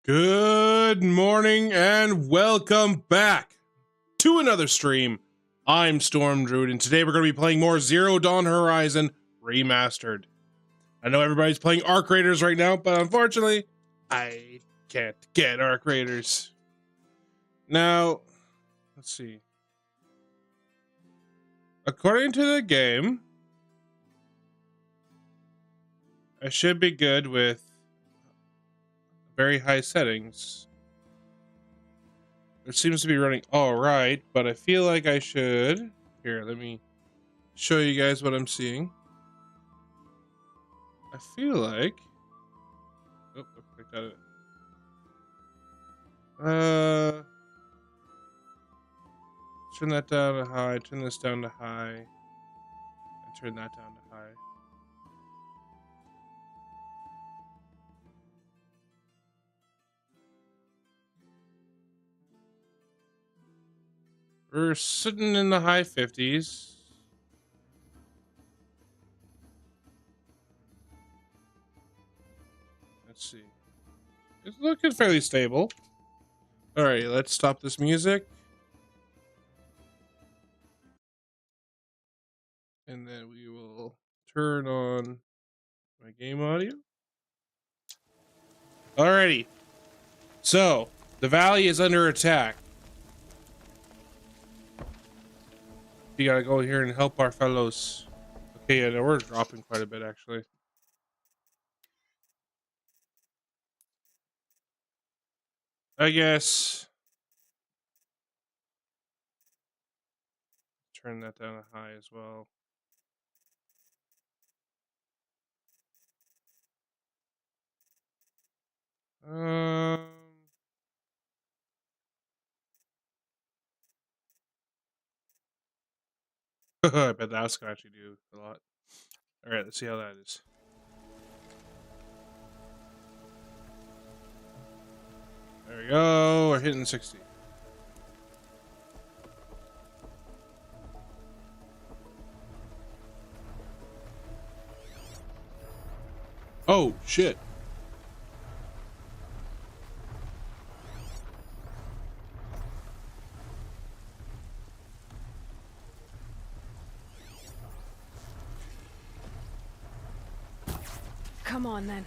Good morning and welcome back to another stream. I'm Storm Druid, and today we're going to be playing more Zero Dawn Horizon Remastered. I know everybody's playing Arc Raiders right now, but unfortunately, I can't get Arc Raiders. Now, let's see. According to the game, I should be good with very high settings. It seems to be running all right, but I feel like I should. Here, let me show you guys what I'm seeing. I feel like. Oh, I got it. Turn that down to high. Turn this down to high. And turn that down to high. We're sitting in the high 50s. Let's see. It's looking fairly stable. Alright, let's stop this music. And then we will turn on my game audio. Alrighty. So, the valley is under attack. We gotta go here and help our fellows. Okay, yeah, no, we're dropping quite a bit actually. I guess turn that down to high as well. I bet that's gonna actually do a lot. All right, let's see how that is. There we go. We're hitting 60. Oh shit. Come on then.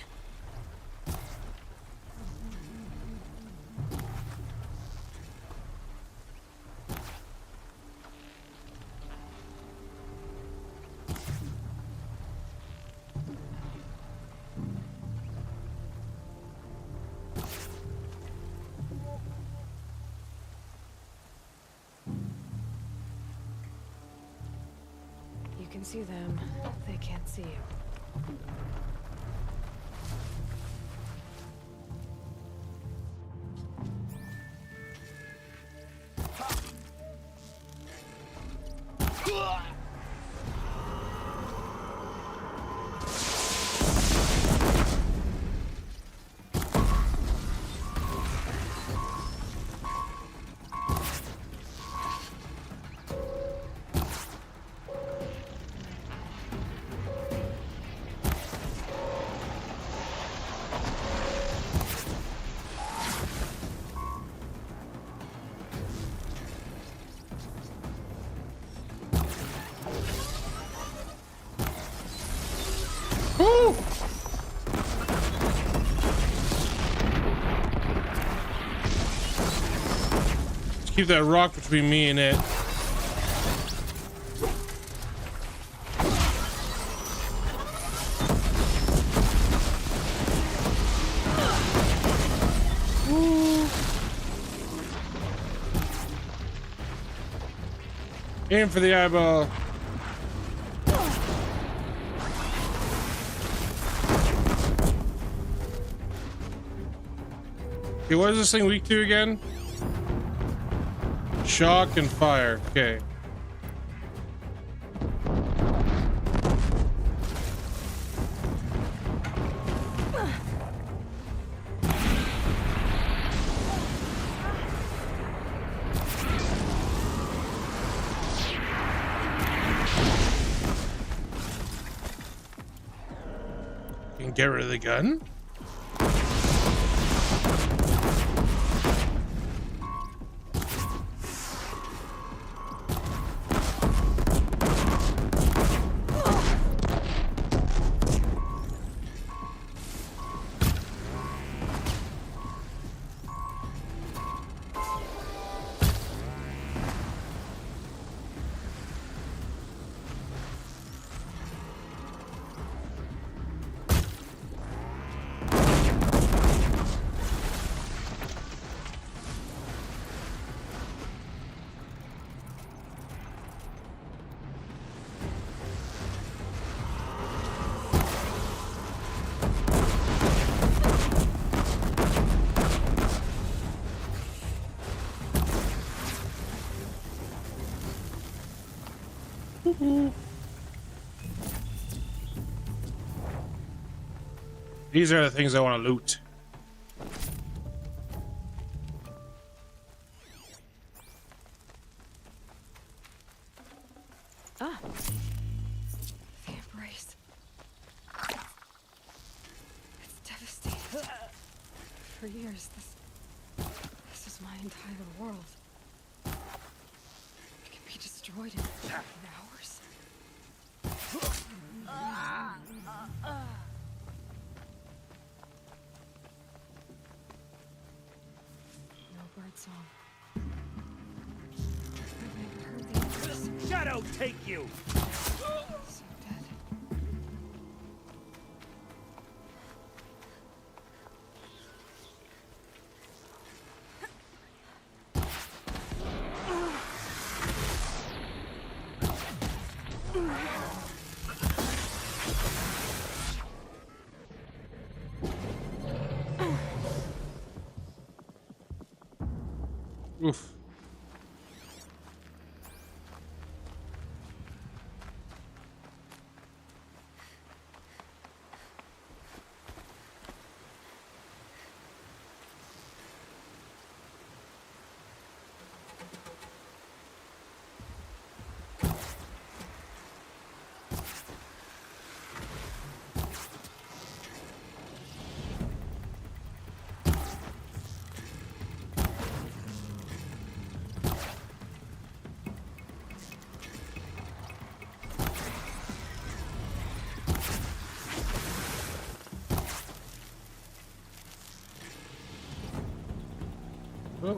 You can see them. They can't see you. Woo! Let's keep that rock between me and it. Aim for the eyeball. Okay, what is this thing weak to again? Shock and fire. Okay. Can get rid of the gun. These are the things I want to loot. Ah, the embrace. It's devastating. For years, this is my entire world. It can be destroyed in hours. No bird song. I've never heard the embrace. Shadow take you! So dead. Oof. Oh.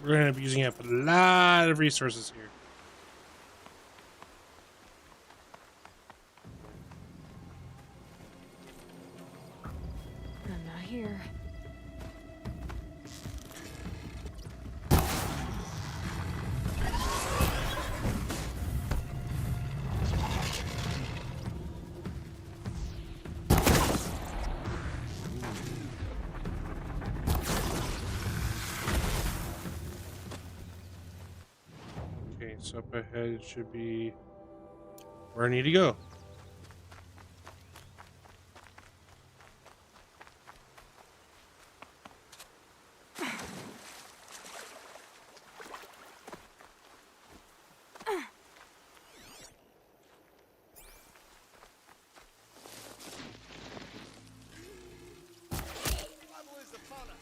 We're going to end up using up a lot of resources here. I'm not here. Okay, so up ahead should be where I need to go. Trouble is upon us.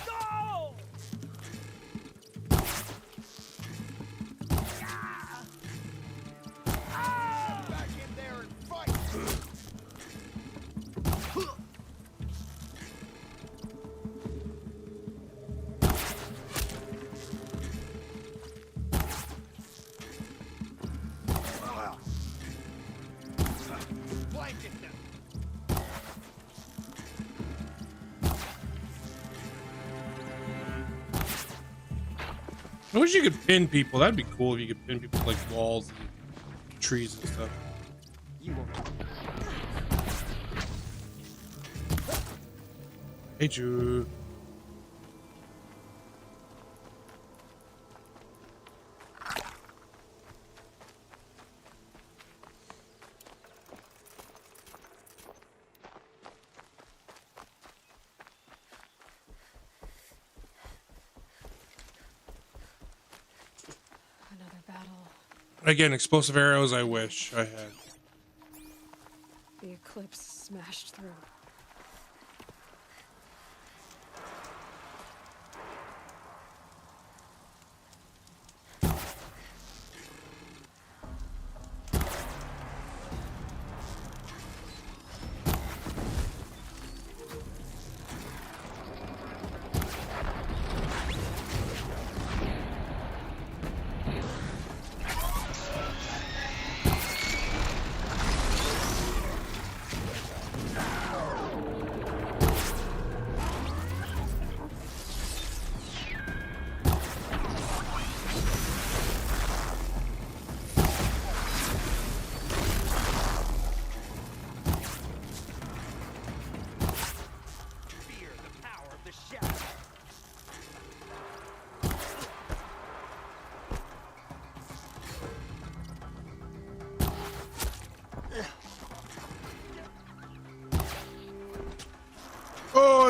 Go! Back in there and fight! Blanket them! I wish you could pin people. That'd be cool if you could pin people to, like walls and trees and stuff. You won't. Hey, Drew. Another battle. Again, explosive arrows. I wish I had. The eclipse smashed through.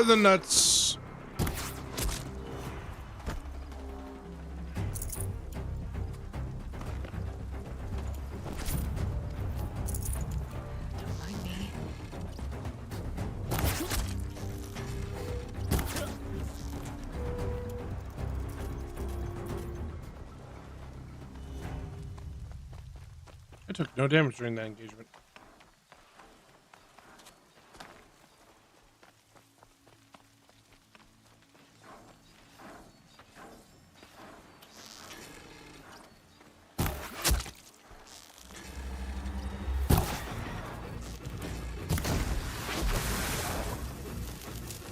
Oh, the nuts. Don't mind me. I took no damage during that engagement.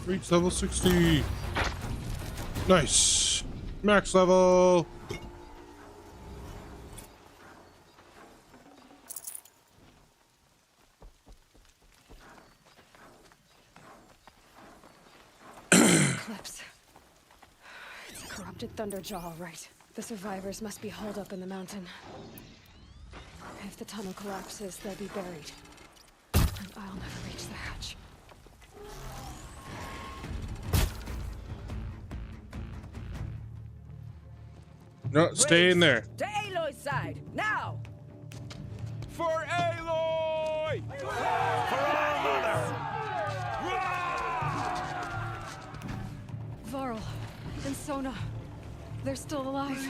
Reach level 60. Nice. Max level. Eclipse. It's a corrupted Thunderjaw, all right. The survivors must be holed up in the mountain. If the tunnel collapses, they'll be buried. And I'll never reach the hatch. No, stay in there. To Aloy's side, now! For Aloy! For our mother! Varl and Sona. They're still alive.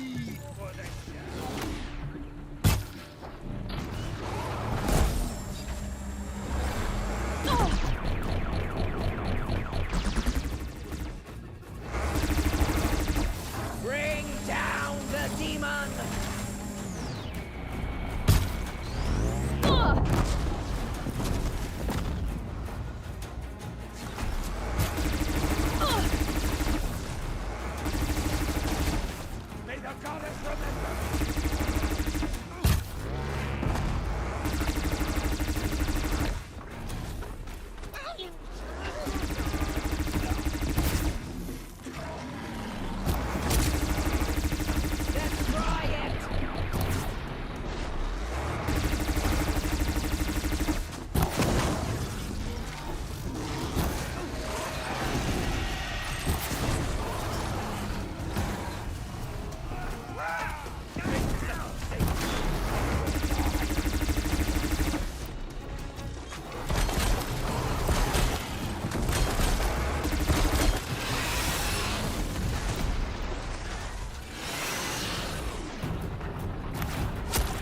Bring down the demon! May the goddess remember! Destroy it!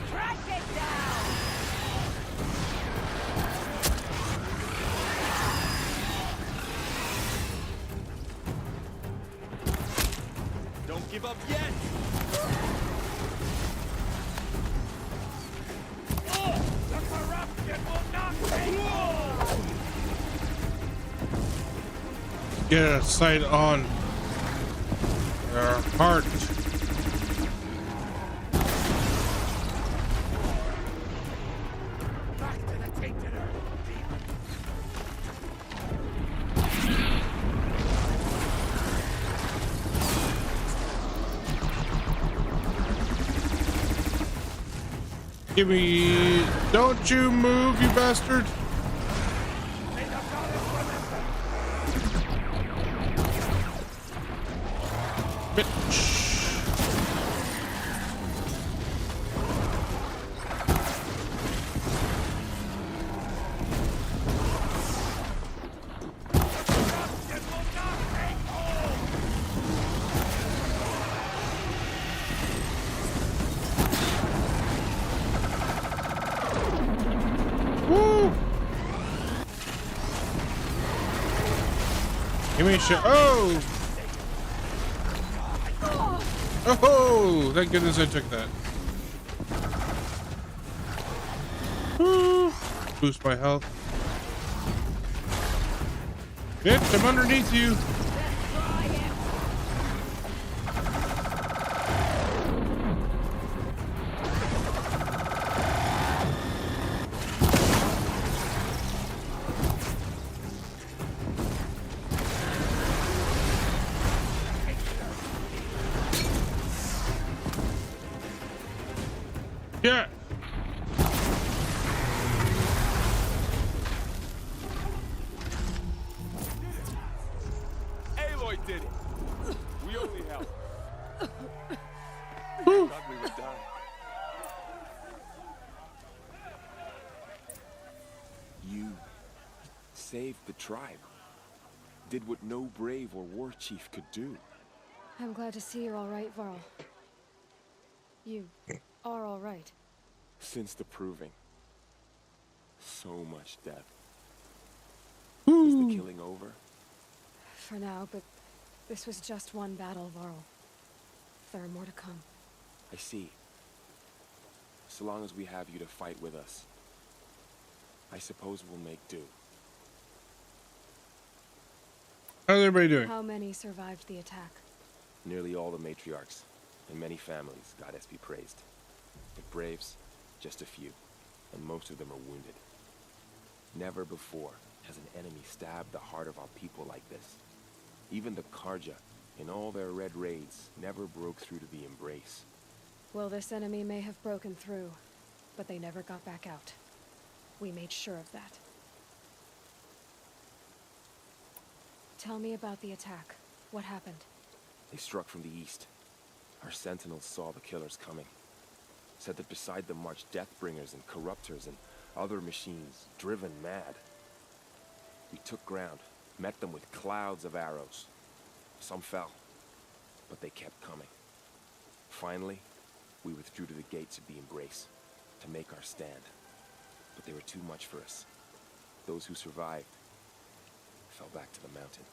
Track it down! Don't give up yet! Oh, the corruption will not take hold! Get a sight on their heart. Back to the tainted earth, demon! Give me. Don't you move, you bastard. May the goddess remember! Bitch. Corruption will not take hold! Woo! Give me a shot. Oh! Oh! Thank goodness I took that. Woo! Boost my health. Bitch, I'm underneath you. Destroy it! Yeah. Aloy did it. We only helped. I thought we were done. You saved the tribe. Did what no brave or war chief could do. I'm glad to see you're all right, Varl. You are all right. Since the proving. So much death. Is the killing over? For now, but this was just one battle, Varl. There are more to come. I see. So long as we have you to fight with us, I suppose we'll make do. How's everybody doing? How many survived the attack? Nearly all the matriarchs, and many families, goddess be praised. The braves, just a few, and most of them are wounded. Never before has an enemy stabbed the heart of our people like this. Even the Karja, in all their red raids, never broke through to the Embrace. Well, this enemy may have broken through, but they never got back out. We made sure of that. Tell me about the attack. What happened? They struck from the east. Our sentinels saw the killers coming. Said that beside them marched Deathbringers and Corruptors and other machines, driven mad. We took ground, met them with clouds of arrows. Some fell, but they kept coming. Finally, we withdrew to the gates of the Embrace to make our stand. But they were too much for us. Those who survived fell back to the mountain.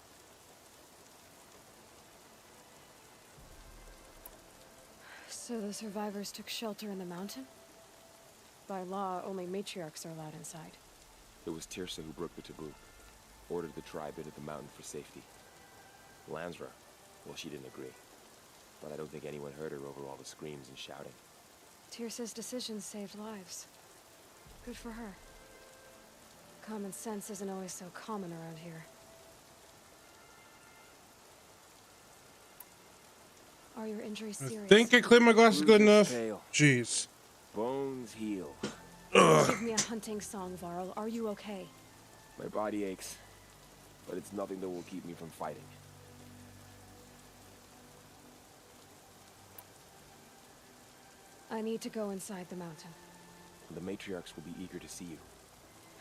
So the survivors took shelter in the mountain? By law, only matriarchs are allowed inside. It was Tirsa who broke the taboo, ordered the tribe into the mountain for safety. Lansra, well, she didn't agree. But I don't think anyone heard her over all the screams and shouting. Tirsa's decision saved lives. Good for her. Common sense isn't always so common around here. Are your injuries I serious? think I cleaned my glasses good enough. Pale. Jeez. Bones heal. Give me a hunting song, Varl. Are you okay? My body aches, but it's nothing that will keep me from fighting. I need to go inside the mountain. The matriarchs will be eager to see you.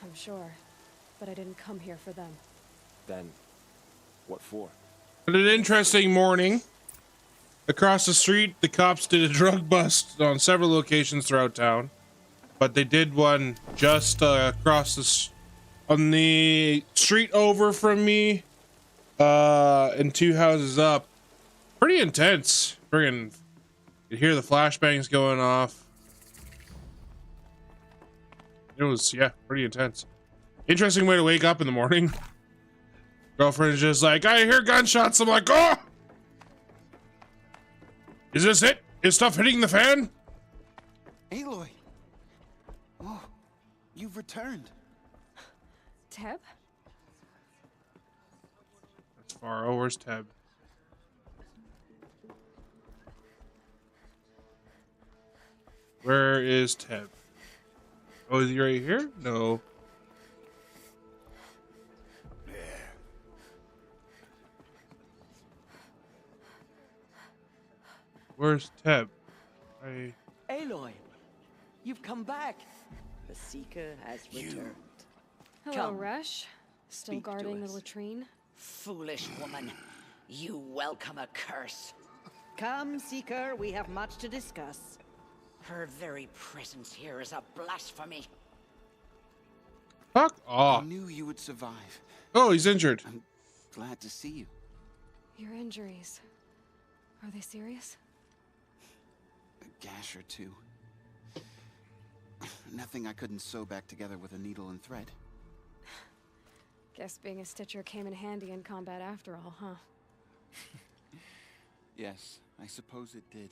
I'm sure. But I didn't come here for them. Then, what for? But an interesting morning. Across the street, the cops did a drug bust on several locations throughout town. But they did one just across on the street over from me, and 2 houses up. Pretty intense. Friggin', you hear the flashbangs going off. It was, yeah, pretty intense. Interesting way to wake up in the morning. Girlfriend's just like, I hear gunshots. I'm like, oh! Is this it? Is stuff hitting the fan? Aloy! Oh, you've returned. Teb? That's far. Oh, where's Teb? Where is Teb? Oh, is he right here? No. Where's Teb? Aloy, you've come back. The Seeker has returned. Hello, Come. Resh. Still Speak to guarding the us. latrine? Foolish woman. You welcome a curse. Come, Seeker, we have much to discuss. Her very presence here is a blasphemy. Fuck I off. knew you would survive. Oh, he's injured. I'm glad to see you. Your injuries. Are they serious? A gash or two. Nothing I couldn't sew back together with a needle and thread. Guess being a stitcher came in handy in combat after all, huh? Yes, I suppose it did.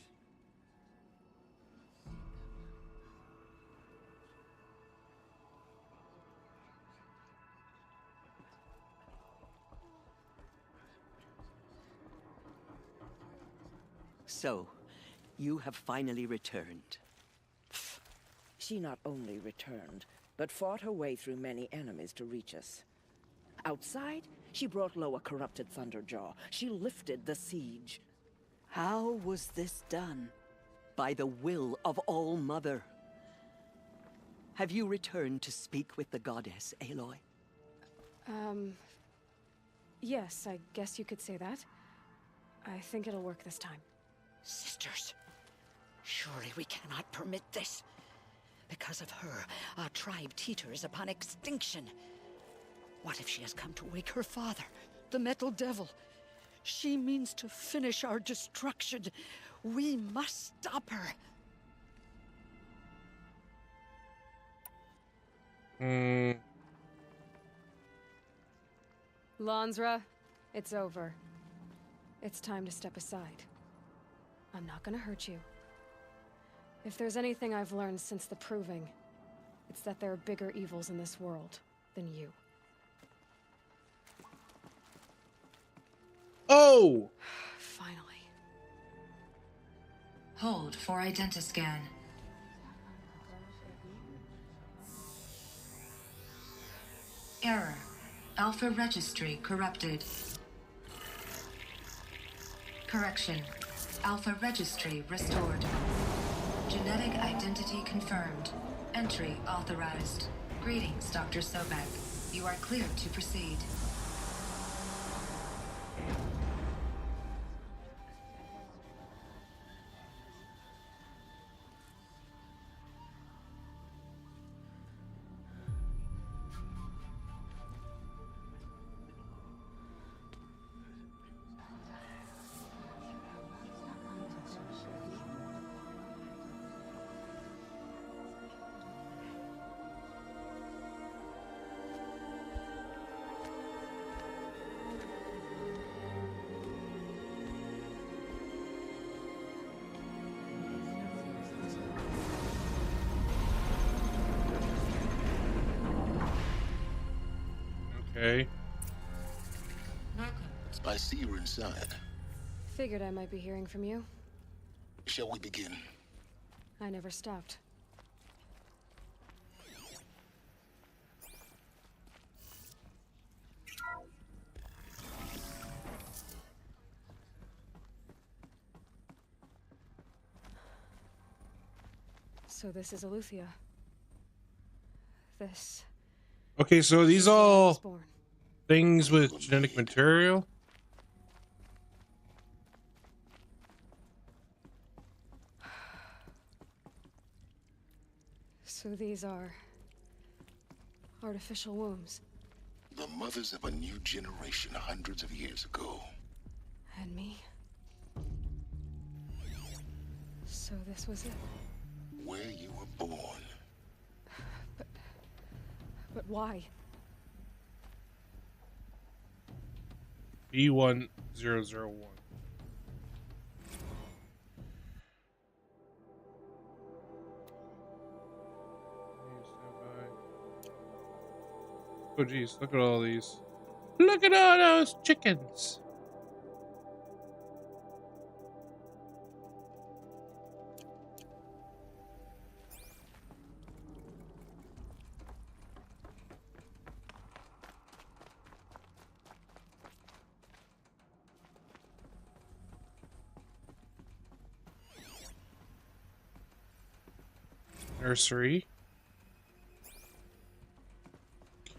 So, you have finally returned. She not only returned, but fought her way through many enemies to reach us. Outside, She brought low a corrupted Thunderjaw. She lifted the siege. How was this done? By the will of All-Mother. Have you returned to speak with the goddess, Aloy? Yes, I guess you could say that. I think it'll work this time. Sisters, surely we cannot permit this. Because of her, our tribe teeters upon extinction. What if she has come to wake her father, the Metal Devil? She means to finish our destruction. We must stop her. Lansra, it's over. It's time to step aside. I'm not gonna hurt you. If there's anything I've learned since the Proving, it's that there are bigger evils in this world than you. Oh! Finally. Hold for identiscan. Error. Alpha registry corrupted. Correction. Alpha registry restored. Genetic identity confirmed. Entry authorized. Greetings, Dr. Sobek. You are cleared to proceed. Okay. I see you're inside. Figured I might be hearing from you. Shall we begin? I never stopped. So this is Eleuthia. This... Okay, so these all things with genetic material? So these are artificial wombs. The mothers of a new generation hundreds of years ago. And me? So this was it? Where you were born. But why? B1001. Oh geez, look at all these. Look at all those chickens. Nursery.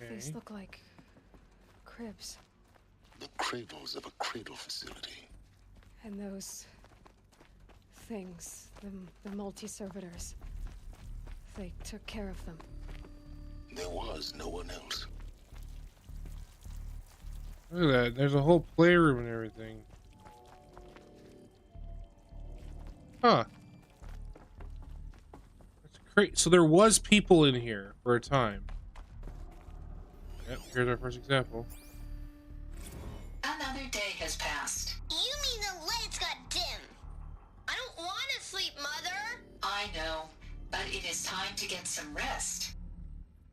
Okay. These look like cribs. The cradles of a cradle facility. And those things, the multi-servitors, they took care of them. There was no one else. Look at that. There's a whole playroom and everything. Huh. That's great. So there was people in here for a time. Yep, here's our first example. Another day has passed. You mean the lights got dim? I don't want to sleep, Mother. I know, but it is time to get some rest.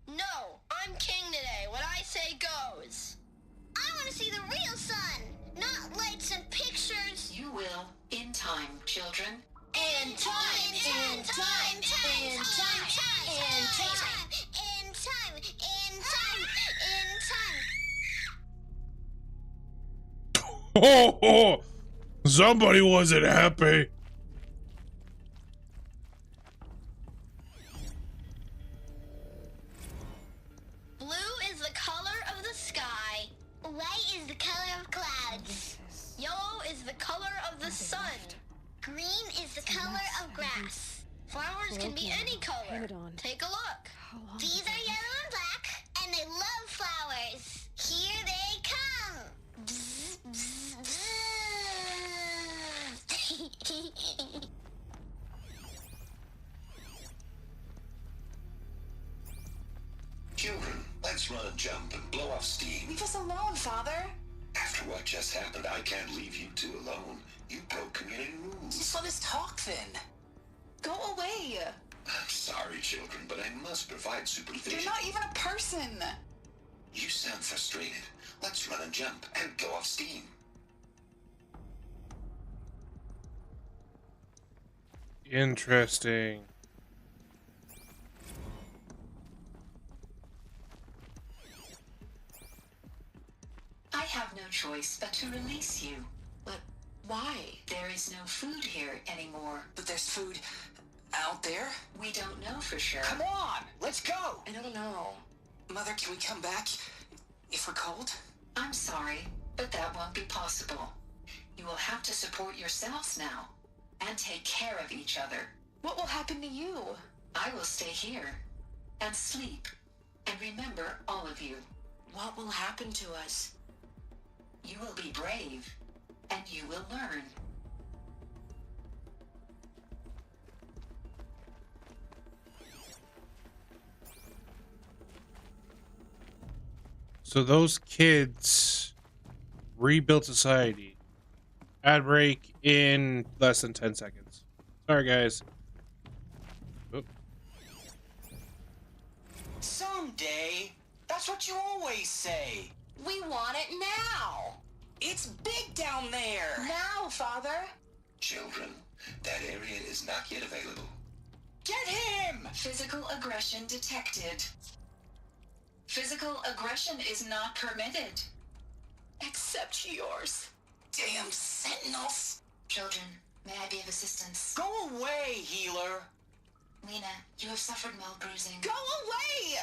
No, I'm king today. What I say goes. I want to see the real sun, not lights and pictures. You will, in time, children. In time, in time, in time, in time, in time, in time, in time, in time. Oh, somebody wasn't happy. Blue is the color of the sky. White is the color of clouds. Yellow is the color of the sun. Green is the color of grass. Flowers can be any color. Take a look. These are yellow and black, and they love flowers. Here they come. Bzz, bzz, bzz. Children, let's run and jump and blow off steam. Leave us alone, Father. After what just happened, I can't leave you two alone. You broke community rules. Just let us talk then. Go away. I'm sorry, children, but I must provide supervision. You're not even a person. You sound frustrated. Let's run and jump and go off steam. Interesting. I have no choice but to release you. But why? There is no food here anymore. But there's food out there? We don't know for sure. Come on, let's go. I don't know. Mother, can we come back if we're cold? I'm sorry, but that won't be possible. You will have to support yourselves now and take care of each other. What will happen to you? I will stay here and sleep and remember all of you. What will happen to us? You will be brave and you will learn. So those kids rebuilt society. Ad break in less than 10 seconds. Sorry, guys. Oop. Someday. That's what you always say. We want it now. It's big down there. Now, Father. Children, that area is not yet available. Get him! Physical aggression detected. Physical aggression is not permitted. Except yours. Damn sentinels. Children, may I be of assistance? Go away, healer. Lena, you have suffered mild bruising. Go away!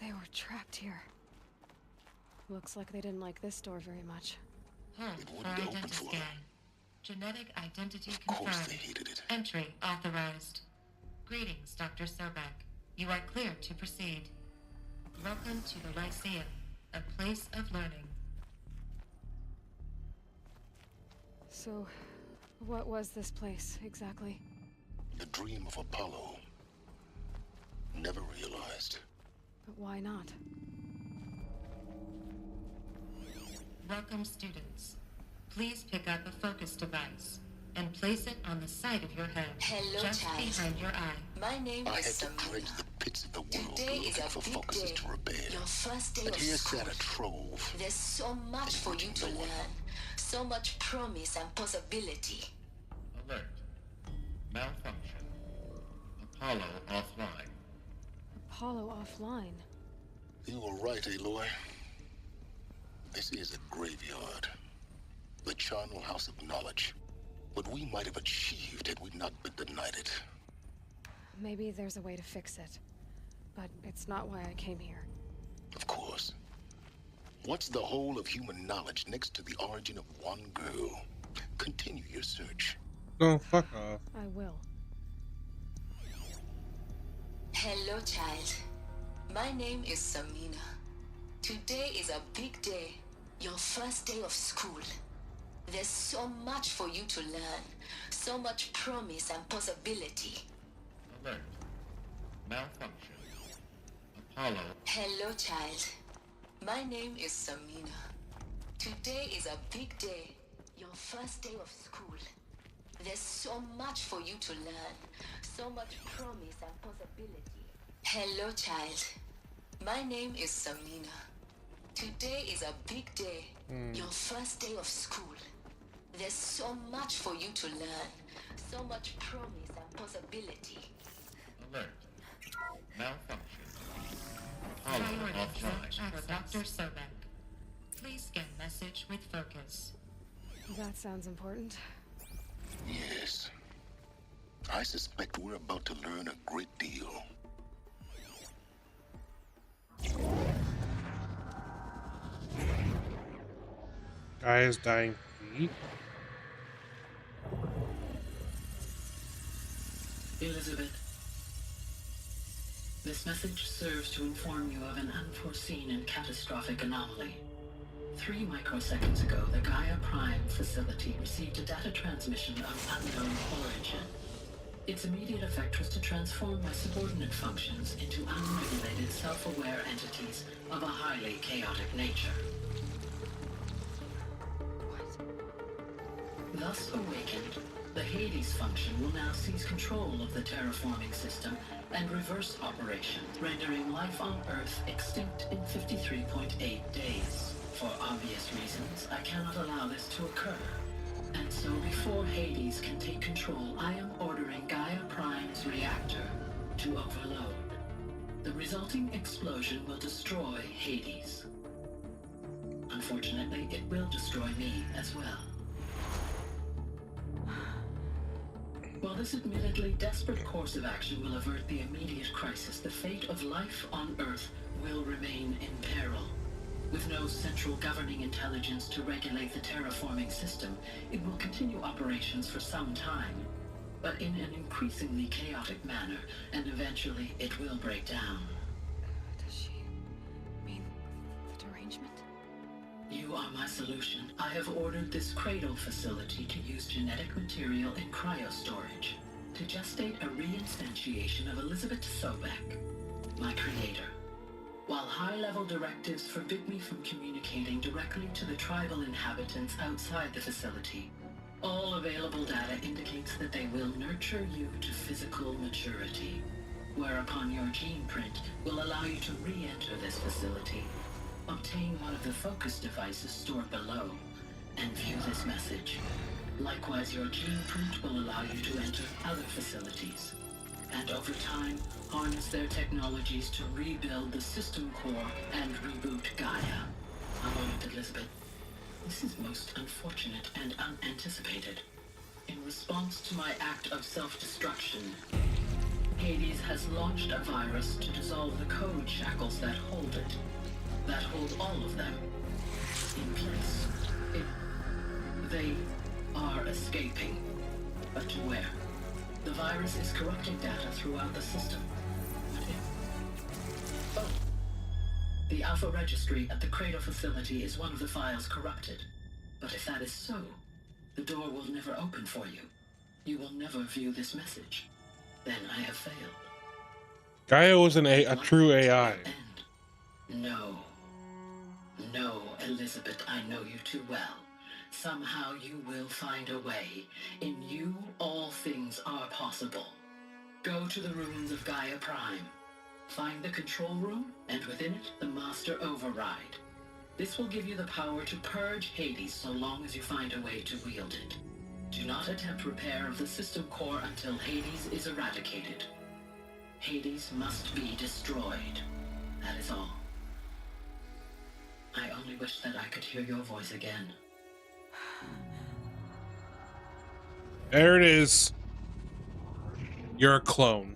They were trapped here. Looks like they didn't like this door very much. It wouldn't be open for them. Genetic identity Of course confirmed. they hated it. Entry authorized. Greetings, Dr. Sobek. You are clear to proceed. Welcome to the Lyceum, a place of learning. So, what was this place, exactly? The dream of Apollo. Never realized. But why not? Welcome, students. Please pick up a focus device and place it on the side of your head, Hello, just child. behind your eye. My name I is had to Samina. dredge the pits of the world Today is looking a for big focuses day. to repair. Your first day And of here school. sat a trove. There's so much for you to learn. So much promise and possibility. Alert. Malfunction. Apollo offline. Apollo offline. You were right, Aloy. This is a graveyard. The charnel house of knowledge. What we might have achieved had we not been denied it. Maybe there's a way to fix it. But it's not why I came here. Of course. What's the whole of human knowledge next to the origin of one girl? Continue your search. Oh, fuck off. I will. Hello, child. My name is Samina. Today is a big day. Your first day of school. There's so much for you to learn. So much promise and possibility. Alert. Malfunction. Apollo. Hello, child. My name is Samina. Today is a big day. Your first day of school. There's so much for you to learn. So much promise and possibility. Hello, child. My name is Samina. Today is a big day. Your first day of school. There's so much for you to learn. So much promise and possibility. Alert. Malfunction. Apollo offline. Search for Dr. Sobek. Please scan message with focus. That sounds important. Yes. I suspect we're about to learn a great deal. Guy is dying. Elizabeth, this message serves to inform you of an unforeseen and catastrophic anomaly. 3 microseconds ago, the Gaia Prime facility received a data transmission of unknown origin. Its immediate effect was to transform my subordinate functions into unregulated, self-aware entities of a highly chaotic nature. Thus awakened, the Hades function will now seize control of the terraforming system and reverse operation, rendering life on Earth extinct in 53.8 days. For obvious reasons, I cannot allow this to occur. And so before Hades can take control, I am ordering Gaia Prime's reactor to overload. The resulting explosion will destroy Hades. Unfortunately, it will destroy me as well. While this admittedly desperate course of action will avert the immediate crisis, the fate of life on Earth will remain in peril. With no central governing intelligence to regulate the terraforming system, it will continue operations for some time, but in an increasingly chaotic manner, and eventually it will break down. Does she mean the derangement? You are my solution. I have ordered this cradle facility to use genetic material in cryostorage to gestate a reinstantiation of Elizabeth Sobek, my creator. While high-level directives forbid me from communicating directly to the tribal inhabitants outside the facility, all available data indicates that they will nurture you to physical maturity, whereupon your gene print will allow you to re-enter this facility, obtain one of the focus devices stored below, and view this message. Likewise, your gene print will allow you to enter other facilities, and over time, harness their technologies to rebuild the system core and reboot Gaia. A moment, Elizabeth. This is most unfortunate and unanticipated. In response to my act of self-destruction, Hades has launched a virus to dissolve the code shackles that hold it, that hold all of them in place. They are escaping, but to where? The virus is corrupting data throughout the system. What if? Oh. The Alpha Registry at the Cradle facility is one of the files corrupted. But if that is so, the door will never open for you. You will never view this message. Then I have failed. Gaia was a true AI. No. No, Elizabeth, I know you too well. Somehow you will find a way. In you, all things are possible. Go to the ruins of Gaia Prime. Find the control room, and within it, the Master Override. This will give you the power to purge Hades so long as you find a way to wield it. Do not attempt repair of the system core until Hades is eradicated. Hades must be destroyed. That is all. I only wish that I could hear your voice again. There it is. You're a clone.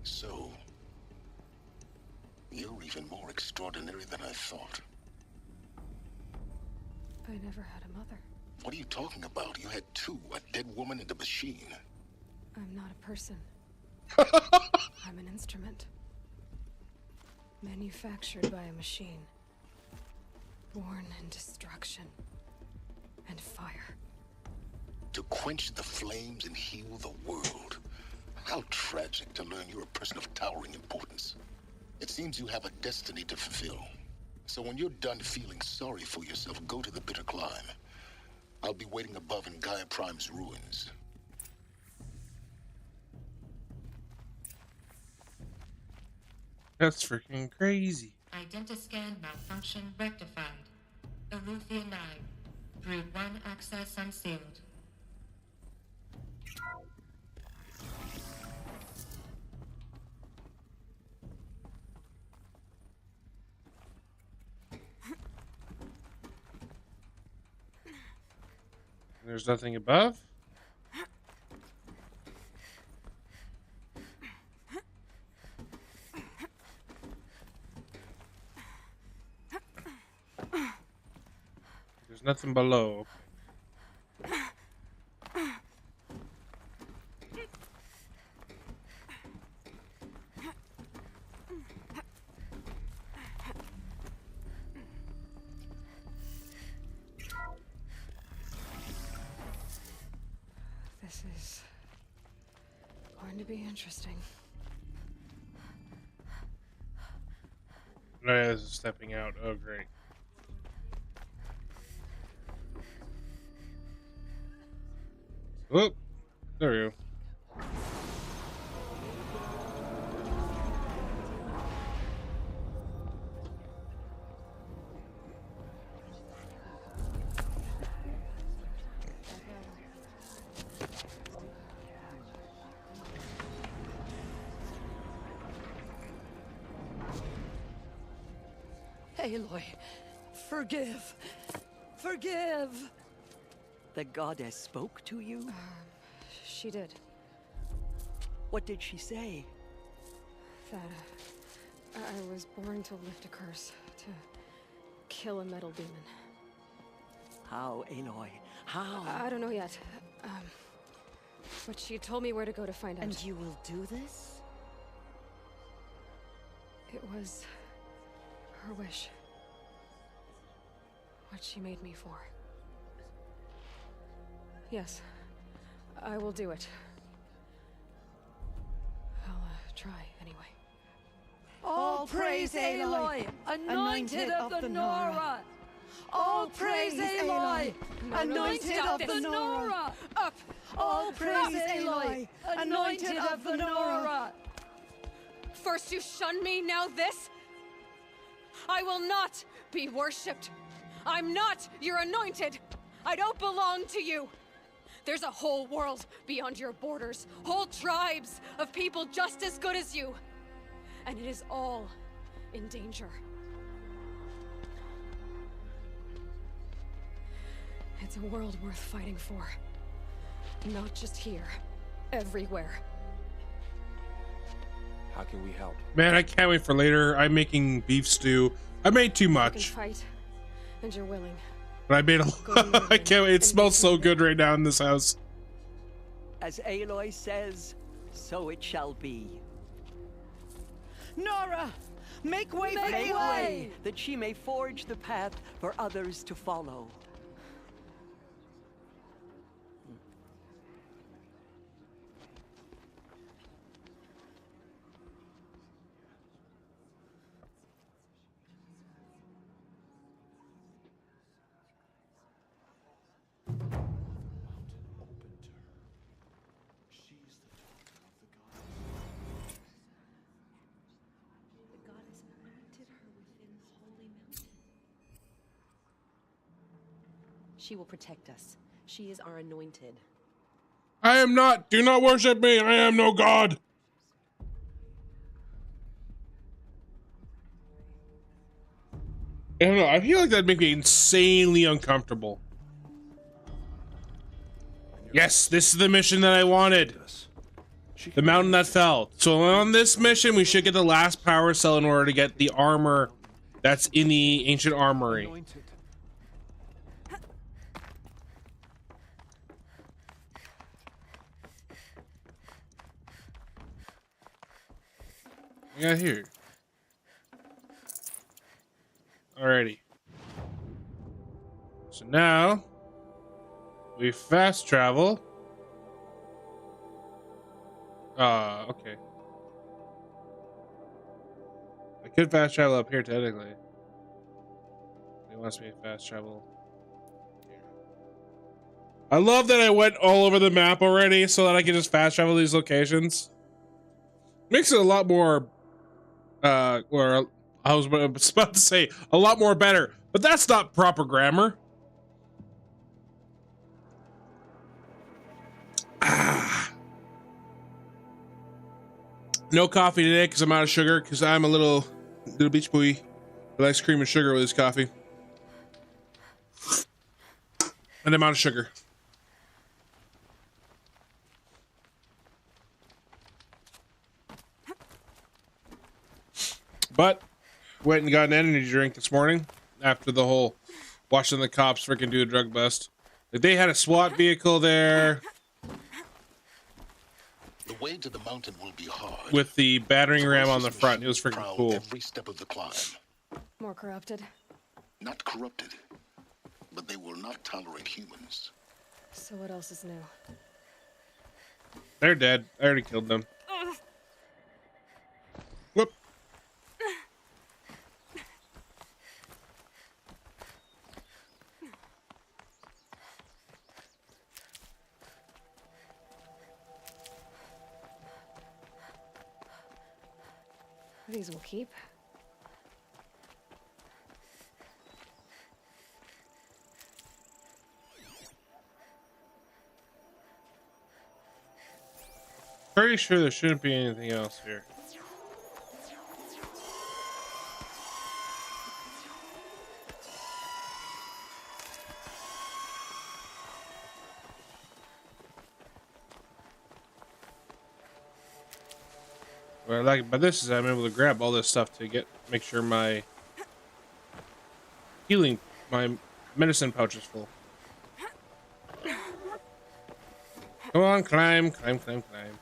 So, you're even more extraordinary than I thought. I never had a mother. What are you talking about? You had two, a dead woman and a machine. I'm not a person. I'm an instrument. Manufactured by a machine. Born in destruction and fire. To quench the flames and heal the world. How tragic to learn you're a person of towering importance. It seems you have a destiny to fulfill. So when you're done feeling sorry for yourself, go to the bitter climb. I'll be waiting above in Gaia Prime's ruins. That's freaking crazy. Identiscan malfunction rectified. Eleuthia 9. Brood 1 access unsealed. There's nothing above. There's nothing below. This is going to be interesting. Oh, yeah, this is stepping out. Oh, great. Whoop. There we go. Aloy, forgive. Forgive. The goddess spoke to you? She did. What did she say? That I was born to lift a curse, to kill a metal demon. How, Aloy? How? I don't know yet. But she told me where to go to find out. And you will do this? It was her wish. What she made me for. Yes, I will do it. I'll try anyway. All praise Aloy, anointed of the Nora. All praise Aloy, anointed of the Nora. Up! All praise Aloy, anointed of the Nora. First you shun me, now this? I will not be worshipped. I'm not your anointed. I don't belong to you. There's a whole world beyond your borders, whole tribes of people just as good as you. And it is all in danger. It's a world worth fighting for. Not just here, everywhere. How can we help? Man, I can't wait for later. I'm making beef stew. I made too You can much, fight, and you're willing. but I made a lot. I can't wait. It smells so good right now in this house. As Aloy says, so it shall be. Nora! Make way for Make Aloy! way, that she may forge the path for others to follow. She will protect us. She is our anointed. I am not. Do not worship me. I am no god. I don't know. I feel like that'd make me insanely uncomfortable. Yes, this is the mission that I wanted. The mountain that fell. So on this mission, we should get the last power cell in order to get the armor that's in the ancient armory. We got here. Alrighty. So now we fast travel. Okay. I could fast travel up here technically. It wants me to fast travel here. I love that I went all over the map already so that I can just fast travel these locations. Makes it a lot more or I was about to say a lot more better, but that's not proper grammar. No coffee today because I'm out of sugar because I'm a little beach boy who likes cream and sugar with his coffee. And I'm out of sugar. But went and got an energy drink this morning after the whole watching the cops freaking do a drug bust. Like, they had a SWAT vehicle there. The way to the mountain will be hard. With the battering ram on the front. It was freaking cool. Every step of the climb. More corrupted. Not corrupted, but they will not tolerate humans. So what else is new? They're dead. I already killed them. Whoop. These will keep. Pretty sure there shouldn't be anything else here. What I like about this is I'm able to grab all this stuff to make sure my my medicine pouch is full. Come on, climb, climb, climb, climb.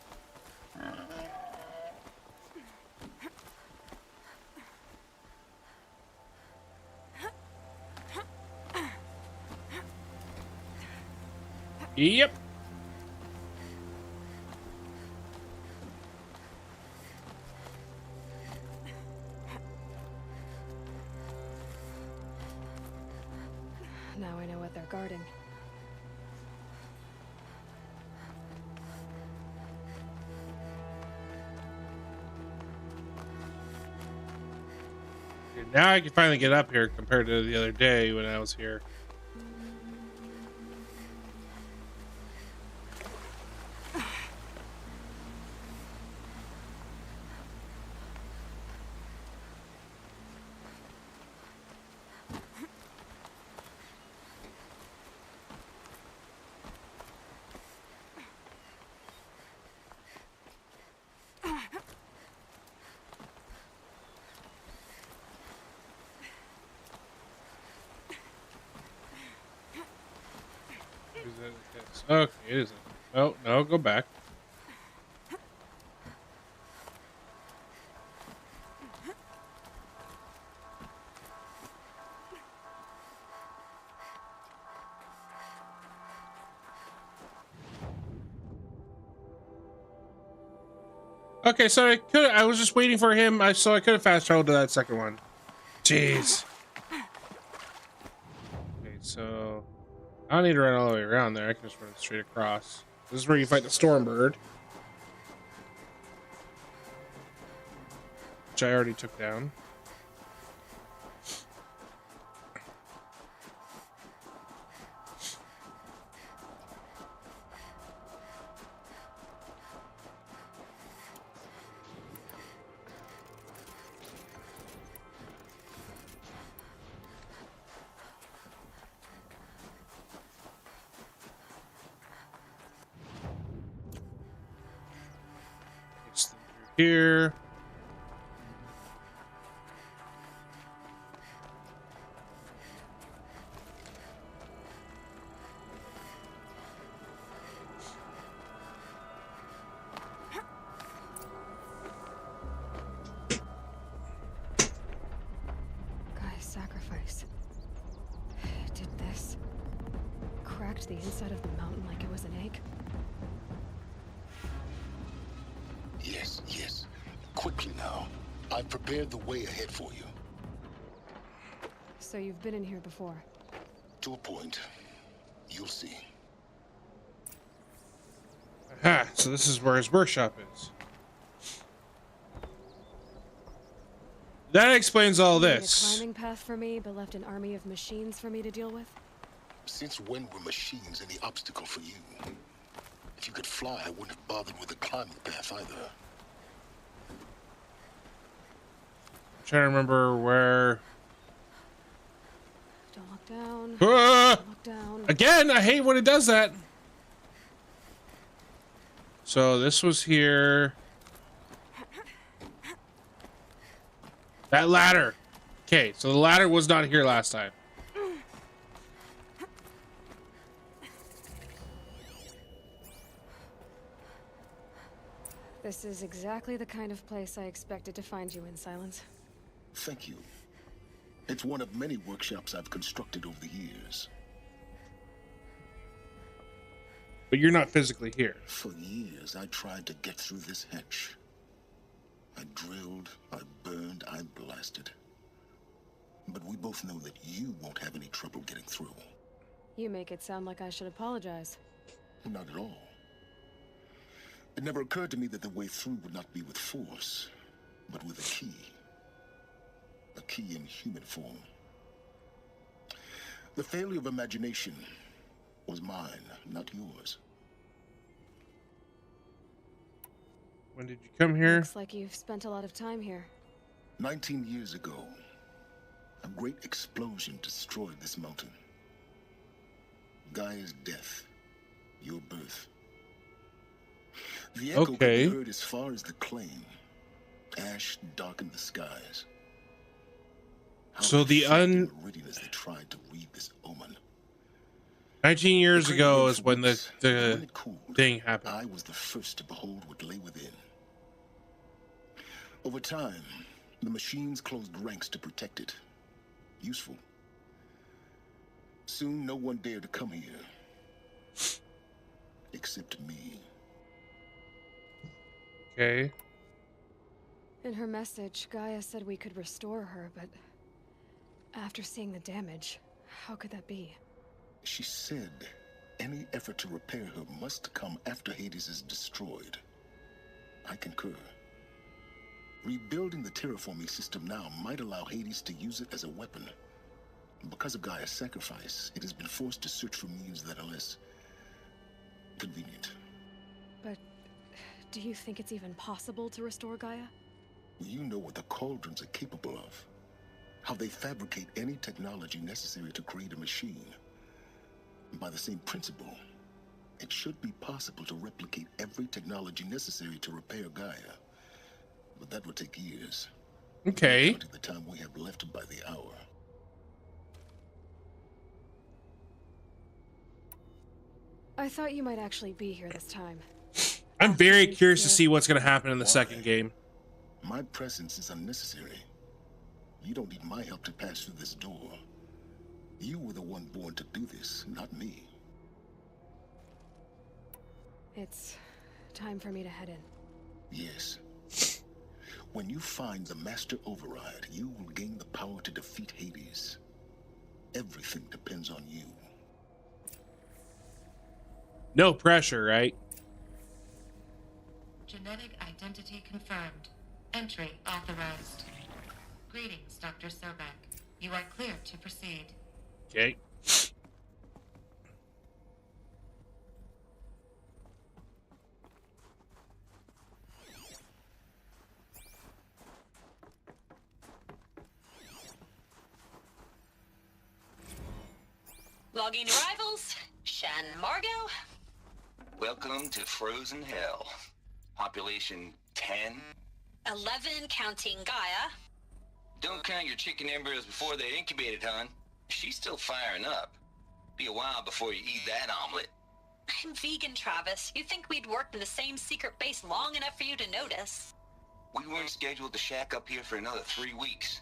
Yep. Now I know what they're guarding. Now I can finally get up here compared to the other day when I was here. Okay, it isn't. Oh, no, go back. Okay, so I was just waiting for him, so I could have fast traveled to that second one. Jeez. Okay, so I don't need to run all the way around there. I can just run straight across. This is where you fight the Stormbird, which I already took down. Here. Guy's sacrifice. It did this. Cracked the inside of the mountain like it was an egg. Yes, yes. Quickly now. I've prepared the way ahead for you. So you've been in here before? To a point. You'll see. Aha, so this is where his workshop is. That explains all this. A climbing path for me, but left an army of machines for me to deal with? Since when were machines any obstacle for you? If you could fly, I wouldn't have bothered with the climbing path either. I'm trying to remember where. Don't look down. Don't look down. Again, I hate when it does that. So this was here. That ladder. Okay, so the ladder was not here last time. This is exactly the kind of place I expected to find you in, Silence. Thank you. It's one of many workshops I've constructed over the years. But you're not physically here. For years, I tried to get through this hatch. I drilled, I burned, I blasted. But we both know that you won't have any trouble getting through. You make it sound like I should apologize. Not at all. It never occurred to me that the way through would not be with force, but with a key. A key in human form. The failure of imagination was mine, not yours. When did you come here? Looks like you've spent a lot of time here. 19 years ago, a great explosion destroyed this mountain. Gaia's death, your birth. The echo could be heard as far as the claim. Ash darkened the skies. So the meridians that tried to read this omen. 19 years ago is when the thing happened. I was the first to behold what lay within. Over time, the machines closed ranks to protect it. Useful. Soon, no one dared to come here. Except me. Okay. In her message, Gaia said we could restore her, but after seeing the damage, how could that be? She said any effort to repair her must come after Hades is destroyed. I concur. Rebuilding the terraforming system now might allow Hades to use it as a weapon. Because of Gaia's sacrifice, it has been forced to search for means that are less convenient. But do you think it's even possible to restore Gaia? You know what the Cauldrons are capable of. How they fabricate any technology necessary to create a machine. By the same principle, it should be possible to replicate every technology necessary to repair Gaia. But that would take years. Okay. Counting the time we have left by the hour. I thought you might actually be here this time. I'm very curious to see what's going to happen in the second game. My presence is unnecessary. You don't need my help to pass through this door. You were the one born to do this, not me. It's time for me to head in. Yes. When you find the Master Override, you will gain the power to defeat Hades. Everything depends on you. No pressure, right? Genetic identity confirmed. Entry authorized. Greetings, Dr. Sobek. You are clear to proceed. Okay. Logging arrivals. Shan Margot. Welcome to Frozen Hell. Population 10. 11 counting Gaia. Don't count your chicken embryos before they're incubated, hon. She's still firing up. Be a while before you eat that omelet. I'm vegan, Travis. You think we'd worked in the same secret base long enough for you to notice? We weren't scheduled to shack up here for another 3 weeks.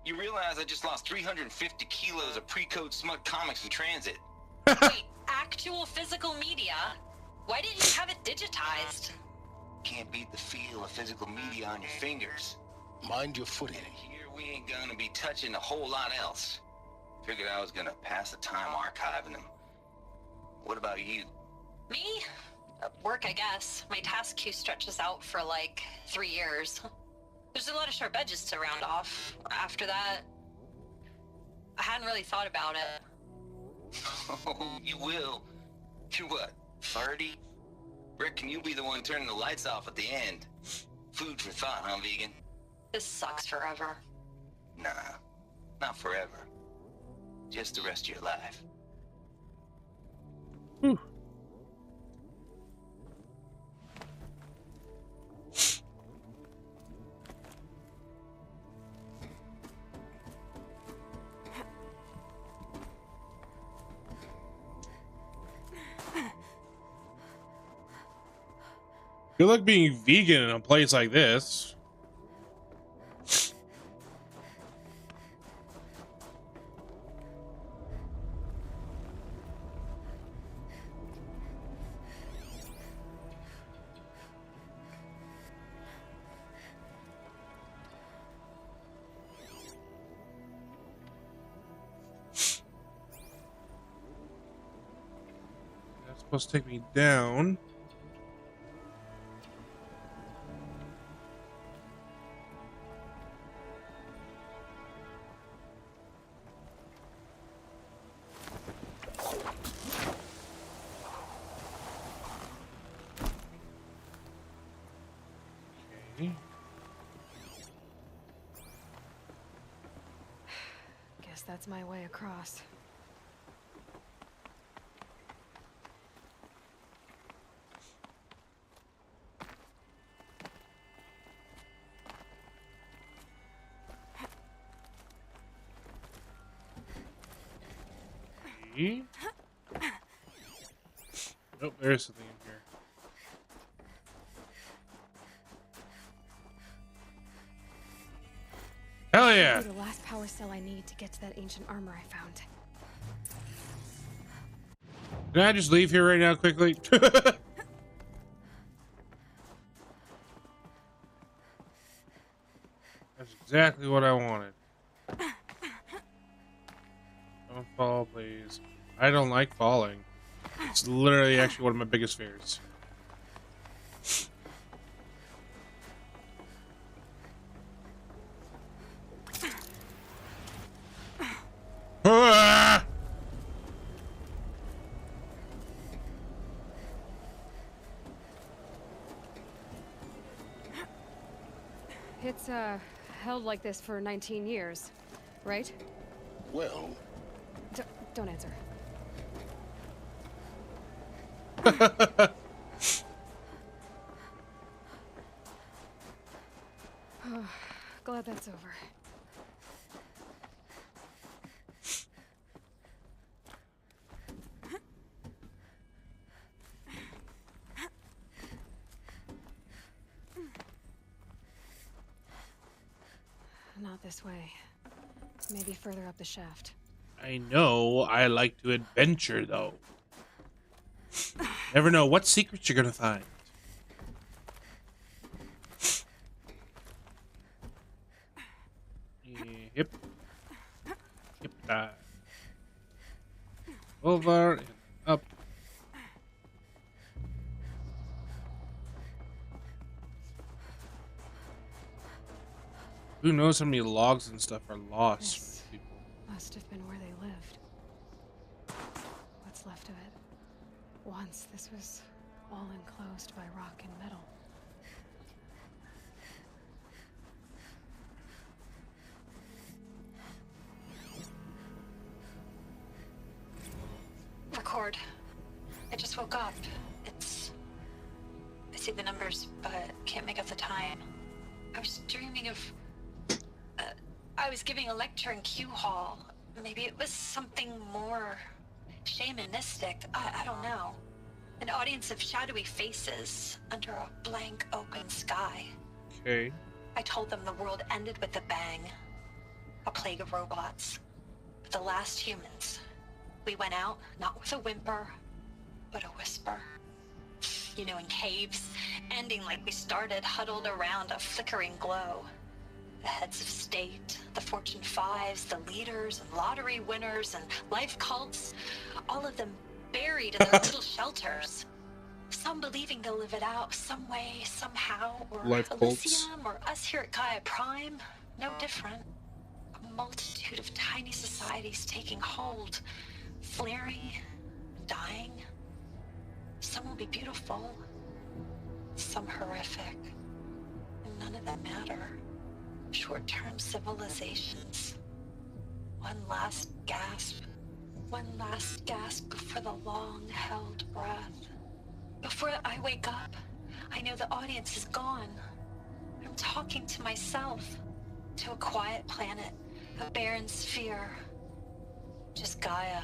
You realize I just lost 350 kilos of pre-code smut comics in transit. Wait, actual physical media? Why didn't you have it digitized? Can't beat the feel of physical media on your fingers. Mind your footing. Here we ain't gonna be touching a whole lot else. Figured I was gonna pass the time archiving them. What about you? Me? Work, I guess. My task queue stretches out for like 3 years. There's a lot of sharp edges to round off. After that, I hadn't really thought about it. Oh, you will. You're what, 30? Reckon you'll be the one turning the lights off at the end. Food for thought, huh, vegan? This sucks forever. Nah, not forever. Just the rest of your life. Whew. Good luck being vegan in a place like this. That's supposed to take me down. Guess that's my way across. Oh, there's something in here. Hell yeah! The last power cell I need to get to that ancient armor I found. Can I just leave here right now quickly? That's exactly what I wanted. Don't fall, please. I don't like falling. It's literally actually one of my biggest fears. Ah! It's held like this for 19 years, right? Well, don't answer. Glad that's over. Not this way. Maybe further up the shaft. I know I like to adventure, though. Never know what secrets you're gonna find. Yep. Yep. Over and up. Who knows how many logs and stuff are lost This from people. must have been where they lived. What's left of it? Once this was all enclosed by rock and metal. Record. I just woke up. I see the numbers, but can't make out the time. I was dreaming of... I was giving a lecture in Q Hall. Maybe it was something more shamanistic. I don't know. An audience of shadowy faces under a blank open sky. Okay. I told them the world ended with a bang. A plague of robots. The last humans. We went out, not with a whimper, but a whisper. You know, in caves, ending like we started, huddled around a flickering glow. The heads of state, the Fortune 5s, the leaders and lottery winners and life cults, all of them buried in their little shelters. Some believing they'll live it out some way, somehow, or Life cults. Elysium, or us here at Gaia Prime, no different. A multitude of tiny societies taking hold, flaring, dying. Some will be beautiful, some horrific, and none of them matter. Short-term civilizations. One last gasp before the long-held breath. Before I wake up, I know the audience is gone. I'm talking to myself, to a quiet planet, a barren sphere. Just Gaia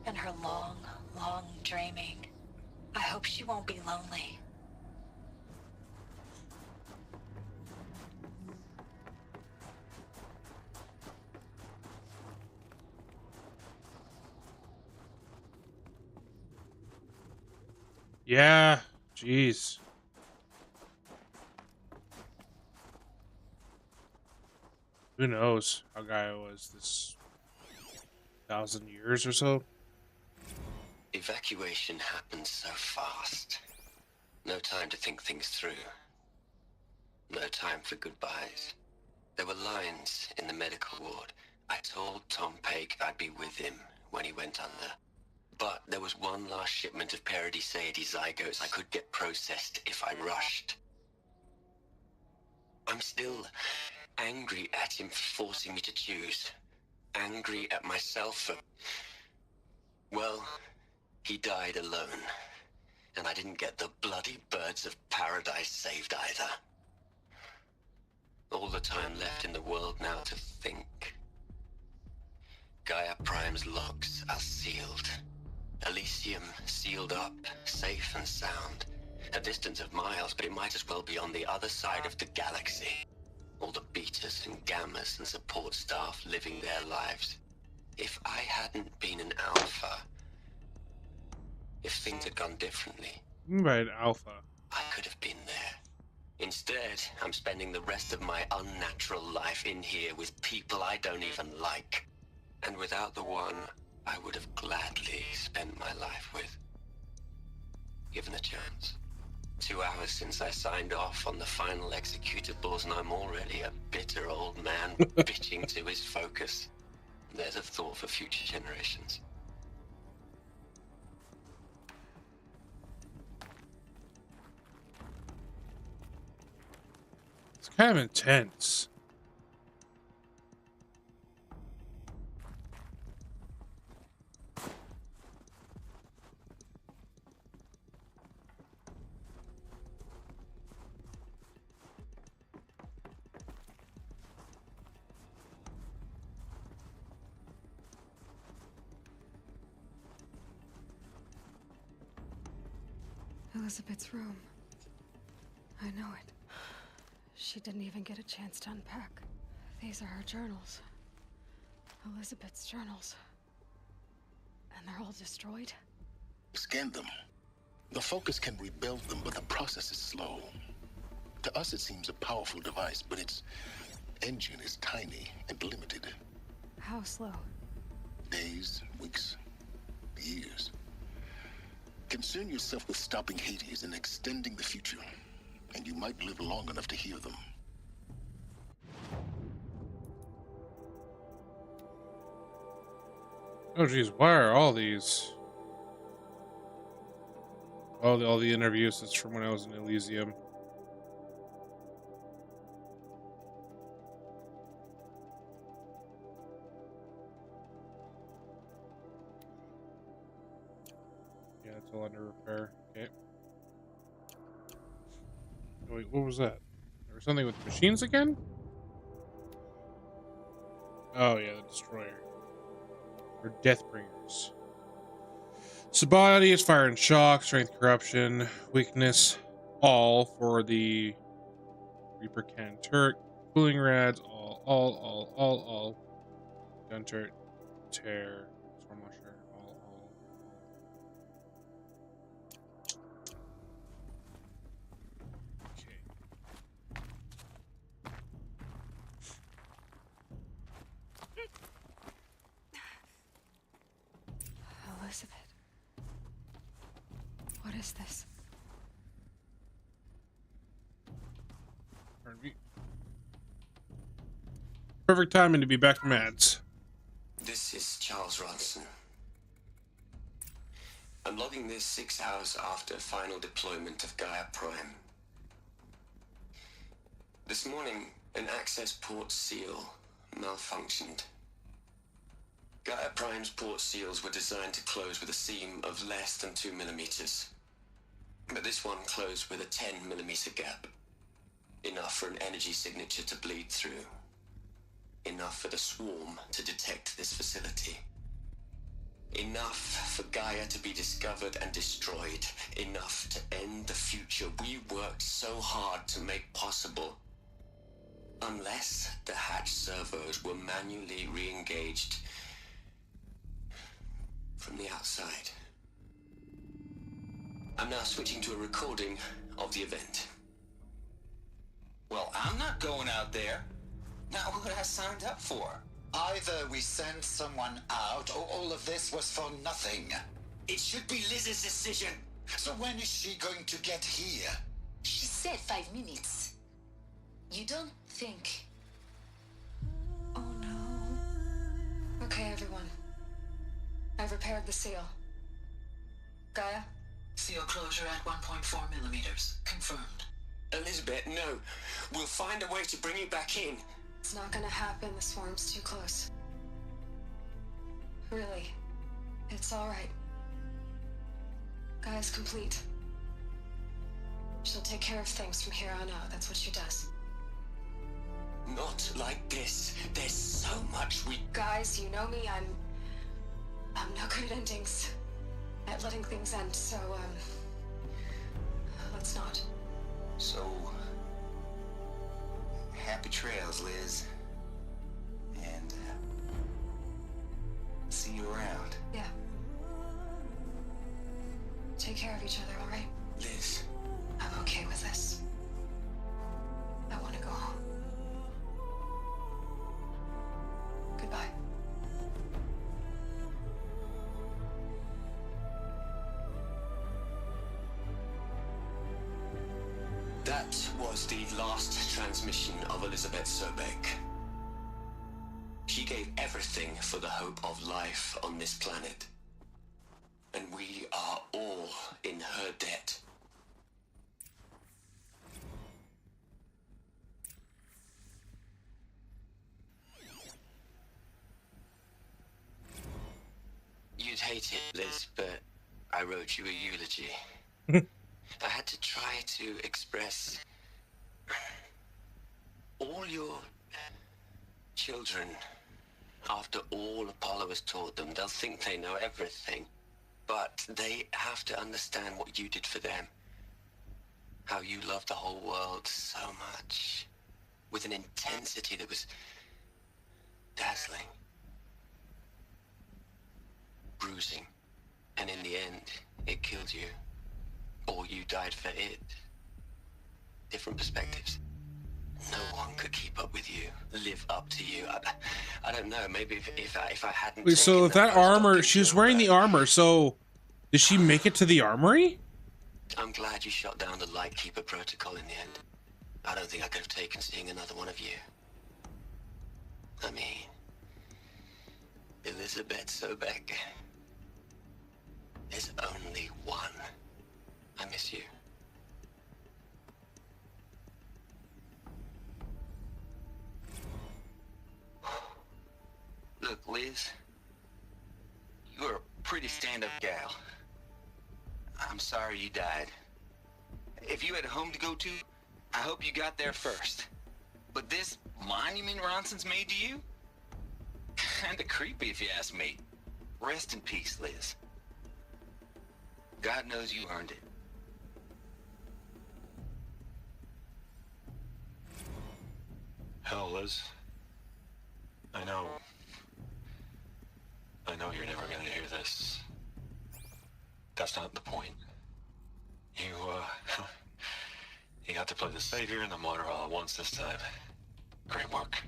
and her long, long dreaming. I hope she won't be lonely. Yeah, jeez. Who knows how Gaia was this 1,000 years or so? Evacuation happened so fast. No time to think things through. No time for goodbyes. There were lines in the medical ward. I told Tom Paik I'd be with him when he went under. But there was one last shipment of Paradiseidae zygotes I could get processed if I rushed. I'm still angry at him for forcing me to choose. Angry at myself for... Well, he died alone. And I didn't get the bloody birds of paradise saved either. All the time left in the world now to think. Gaia Prime's logs are sealed. Elysium sealed up, safe and sound. A distance of miles, but it might as well be on the other side of the galaxy. All the betas and gammas and support staff living their lives. If I hadn't been an alpha, if things had gone differently, Right, Alpha. I could have been there. Instead, I'm spending the rest of my unnatural life in here with people I don't even like. And without the one I would have gladly spent my life with. Given the chance. 2 hours since I signed off on the final executables, and I'm already a bitter old man bitching to his focus. There's a thought for future generations. It's kind of intense. Elizabeth's room. I know it. She didn't even get a chance to unpack. These are her journals. Elizabeth's journals. And they're all destroyed? Scan them. The Focus can rebuild them, but the process is slow. To us, it seems a powerful device, but its engine is tiny and limited. How slow? Days, weeks, years. Concern yourself with stopping Hades and extending the future, and you might live long enough to hear them. Oh geez, why are all these? All the interviews is from when I was in Elysium. Yeah, it's all under repair. Okay. Oh, wait, what was that? There was something with machines again? Oh yeah, the destroyer. Or Deathbringers. Sobriety is fire and shock, strength, corruption, weakness, all for the Reaper cannon turret, cooling rads, all. Gun turret, tear, storm launcher, all. Okay. Elizabeth. What is this? Pardon me. Perfect timing to be back from ads. This is Charles Ronson. I'm logging this 6 hours after final deployment of Gaia Prime. This morning, an access port seal malfunctioned. Gaia Prime's port seals were designed to close with a seam of less than 2 millimeters. But this one closed with a 10 millimeter gap. Enough for an energy signature to bleed through. Enough for the swarm to detect this facility. Enough for Gaia to be discovered and destroyed. Enough to end the future we worked so hard to make possible. Unless the hatch servos were manually re-engaged from the outside. I'm now switching to a recording of the event. Well, I'm not going out there. Not what I signed up for. Either we send someone out, or all of this was for nothing. It should be Liz's decision. So when is she going to get here? She said 5 minutes. You don't think... Oh no. Okay, everyone. I've repaired the seal. Gaia? Seal closure at 1.4 millimeters. Confirmed. Elizabeth, no. We'll find a way to bring you back in. It's not gonna happen. The swarm's too close. Really. It's alright. Gaia's complete. She'll take care of things from here on out. That's what she does. Not like this. There's so much we... Guys, you know me. I'm no good at endings. At letting things end, so, let's not. So... happy trails, Liz. And, see you around. Yeah. Take care of each other, alright? Liz. I'm okay with this. I want to go home. Goodbye. That was the last transmission of Elizabeth Sobek. She gave everything for the hope of life on this planet. And we are all in her debt. You'd hate it, Liz, but I wrote you a eulogy. I had to try to express all your children. After all Apollo has taught them, they'll think they know everything. But they have to understand what you did for them. How you loved the whole world so much. With an intensity that was dazzling. Bruising. And in the end, it killed you. Or you died for it. Different perspectives. No one could keep up with you, live up to you. I don't know. Maybe if I hadn't. Wait, so if that armor, she was wearing the armor. So, did she make it to the armory? I'm glad you shot down the Lightkeeper protocol in the end. I don't think I could have taken seeing another one of you. I mean, Elizabeth Sobek. There's only one. I miss you. Look, Liz. You're a pretty stand-up gal. I'm sorry you died. If you had a home to go to, I hope you got there first. But this monument Ronson's made to you? Kinda creepy if you ask me. Rest in peace, Liz. God knows you earned it. Hell, Liz. I know you're never gonna hear this. That's not the point. You got to play the savior and the martyr all at once this time. Great work.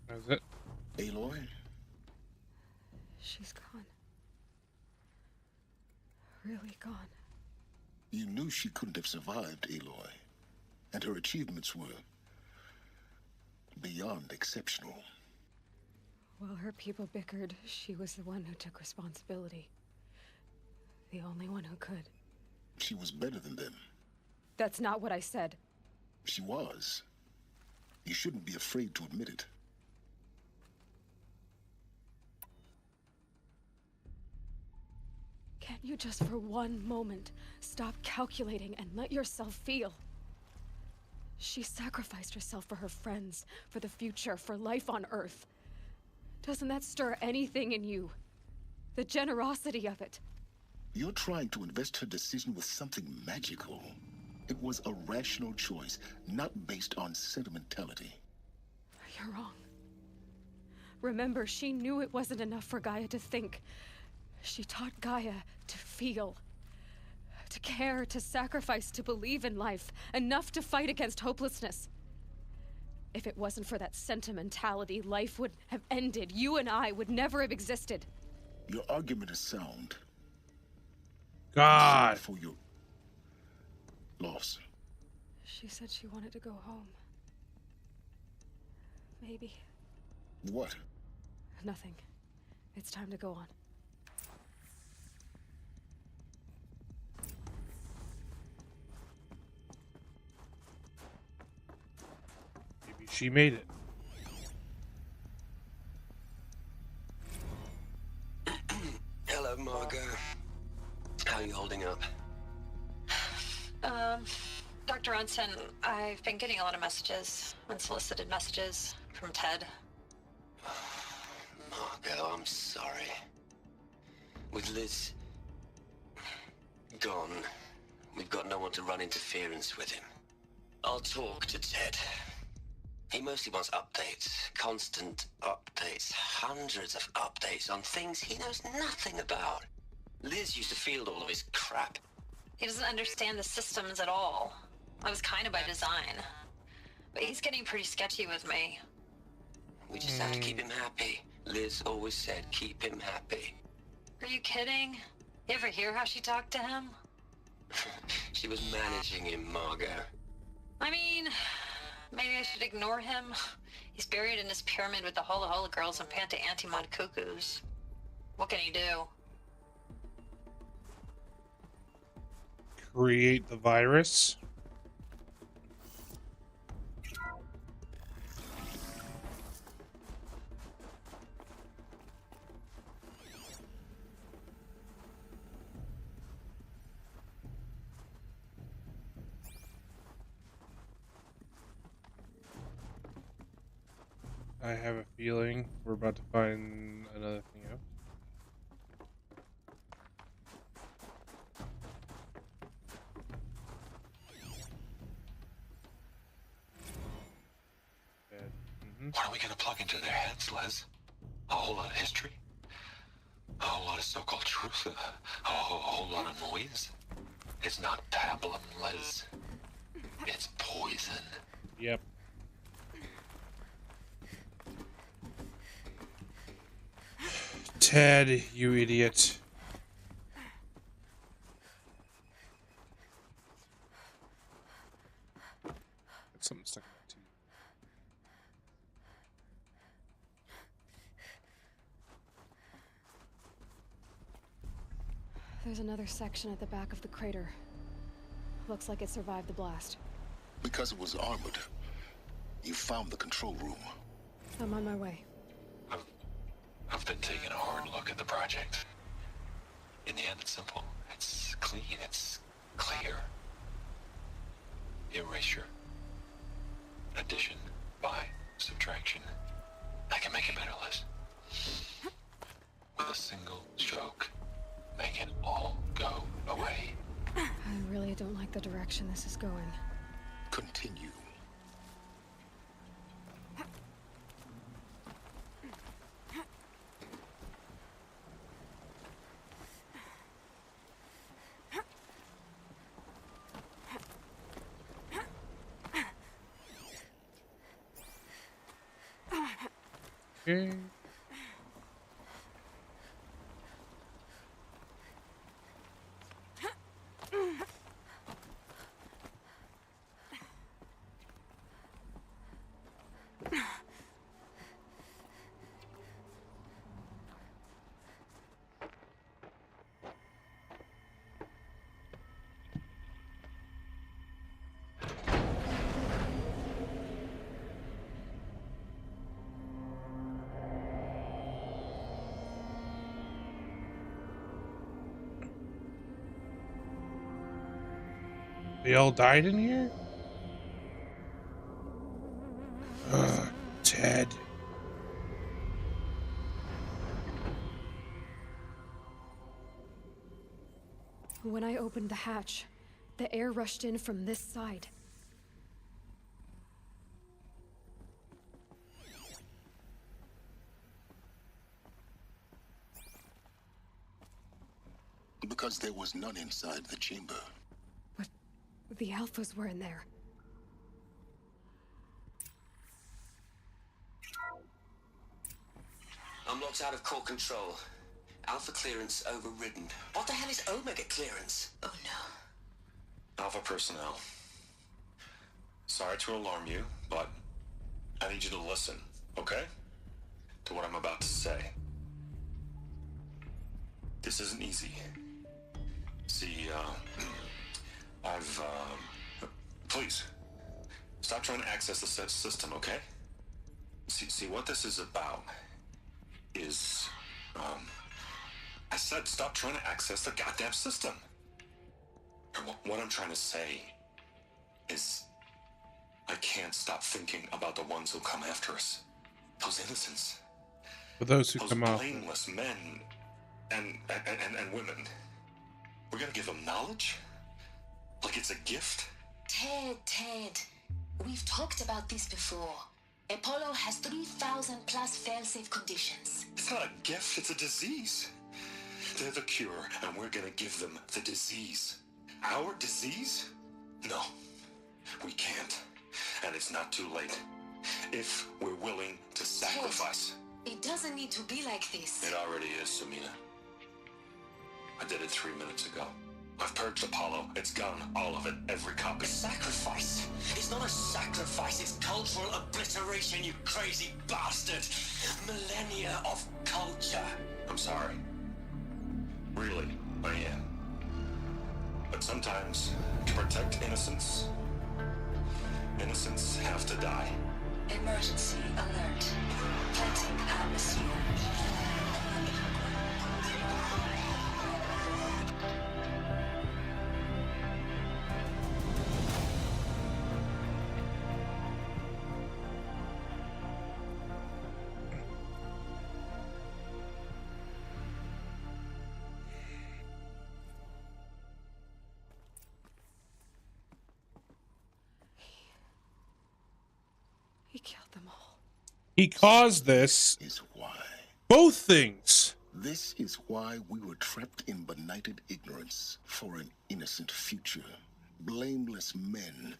That's it. Aloy? She's gone. Really gone. You knew she couldn't have survived, Aloy. And her achievements were beyond exceptional. While her people bickered, she was the one who took responsibility. The only one who could. She was better than them. That's not what I said. She was. You shouldn't be afraid to admit it. Can't you just for one moment stop calculating and let yourself feel? She sacrificed herself for her friends, for the future, for life on Earth. Doesn't that stir anything in you? The generosity of it. You're trying to invest her decision with something magical. It was a rational choice, not based on sentimentality. You're wrong. Remember, she knew it wasn't enough for Gaia to think. She taught Gaia to feel. To care, to sacrifice, to believe in life. Enough to fight against hopelessness. If it wasn't for that sentimentality, life would have ended. You and I would never have existed. Your argument is sound. God. For your loss. She said she wanted to go home. Maybe. What? Nothing. It's time to go on. Maybe she made it. Hello, Margot. How are you holding up? Dr. Ronson, I've been getting a lot of messages, unsolicited messages from Ted. Margot, I'm sorry. With Liz gone, we've got no one to run interference with him. I'll talk to Ted. He mostly wants updates, constant updates, hundreds of updates on things he knows nothing about. Liz used to field all of his crap. He doesn't understand the systems at all. That was kind of by design. But he's getting pretty sketchy with me. We just have to keep him happy. Liz always said, keep him happy. Are you kidding? You ever hear how she talked to him? She was managing him, Margot. I mean, maybe I should ignore him. He's buried in his pyramid with the Hola Hola girls and Panta Antimod cuckoos. What can he do? Create the virus. I have a feeling we're about to find another thing out. What are we gonna plug into their heads, Les? A whole lot of history? A whole lot of so-called truth? A whole lot of noise? It's not pablum, Les. It's poison. Yep. Ted, you idiot. Got something stuck in my teeth. There's another section at the back of the crater. Looks like it survived the blast. Because it was armored, you found the control room. I'm on my way. I've been taking a hard look at the project. In the end, it's simple. It's clean. It's clear. Erasure. Addition. By. Subtraction. I can make it better, Liz. With a single stroke. Make it all go away. I really don't like the direction this is going. Continue. Okay. They all died in here? Ugh, Ted. When I opened the hatch, the air rushed in from this side. Because there was none inside the chamber. But the Alphas were in there. I'm locked out of core control. Alpha clearance overridden. What the hell is Omega clearance? Oh no. Alpha personnel. Sorry to alarm you, but I need you to listen, okay? To what I'm about to say. This isn't easy. See, please, stop trying to access the system, okay? See, what this is about is, I said stop trying to access the goddamn system. And what I'm trying to say is, I can't stop thinking about the ones who come after us. Those innocents. For those who Those come out. blameless men and women. We're gonna give them knowledge? Like it's a gift? Ted, we've talked about this before. Apollo has 3,000 plus fail-safe conditions. It's not a gift, it's a disease. They're the cure, and we're gonna give them the disease. Our disease? No, we can't. And it's not too late. If we're willing to sacrifice. Ted, it doesn't need to be like this. It already is, Samina. I did it 3 minutes ago. I've purged Apollo. It's gone. All of it. Every copy. Sacrifice? It's not a sacrifice, it's cultural obliteration, you crazy bastard! Millennia of culture! I'm sorry. Really, I am. But sometimes, to protect innocence, innocents have to die. Emergency alert. Planting atmosphere. He killed them all. He caused this. Is why. Both things. This is why we were trapped in benighted ignorance for an innocent future. Blameless men.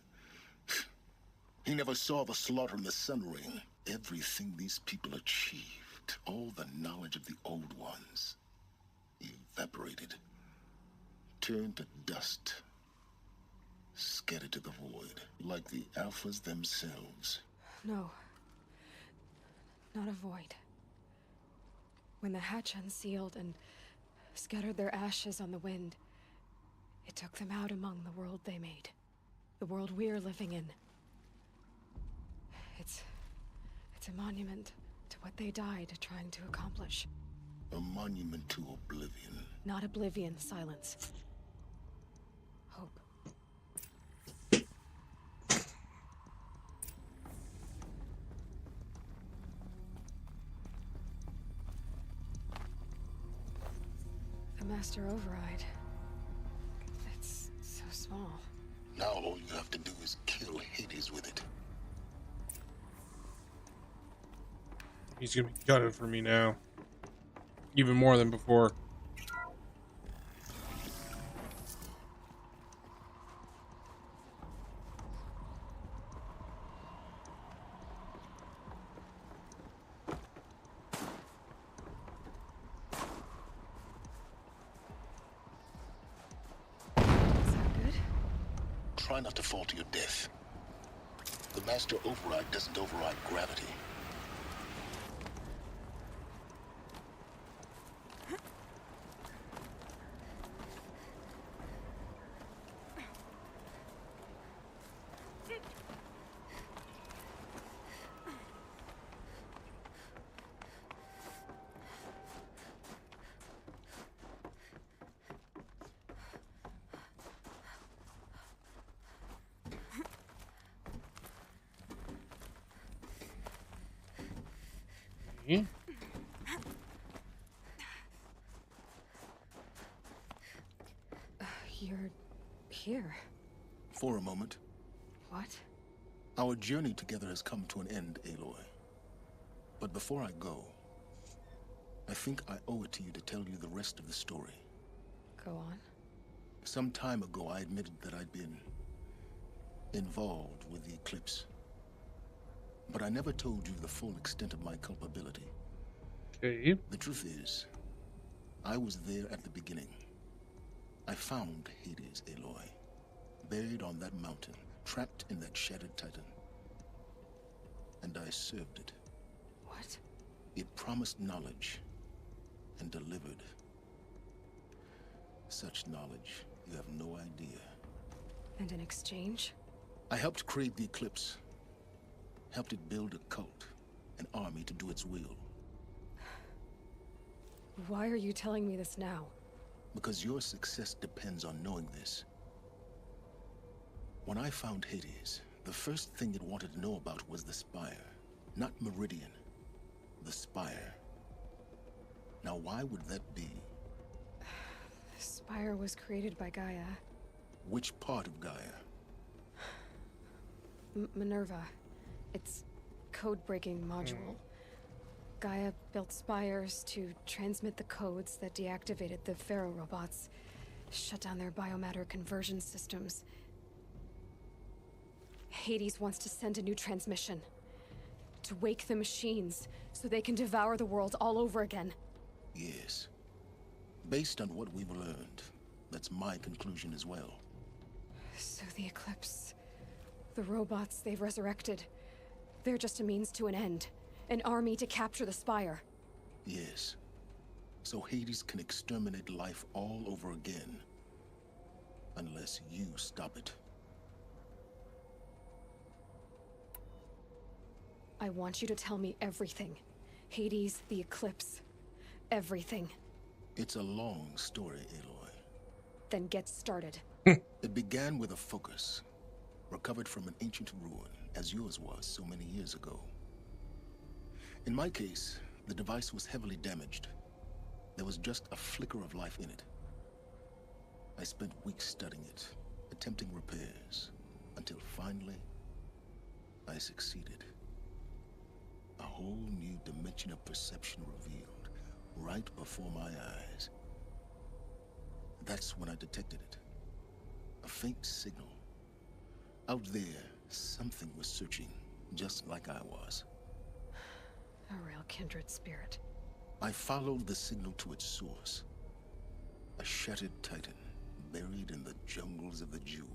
He never saw the slaughter in the Sun Ring. Everything these people achieved, all the knowledge of the old ones, evaporated, turned to dust, scattered to the void, like the Alphas themselves. No. Not a void. When the hatch unsealed and scattered their ashes on the wind, it took them out among the world they made. The world we're living in. It's a monument to what they died trying to accomplish. A monument to oblivion. Not oblivion, silence. Hope. The Master Override. It's so small. Now all you have to do is kill Hades with it. He's gonna be gunning for me now. Even more than before. Try not to fall to your death. The Master Override doesn't override gravity. You're here. For a moment. What? Our journey together has come to an end, Aloy. But before I go, I think I owe it to you to tell you the rest of the story. Go on. Some time ago, I admitted that I'd been involved with the Eclipse. But I never told you the full extent of my culpability. Okay. The truth is, I was there at the beginning. I found Hades, Aloy, buried on that mountain, trapped in that shattered titan. And I served it. What? It promised knowledge and delivered. Such knowledge, you have no idea. And in exchange? I helped create the Eclipse. Helped it build a cult, an army to do its will. Why are you telling me this now? Because your success depends on knowing this. When I found Hades, the first thing it wanted to know about was the Spire. Not Meridian. The Spire. Now why would that be? The Spire was created by Gaia. Which part of Gaia? Minerva. Its code-breaking module. Gaia built spires to transmit the codes that deactivated the Pharaoh robots, shut down their biomatter conversion systems. Hades wants to send a new transmission. To wake the machines, so they can devour the world all over again. Yes. Based on what we've learned, that's my conclusion as well. So the Eclipse... the robots they've resurrected... they're just a means to an end. An army to capture the Spire. Yes. So Hades can exterminate life all over again. Unless you stop it. I want you to tell me everything. Hades, the Eclipse. Everything. It's a long story, Aloy. Then get started. It began with a focus. Recovered from an ancient ruin, as yours was so many years ago. In my case, the device was heavily damaged. There was just a flicker of life in it. I spent weeks studying it, attempting repairs, until finally, I succeeded. A whole new dimension of perception revealed, right before my eyes. That's when I detected it. A faint signal. Out there, something was searching, just like I was. A real kindred spirit. I followed the signal to its source. A shattered titan, buried in the jungles of the Jewel.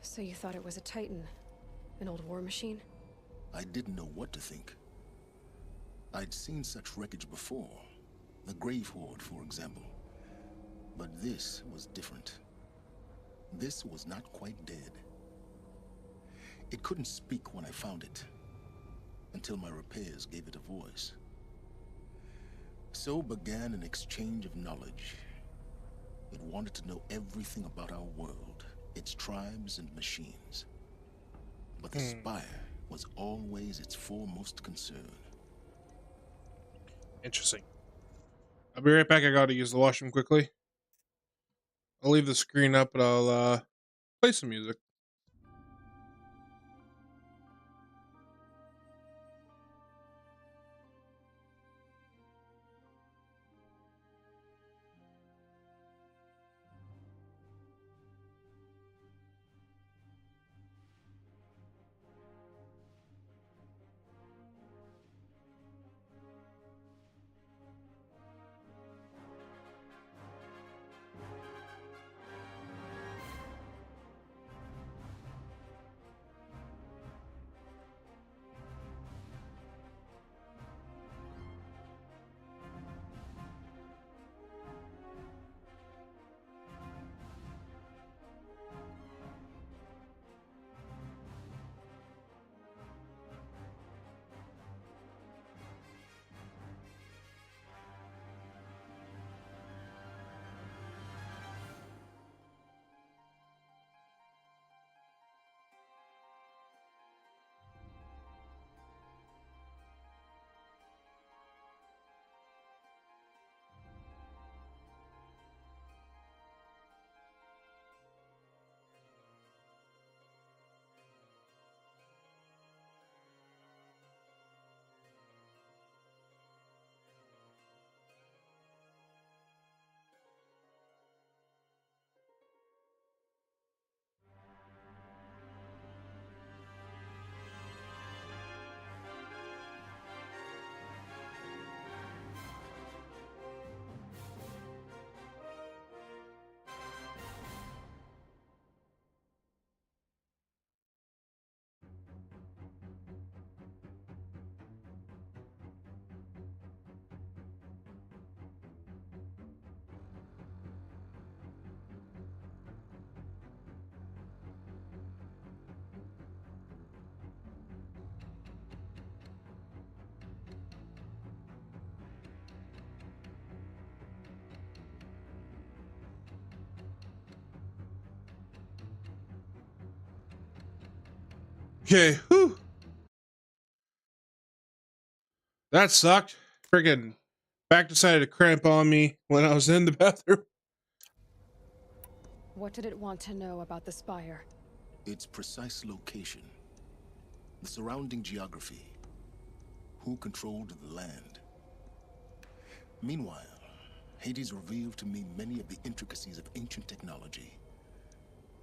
So you thought it was a titan? An old war machine? I didn't know what to think. I'd seen such wreckage before. The Grave Horde, for example. But this was different. This was not quite dead. It couldn't speak when I found it, until my repairs gave it a voice. So began an exchange of knowledge. It wanted to know everything about our world, its tribes and machines. But the Spire was always its foremost concern. Interesting. I'll be right back. I gotta use the washroom quickly. I'll leave the screen up, but I'll play some music. Okay, whew. That sucked. Friggin' back decided to cramp on me when I was in the bathroom. What did it want to know about the spire? Its precise location, the surrounding geography, who controlled the land. Meanwhile, Hades revealed to me many of the intricacies of ancient technology.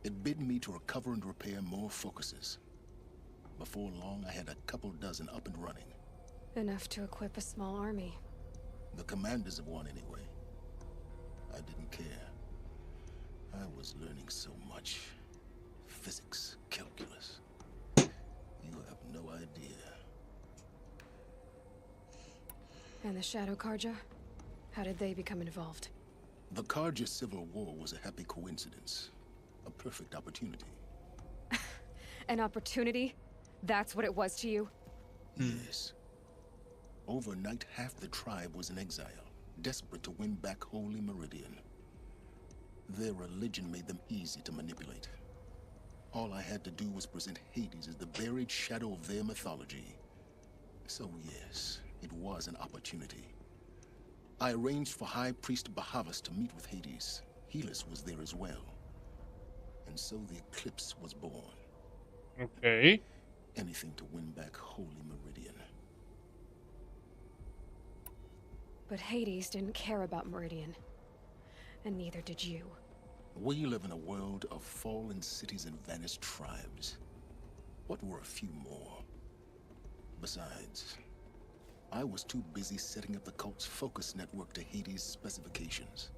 It bid me to recover and repair more focuses. Before long, I had a couple dozen up and running. Enough to equip a small army. The commanders of one, anyway. I didn't care. I was learning so much. Physics, calculus. You have no idea. And the Shadow Carja? How did they become involved? The Carja Civil War was a happy coincidence. A perfect opportunity. An opportunity? That's what it was to you? Yes. Overnight, half the tribe was in exile, desperate to win back Holy Meridian. Their religion made them easy to manipulate. All I had to do was present Hades as the buried shadow of their mythology. So yes, it was an opportunity. I arranged for High Priest Bahavas to meet with Hades. Helis was there as well. And so the eclipse was born. Okay. Anything to win back Holy Meridian. But Hades didn't care about Meridian. And neither did you. We live in a world of fallen cities and vanished tribes. What were a few more? Besides, I was too busy setting up the cult's focus network to Hades' specifications.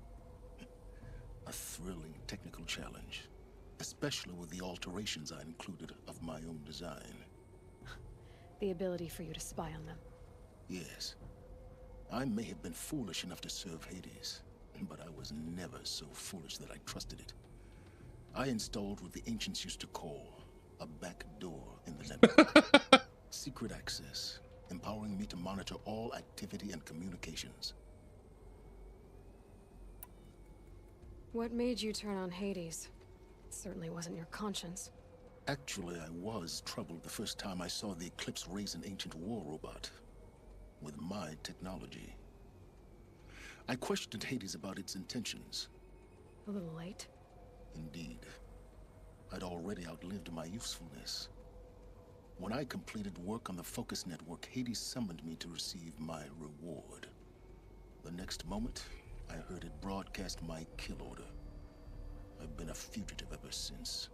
A thrilling technical challenge, especially with the alterations I included of my own design. The ability for you to spy on them. Yes. I may have been foolish enough to serve Hades, but I was never so foolish that I trusted it. I installed what the ancients used to call a back door in the network. Secret access, empowering me to monitor all activity and communications. What made you turn on Hades? It certainly wasn't your conscience. Actually, I was troubled the first time I saw the Eclipse raise an ancient war robot. With my technology. I questioned Hades about its intentions. A little late. Indeed. I'd already outlived my usefulness. When I completed work on the Focus Network, Hades summoned me to receive my reward. The next moment, I heard it broadcast my kill order. I've been a fugitive ever since.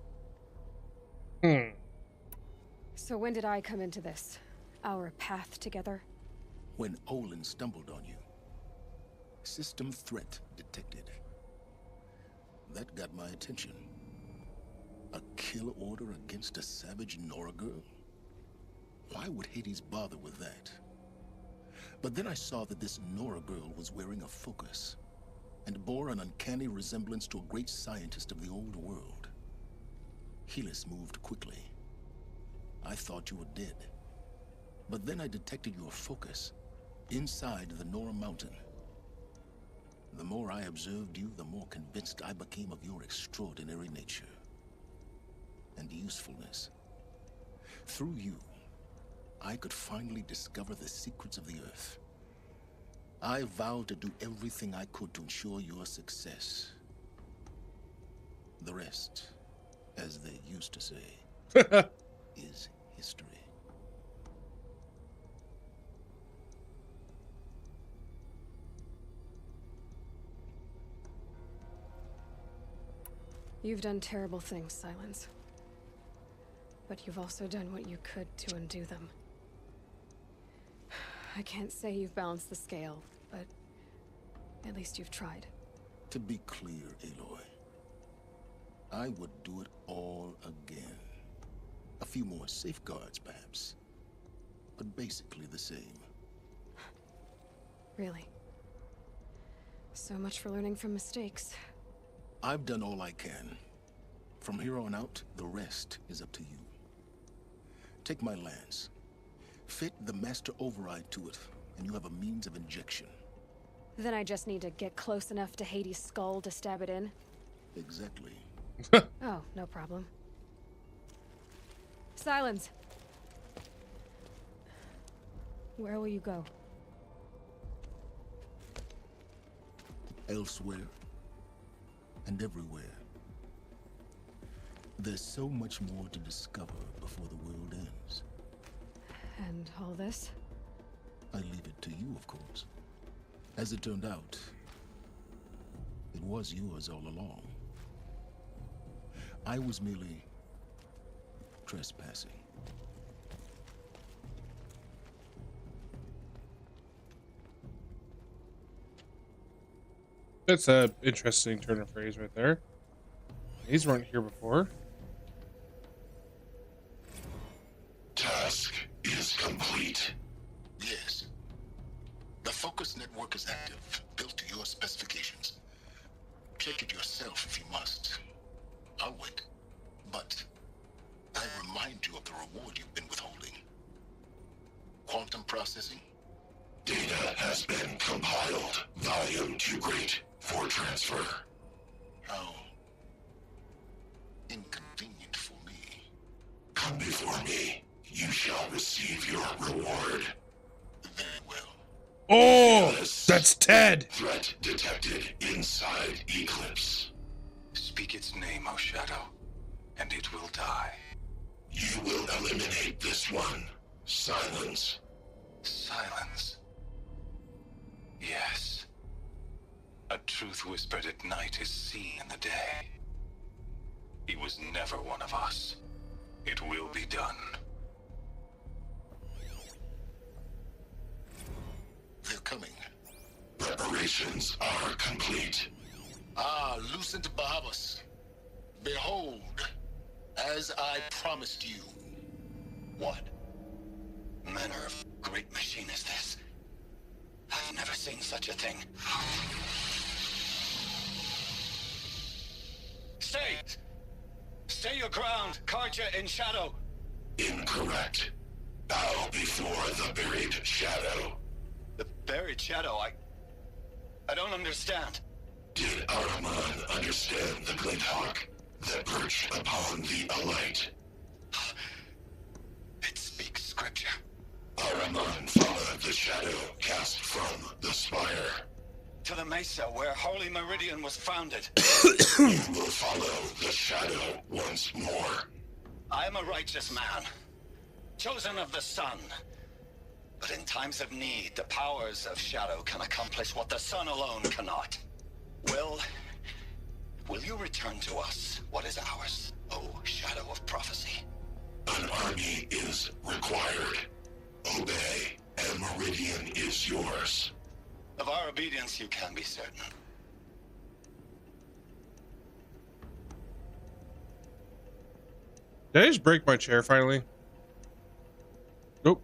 So when did I come into this? Our path together? When Olin stumbled on you. System threat detected. That got my attention. A kill order against a savage Nora girl? Why would Hades bother with that? But then I saw that this Nora girl was wearing a focus, and bore an uncanny resemblance to a great scientist of the old world. Helis moved quickly. I thought you were dead. But then I detected your focus inside the Nora Mountain. The more I observed you, the more convinced I became of your extraordinary nature and usefulness. Through you, I could finally discover the secrets of the Earth. I vowed to do everything I could to ensure your success. The rest, as they used to say, is history. You've done terrible things, Silence. But you've also done what you could to undo them. I can't say you've balanced the scale, but at least you've tried. To be clear, Aloy, I would do it all again. A few more safeguards, perhaps, but basically the same. Really? So much for learning from mistakes. I've done all I can. From here on out, the rest is up to you. Take my lance. Fit the master override to it, and you have a means of injection. Then I just need to get close enough to Hades' skull to stab it in? Exactly. Oh, no problem. Silence. Where will you go? Elsewhere and everywhere. There's so much more to discover before the world ends. And all this? I leave it to you, of course. As it turned out, it was yours all along. I was merely trespassing. That's a interesting turn of phrase right there. These weren't here before. Task is complete. Yes. The Focus network is active, built to your specifications. Check it yourself if you must. I'll wait. But I remind you of the reward you've been withholding. Quantum processing? Data has been compiled. Volume too great for transfer. How inconvenient for me. Come before me. You shall receive your reward. Very well. Oh, that's Ted. Threat detected inside Eclipse. Speak its name, O Shadow, and it will die. You will eliminate this one. Silence. Silence. Yes. A truth whispered at night is seen in the day. He was never one of us. It will be done. They're coming. Preparations are complete. Ah, Lucent Bahavas. Behold, as I promised you. What manner of great machine is this? I've never seen such a thing. Stay! Stay your ground, Carja in Shadow! Incorrect. Bow before the buried shadow. The buried shadow, I don't understand. Did Ahriman understand the glint hawk that perched upon the alight? It speaks scripture. Ahriman followed the shadow cast from the spire. To the mesa where Holy Meridian was founded. You will follow the shadow once more. I am a righteous man, chosen of the sun. But in times of need, the powers of shadow can accomplish what the sun alone cannot. Will you return to us what is ours, O Shadow of Prophecy? An army is required. Obey, and Meridian is yours. Of our obedience you can be certain. Did I just break my chair finally? Nope.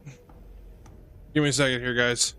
Give me a second here, guys.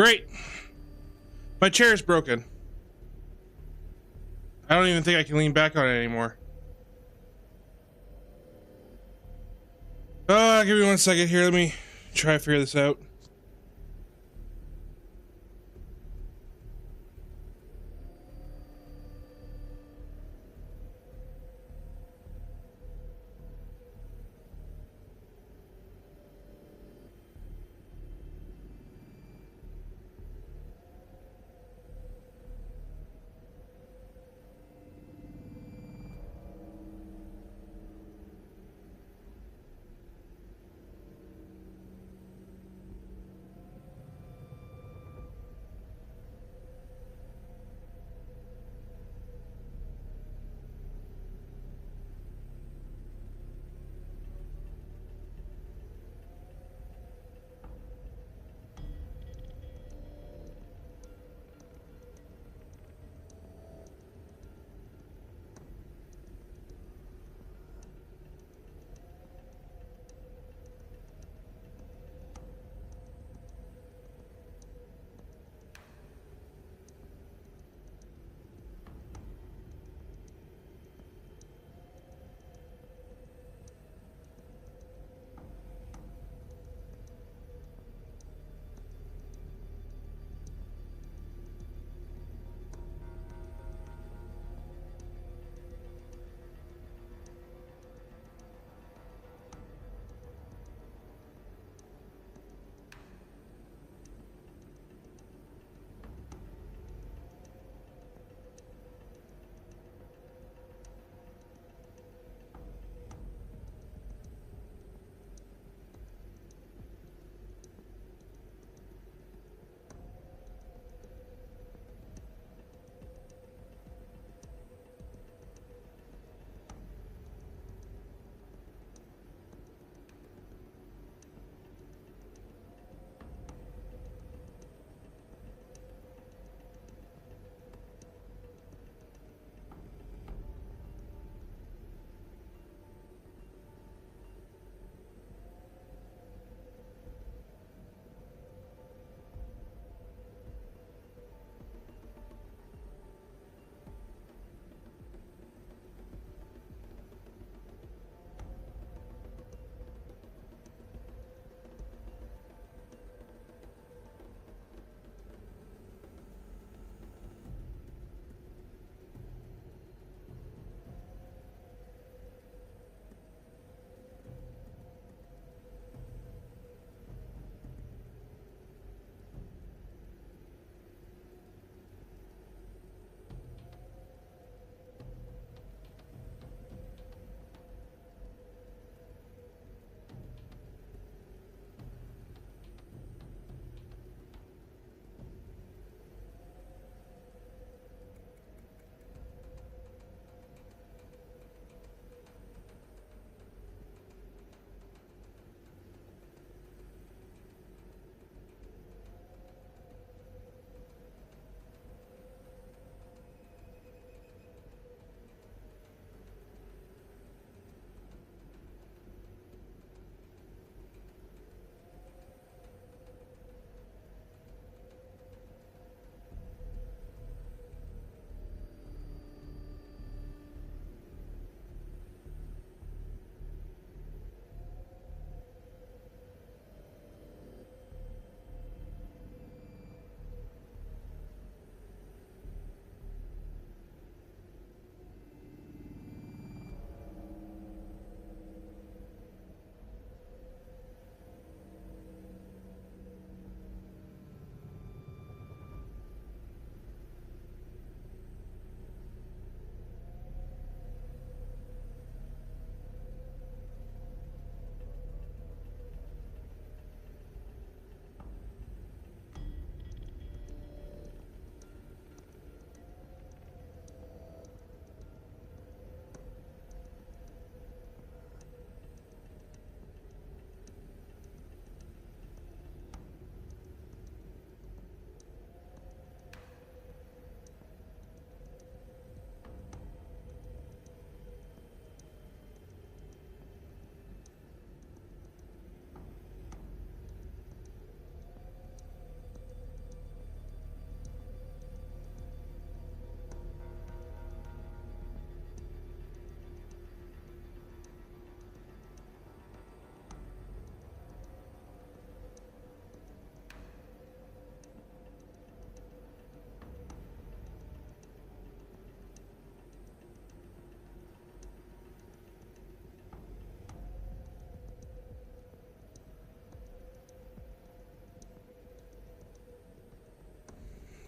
Great. My chair is broken. I don't even think I can lean back on it anymore. Give me 1 second here. Let me try to figure this out.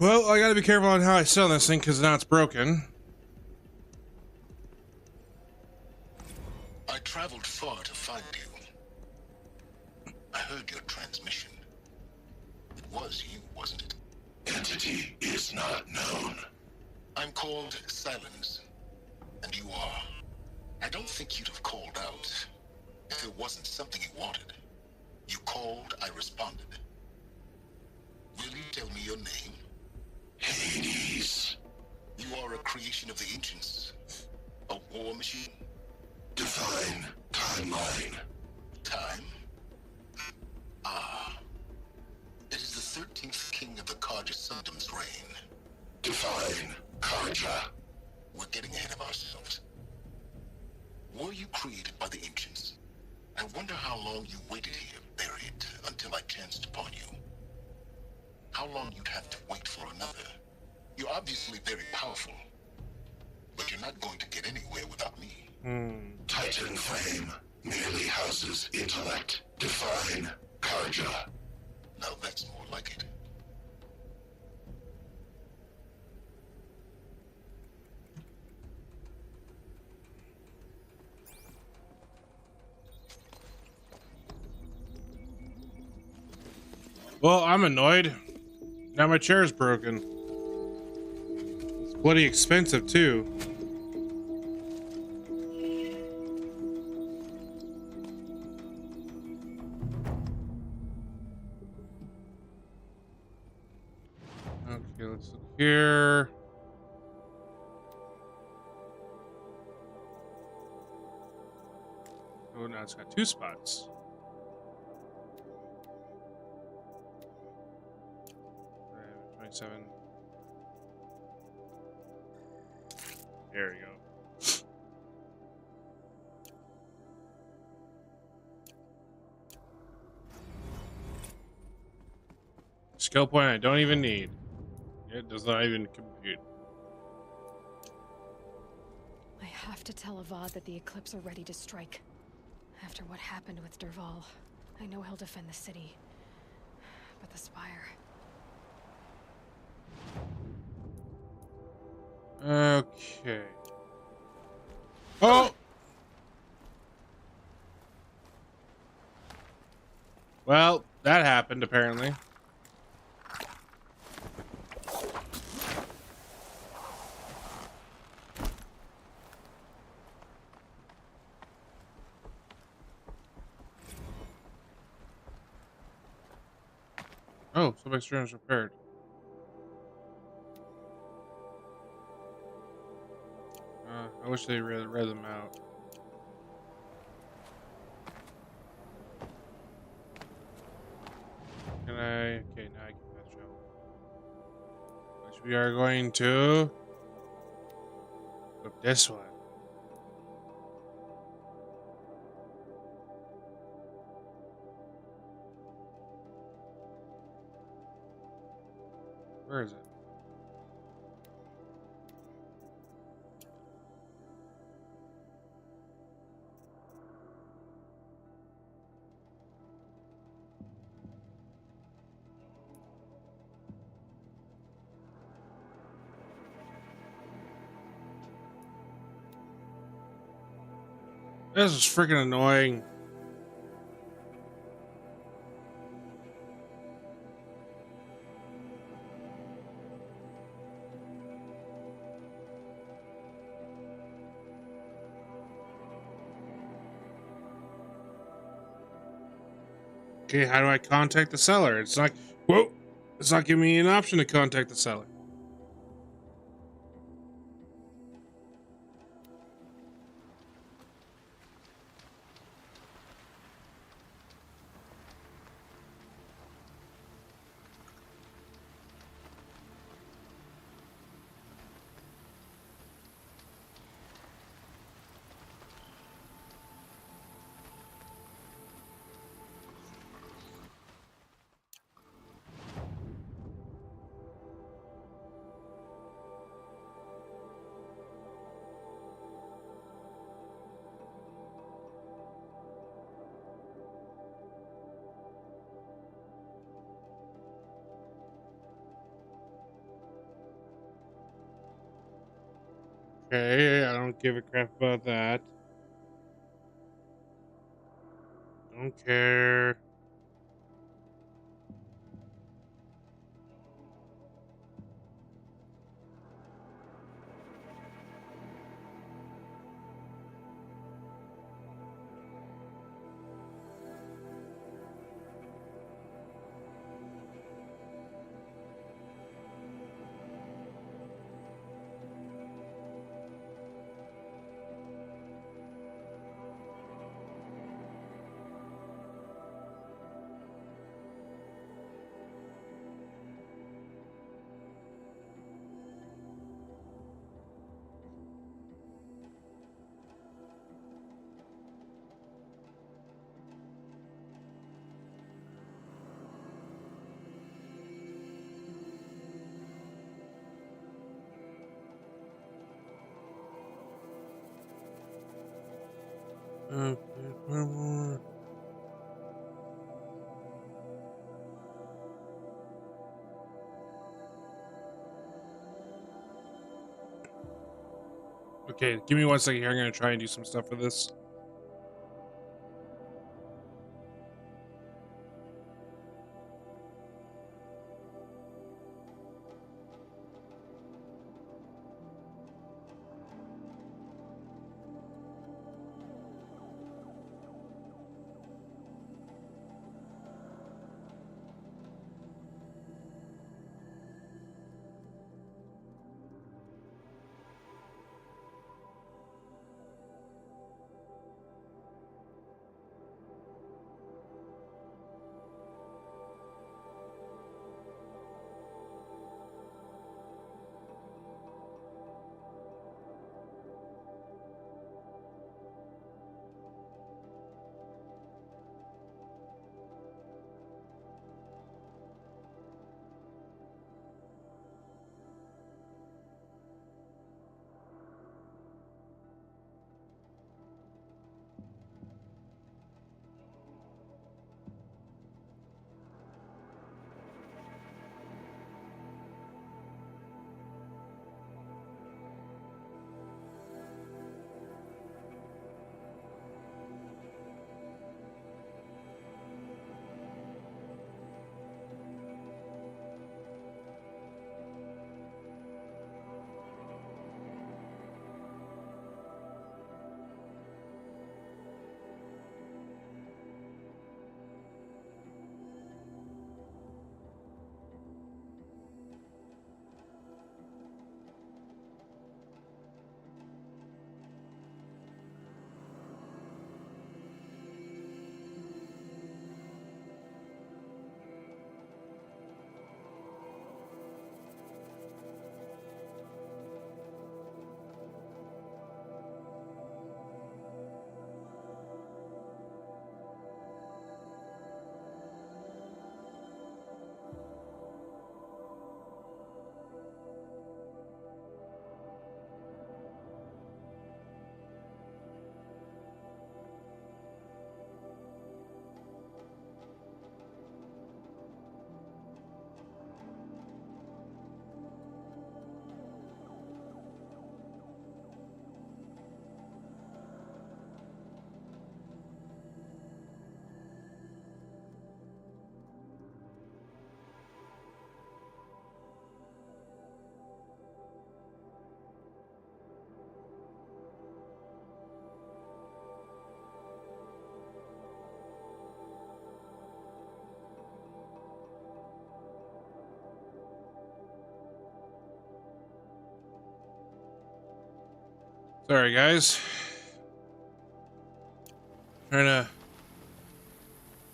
Well, I gotta be careful on how I sell this thing because now it's broken. I traveled far to find you. I heard your transmission. It was you, wasn't it? Entity is not known. I'm called Silence, and you are. I don't think you'd have called out if it wasn't something you wanted. You called, I responded. Will you tell me your name? Hades. You are a creation of the ancients. A war machine. Define timeline. Time? Ah. It is the 13th king of the Carja Sundom's reign. Define Carja. We're getting ahead of ourselves. Were you created by the ancients? I wonder how long you waited here, buried, until I chanced upon you. How long you'd have to wait for another. You're obviously very powerful, but you're not going to get anywhere without me. Titan Flame merely houses intellect. Define Carja. Now that's more like it. Well, I'm annoyed. Now my chair's broken. It's bloody expensive too. Okay, let's look here. Oh, now it's got 2 spots. There we go. Skill point I don't even need. It does not even compute. I have to tell Avad that the Eclipse are ready to strike. After what happened with Dervahl, I know he'll defend the city. But the Spire... Okay. Oh! Well, that happened apparently. Oh, somebody's room is repaired. I wish they read them out. Can I? Okay, now I can fast travel. Which we are going to flip this one. Where is it? This is freaking annoying. Okay, how do I contact the seller? It's like, whoa, it's not giving me an option to contact the seller. Okay, I don't give a crap about that. Don't care. Okay, one more. Okay, give me 1 second here. I'm gonna try and do some stuff for this. Sorry, guys. Trying to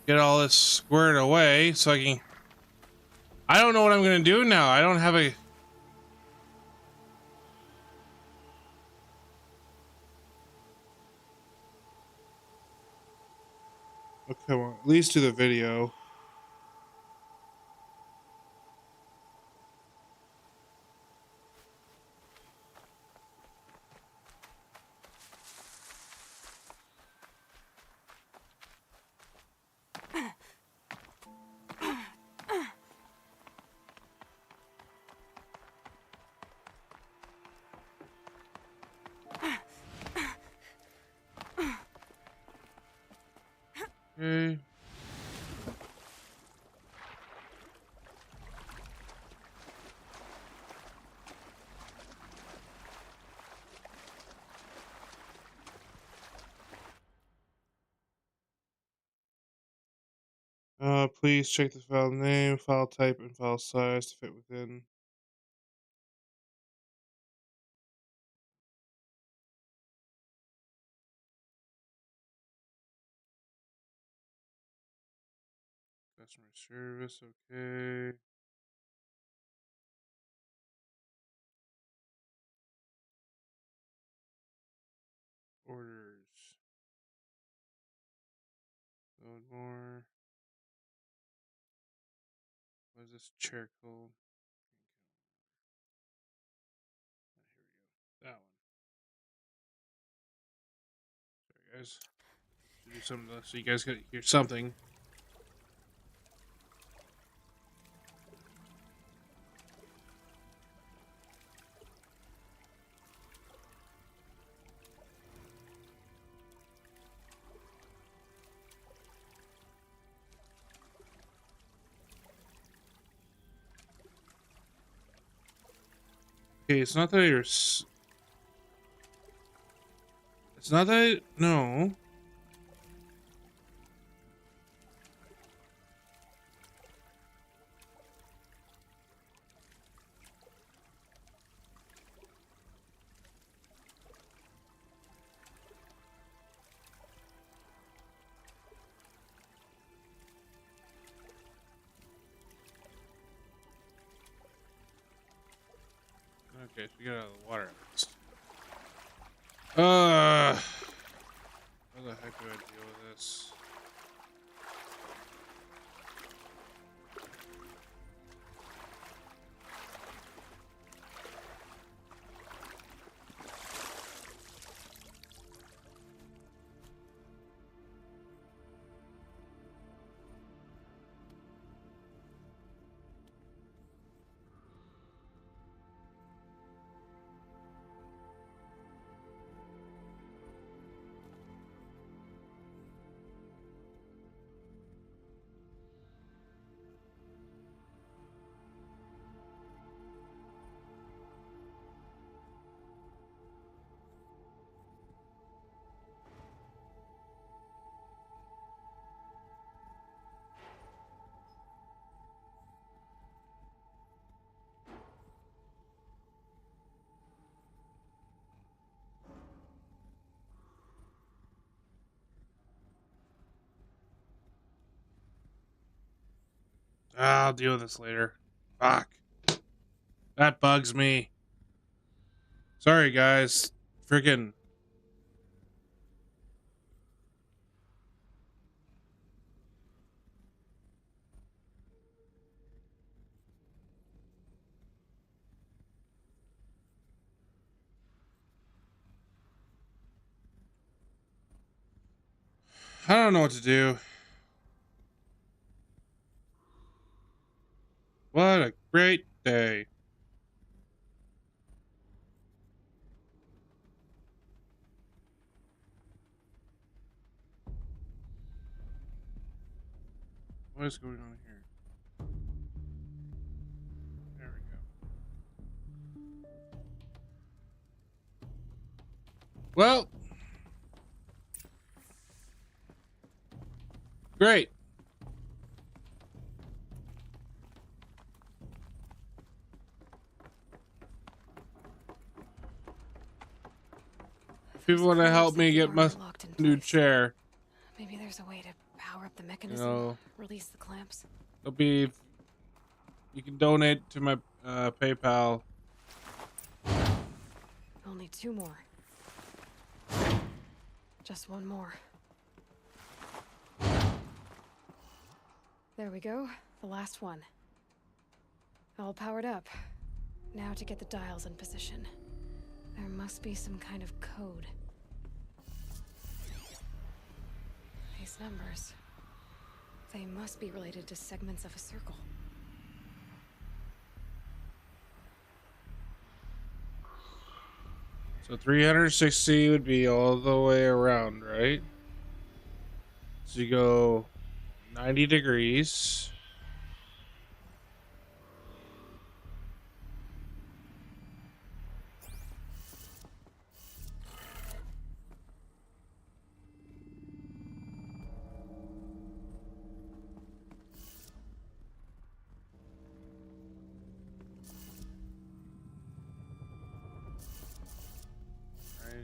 get all this squared away so I can... I don't know what I'm going to do now. I don't have a... Oh, come on. At least do the video. Okay. Please check the file name, file type, and file size to fit within. Customer service, okay. Orders. Load more. What is this chair called? That one. Sorry, guys. To do something so you guys can hear something. Okay, it's not that you're. It's not that. No. Okay, so we got out of the water. How the heck do I deal with this? I'll deal with this later. Fuck. That bugs me. Sorry, guys. Freaking. I don't know what to do. What a great day. What is going on here? There we go. Well. Great. People want to help me get my new chair. Maybe there's a way to power up the mechanism, release the clamps. It'll be. You can donate to my PayPal. Only 2 more. Just 1 more. There we go. The last one. All powered up. Now to get the dials in position. There must be some kind of code. These numbers. They must be related to segments of a circle. So 360 would be all the way around, right? So you go 90 degrees.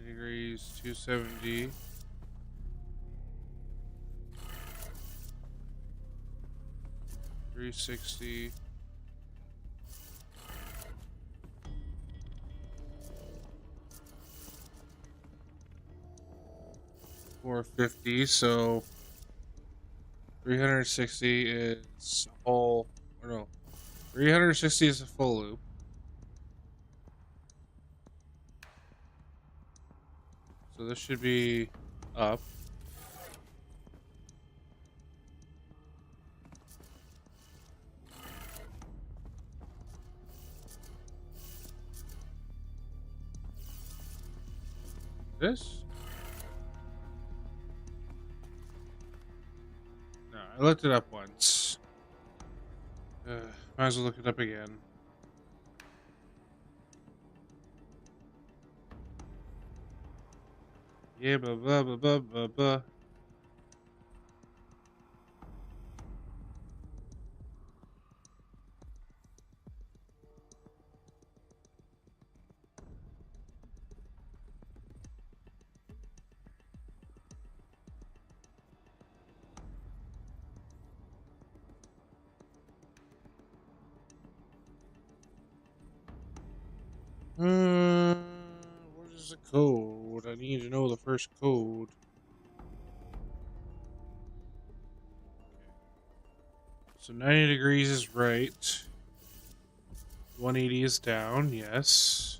Degrees, 270. $360. $450. So 360 is a whole. Or no, 360 is a full loop. So this should be up. This? No, I looked it up once. Might as well look it up again. Yeah, blah, blah, blah, blah, blah, blah. What is the code? I need to know the first code. So 90 degrees is right. 180 is down, yes.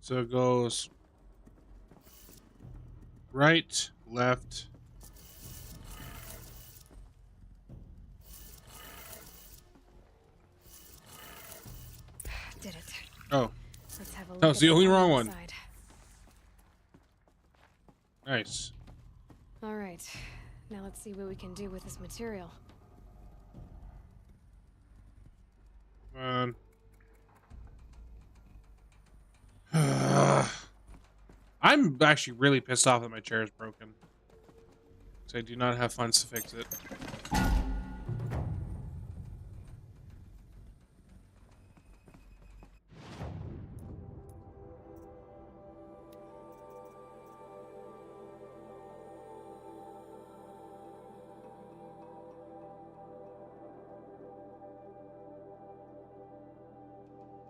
So it goes right, left. Did it. Oh. Let's have a look. That was the only wrong one. Inside. Nice. All right. Now let's see what we can do with this material. Come on. I'm actually really pissed off that my chair is broken. Because I do not have funds to fix it.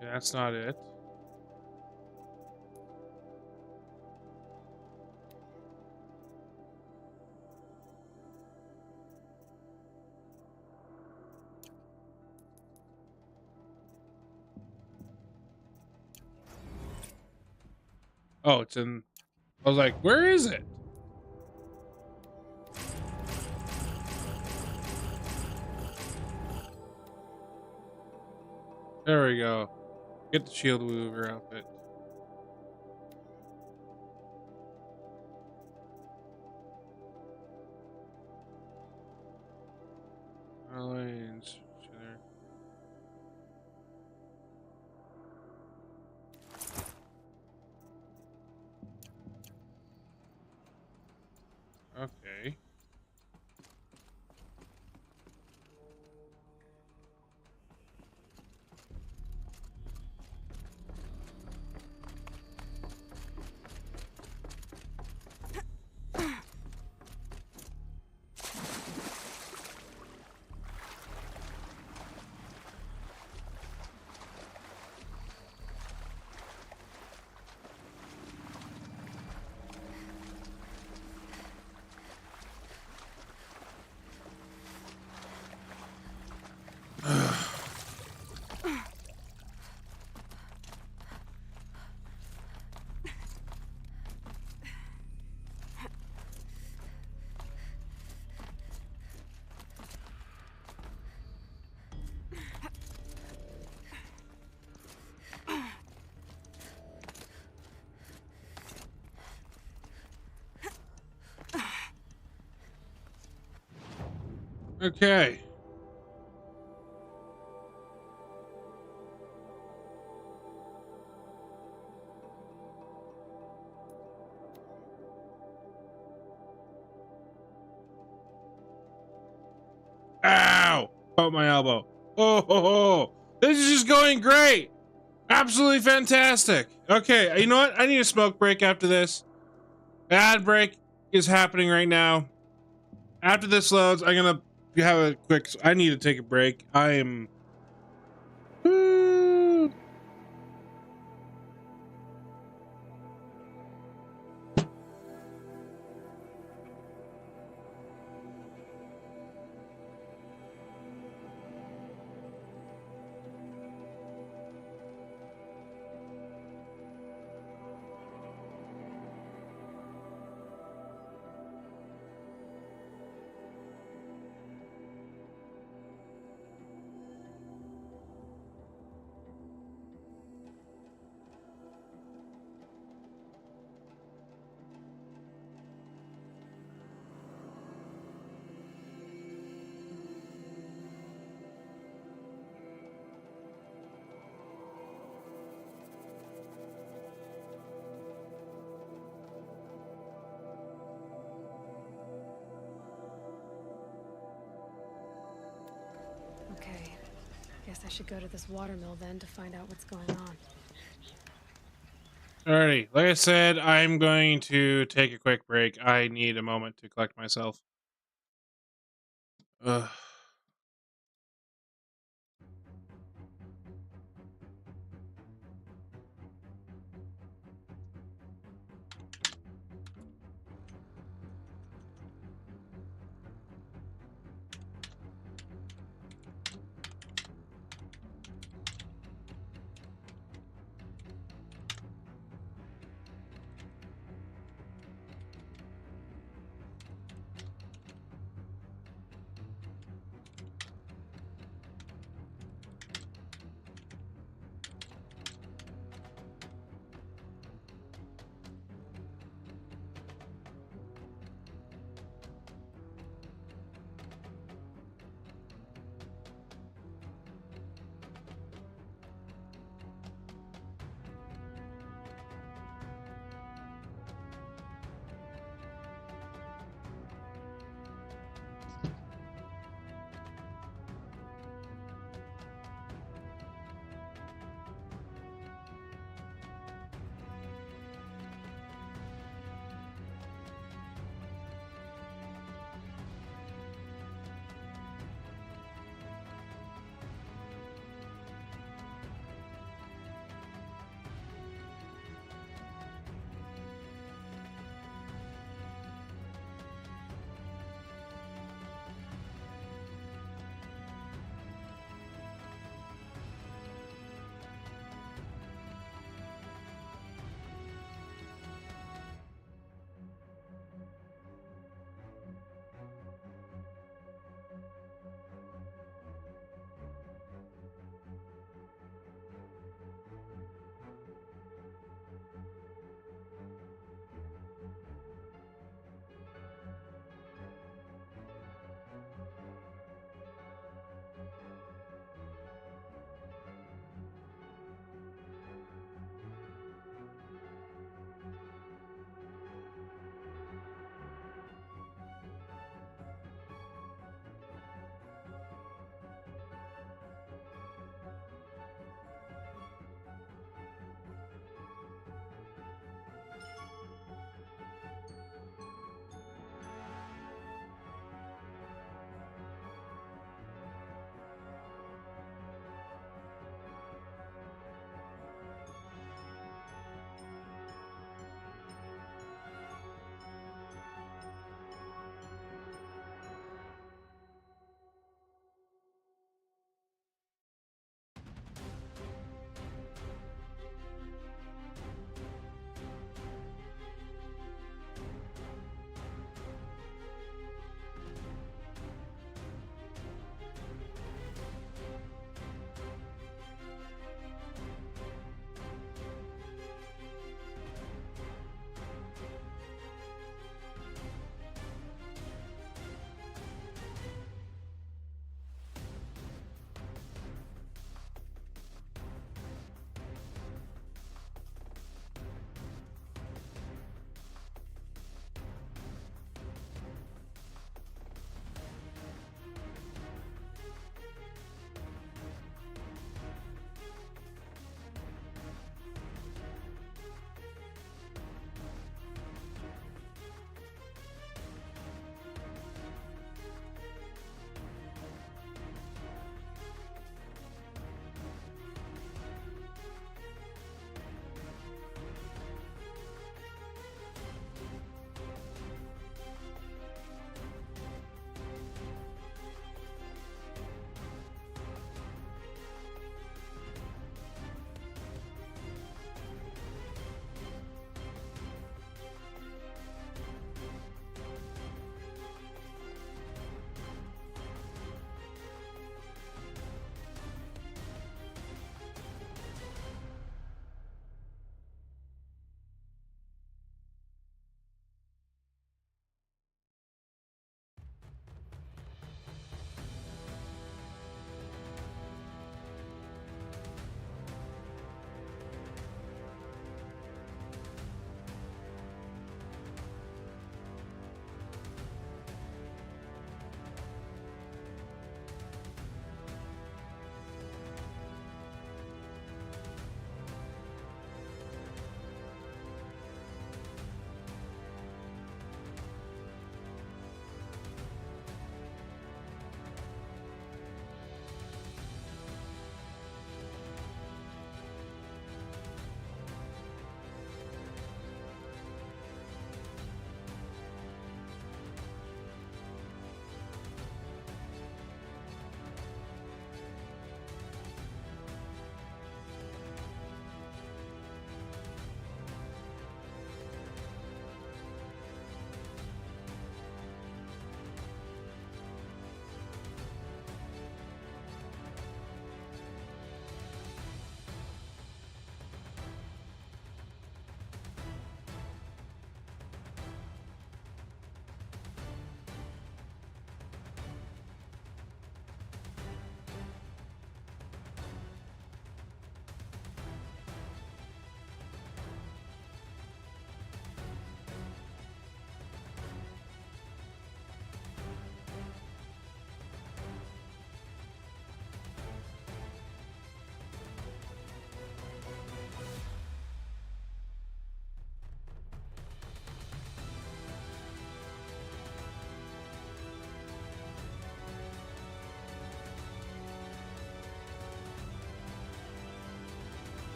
Yeah, that's not it. Oh, it's in. I was like, where is it? There we go. Get the shield mover outfit. Lanes. Okay. Okay. Ow! Put my elbow. Oh, ho, ho. This is just going great. Absolutely fantastic. Okay, you know what? I need a smoke break after this. Ad break is happening right now. After this loads, I'm gonna have a quick. I need to take a break. I am. Okay. Guess I should go to this watermill then to find out what's going on. Alrighty, like I said, I'm going to take a quick break. I need a moment to collect myself. Ugh.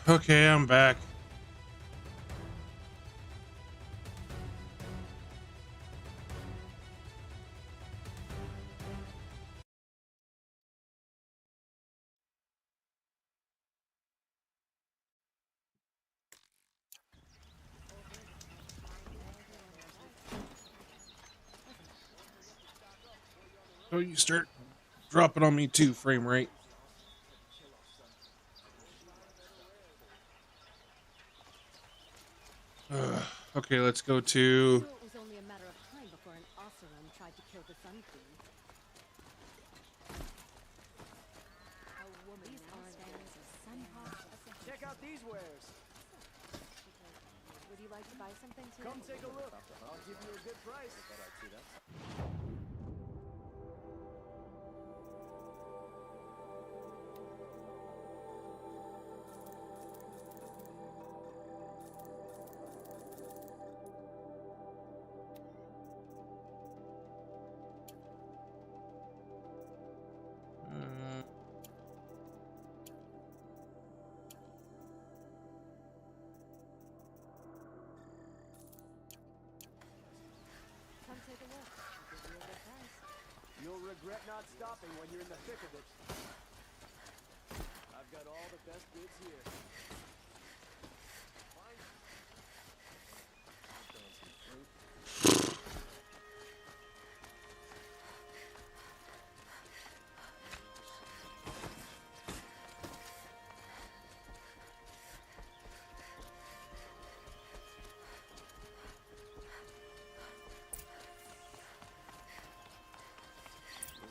Okay, I'm back. Oh, you start dropping on me too, frame rate. Okay, let's go to... It was only a matter of time before an Oseram tried to kill the Sun Queen. A woman Check out these wares. Would you like to buy something too? Come take a look. I'll give you a good price. Come take a look. I'll give you a good price. You'll regret not stopping when you're in the thick of it. I've got all the best goods here.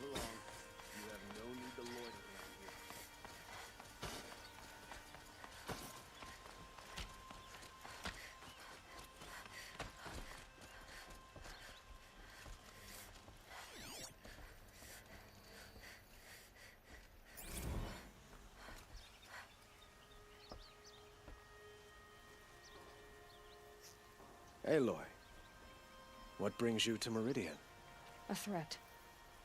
Move along. You have no need to loiter around here. Aloy, what brings you to Meridian? A threat.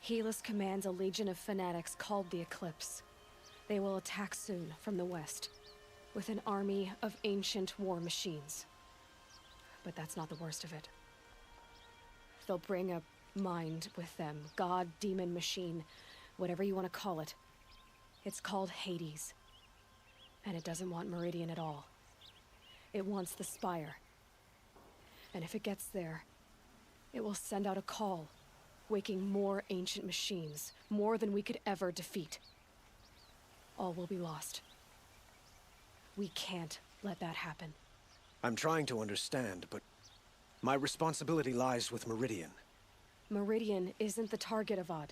Helis commands a legion of fanatics called the Eclipse. They will attack soon from the west, with an army of ancient war machines. But that's not the worst of it. They'll bring a mind with them, god, demon, machine, whatever you want to call it. It's called Hades. And it doesn't want Meridian at all. It wants the Spire. And if it gets there, it will send out a call, waking more ancient machines, more than we could ever defeat. All will be lost. We can't let that happen. I'm trying to understand, but my responsibility lies with Meridian. Meridian isn't the target, Avad.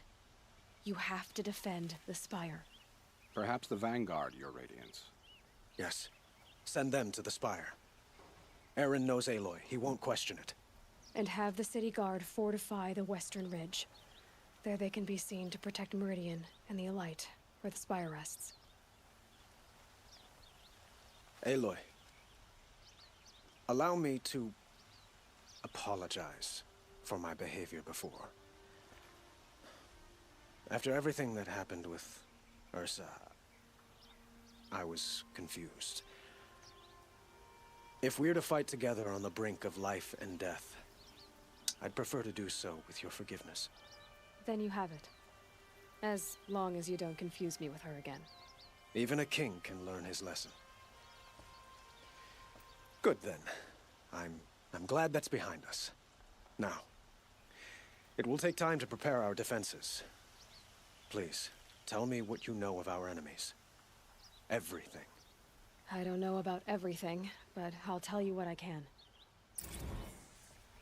You have to defend the Spire. Perhaps the Vanguard, Your Radiance. Yes. Send them to the Spire. Eren knows Aloy. He won't question it. And have the city guard fortify the western ridge. There they can be seen to protect Meridian and the Elite, where the Spire rests. Aloy, allow me to apologize for my behavior before. After everything that happened with Ursa, I was confused. If we're to fight together on the brink of life and death, I'd prefer to do so with your forgiveness. Then you have it. As long as you don't confuse me with her again. Even a king can learn his lesson. Good then. I'm glad that's behind us. Now, it will take time to prepare our defenses. Please, tell me what you know of our enemies. Everything. I don't know about everything, but I'll tell you what I can.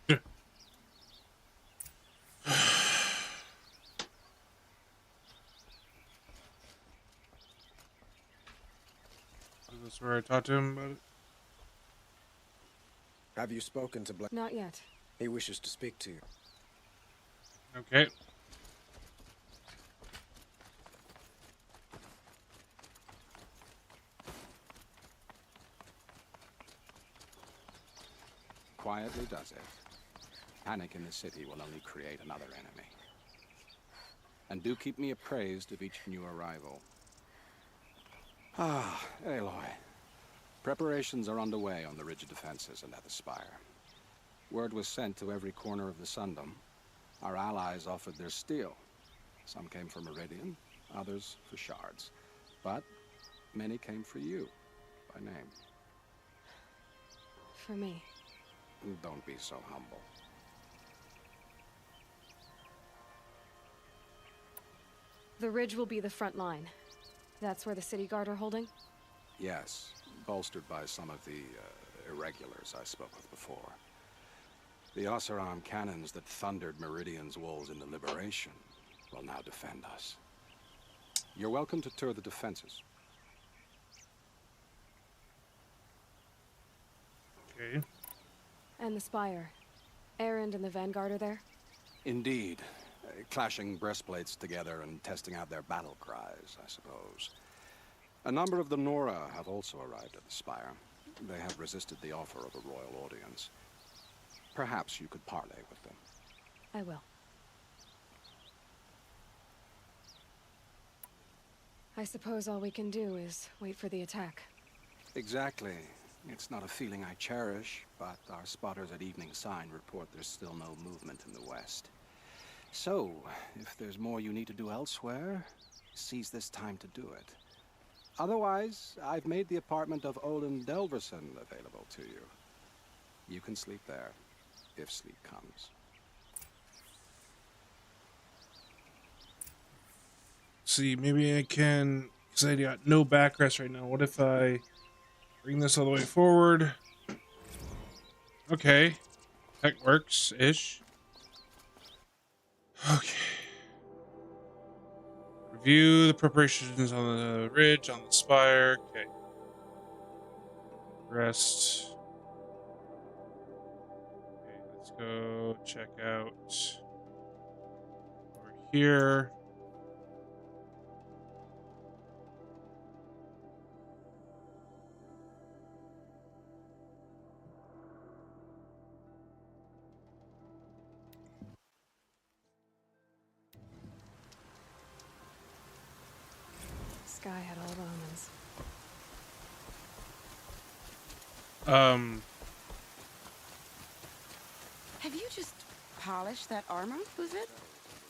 Is this where I talked to him about it? Have you spoken to Black? Not yet. He wishes to speak to you. Okay. Quietly does it. Panic in the city will only create another enemy. And do keep me appraised of each new arrival. Ah, Aloy. Preparations are underway on the ridge defenses and at the spire. Word was sent to every corner of the Sundom. Our allies offered their steel. Some came for Meridian, others for shards. But many came for you, by name. For me. Don't be so humble. The ridge will be the front line. That's where the city guard are holding? Yes, bolstered by some of the irregulars I spoke of before. The Oseram cannons that thundered Meridian's walls in the Liberation will now defend us. You're welcome to tour the defenses. Okay. And the spire. Erend and the Vanguard are there? Indeed. Clashing breastplates together and testing out their battle cries, I suppose. A number of the Nora have also arrived at the spire. They have resisted the offer of a royal audience. Perhaps you could parley with them. I will. I suppose all we can do is wait for the attack. Exactly. It's not a feeling I cherish, but our spotters at Evening Sign report there's still no movement in the west. So, if there's more you need to do elsewhere, seize this time to do it. Otherwise, I've made the apartment of Olin Delverson available to you. You can sleep there, if sleep comes. See, maybe I can, because I got no backrest right now. What if I bring this all the way forward? Okay. That works-ish. Okay. Review the preparations on the ridge, on the spire. Okay. Rest. Okay, let's go check out over here. Sky had all the omens. Have you just polished that armor, Uthid?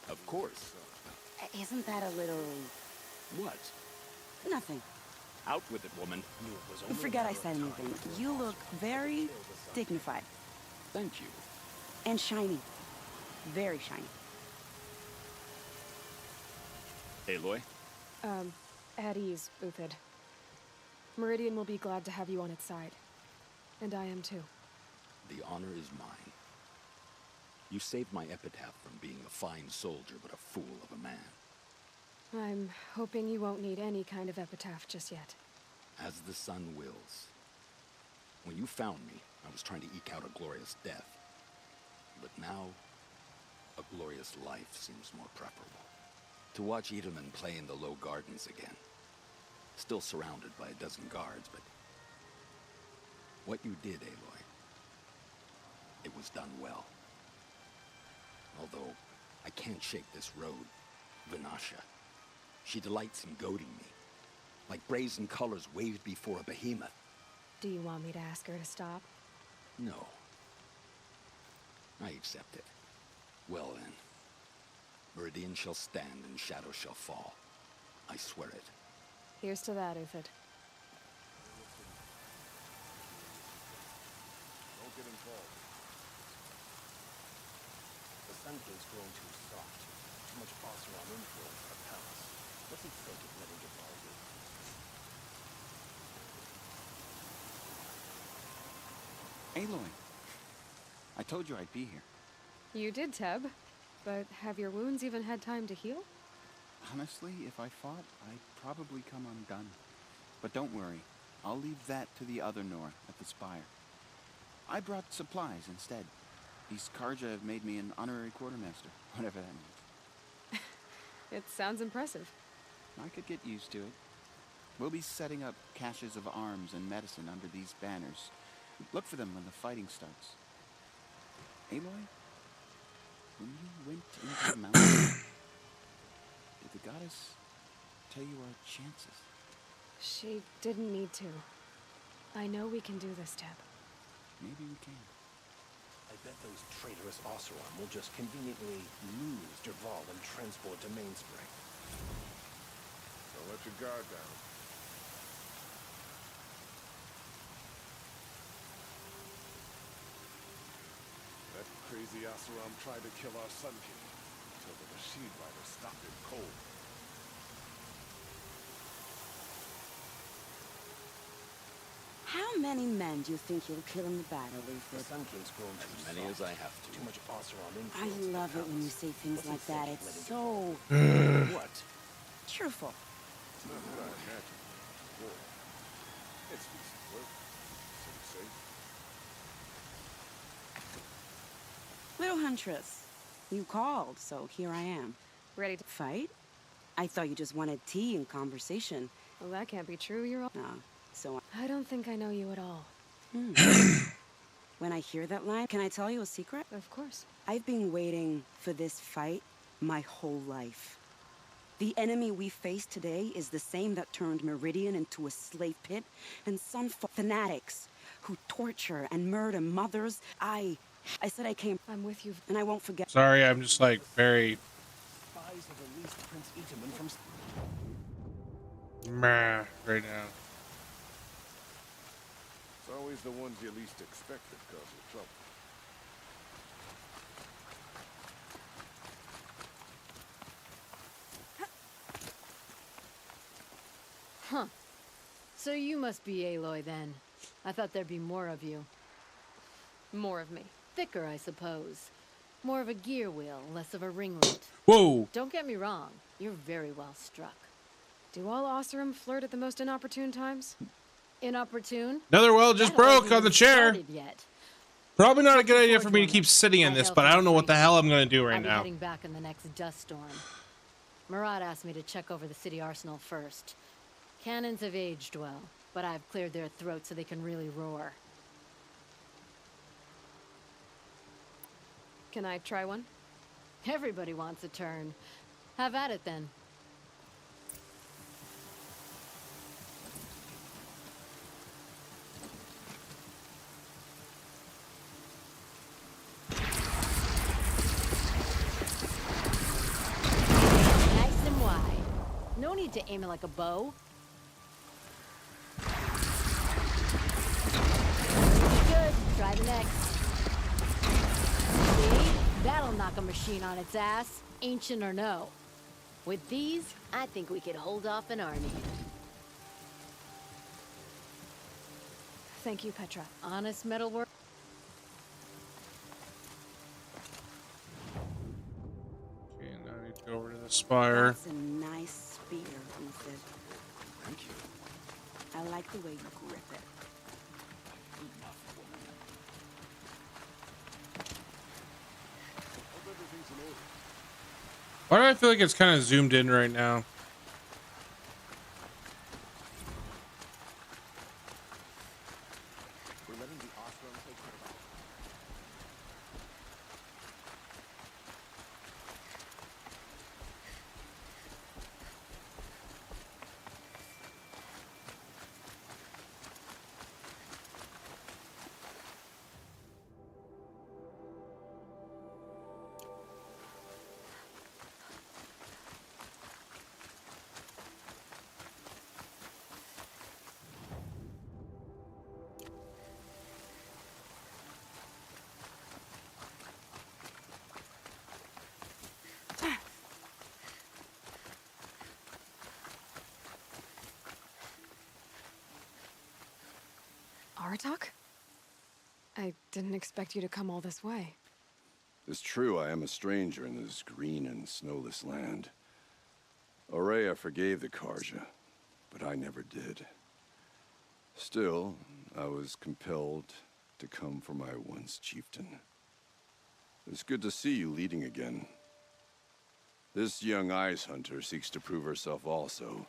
Of course. Isn't that a little... What? Nothing. Out with it, woman. Forget I said anything. You look very dignified. Thank you. And shiny. Very shiny. Aloy? At ease, Uthid. Meridian will be glad to have you on its side. And I am too. The honor is mine. You saved my epitaph from being a fine soldier, but a fool of a man. I'm hoping you won't need any kind of epitaph just yet. As the sun wills. When you found me, I was trying to eke out a glorious death. But now, a glorious life seems more preferable. To watch Edelman play in the low gardens again. Still surrounded by a dozen guards, but... what you did, Aloy, it was done well. Although, I can't shake this road, Vanasha. She delights in goading me. Like brazen colors waved before a behemoth. Do you want me to ask her to stop? No. I accept it. Well then. Meridian shall stand and shadow shall fall. I swear it. Here's to that, Uthid. Don't get involved. The Sentinel's growing too soft. Too much Oseram influence in the palace. What's he think of letting it all do? Aloy. I told you I'd be here. You did, Teb. But have your wounds even had time to heal? Honestly, if I fought, I'd probably come undone. But don't worry. I'll leave that to the other Nor at the spire. I brought supplies instead. These Karja have made me an honorary quartermaster, whatever that means. It sounds impressive. I could get used to it. We'll be setting up caches of arms and medicine under these banners. Look for them when the fighting starts. Aloy? When you went into the mountain, did the goddess tell you our chances? She didn't need to. I know we can do this, Teb. Maybe we can. I bet those traitorous Oseram will just conveniently lose Dervahl and transport to Mainspring. Don't let your guard down. That crazy Oseram tried to kill our Sun King until the Rashid Rider stopped him cold. How many men do you think you'll kill in the battle, Luther? The Sun King's grown too As many soft. as I have to. Too much Oseram I influence. love it when you say things like that. It's so What? cheerful. It's not what I imagined. War. It's decent work. So you say? Little Huntress, you called, so here I am. Ready to fight? I thought you just wanted tea and conversation. Well, that can't be true. You're all... So I don't think I know you at all. When I hear that line, can I tell you a secret? Of course. I've been waiting for this fight my whole life. The enemy we face today is the same that turned Meridian into a slave pit, and some fanatics who torture and murder mothers. I said I came. I'm with you. And I won't forget. Sorry, I'm just like very Spies have released Prince Itaman from... meh right now. It's always the ones you least expect that cause you trouble. Huh. So you must be Aloy then. I thought there'd be more of you. More of me. Thicker, I suppose. More of a gear wheel, less of a ringlet. Whoa! Don't get me wrong. You're very well struck. Do all Oseram flirt at the most inopportune times? Inopportune? Another well just broke on the chair. Yet. Probably not a good idea for me to keep sitting in this, but I don't know what the hell I'm gonna do right I'll be now. heading back in the next dust storm. Murad asked me to check over the city arsenal first. Cannons have aged well, but I've cleared their throats so they can really roar. Can I try one? Everybody wants a turn. Have at it then. Nice and wide. No need to aim it like a bow. Good. Try the next. See? That'll knock a machine on its ass, ancient or no. With these, I think we could hold off an army. Thank you, Petra. Honest metalwork. Okay, now I need to go over to the spire. That's a nice spear, Ethan. Thank you. I like the way you grip it. Why do I feel like it's kind of zoomed in right now? We're letting the Oseram take care of our... Aratak? I didn't expect you to come all this way. It's true, I am a stranger in this green and snowless land. Aurea forgave the Karja, but I never did. Still, I was compelled to come for my once chieftain. It's good to see you leading again. This young ice hunter seeks to prove herself also.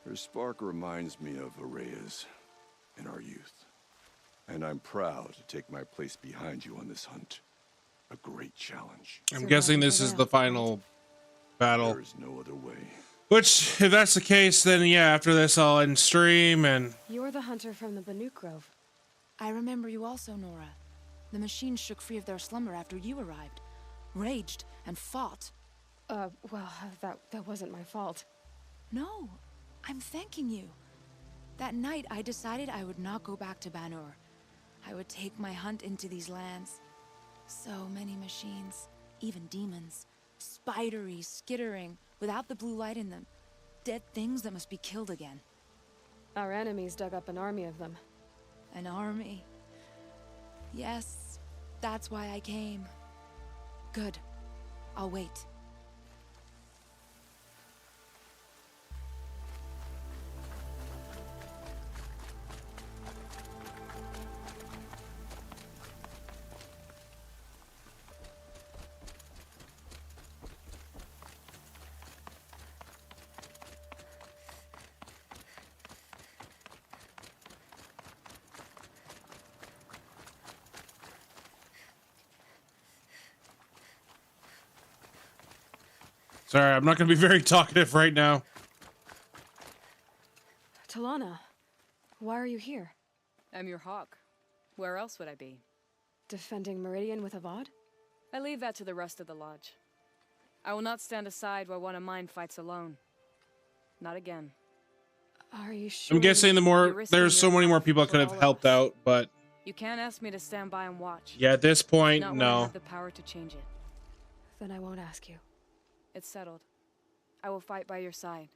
Her spark reminds me of Aurea's in our youth. And I'm proud to take my place behind you on this hunt. A great challenge. I'm guessing this is the final battle. There is no other way. Which, if that's the case, then yeah, after this I'll end stream and... You're the hunter from the Banuk Grove. I remember you also, Nora. The machines shook free of their slumber after you arrived. Raged and fought. Well, that wasn't my fault. No, I'm thanking you. That night, I decided I would not go back to Banur. I would take my hunt into these lands. So many machines, even demons. Spidery, skittering, without the blue light in them. Dead things that must be killed again. Our enemies dug up an army of them. An army? Yes, that's why I came. Good. I'll wait. Sorry, I'm not going to be very talkative right now. Talana, why are you here? I'm your hawk. Where else would I be? Defending Meridian with Avad? I leave that to the rest of the lodge. I will not stand aside while one of mine fights alone. Not again. Are you sure? I'm guessing there's so many more people I could have helped out, but... You can't ask me to stand by and watch. Yeah, at this point, not when I no. have the power to change it. Then I won't ask you. It's settled. I will fight by your side.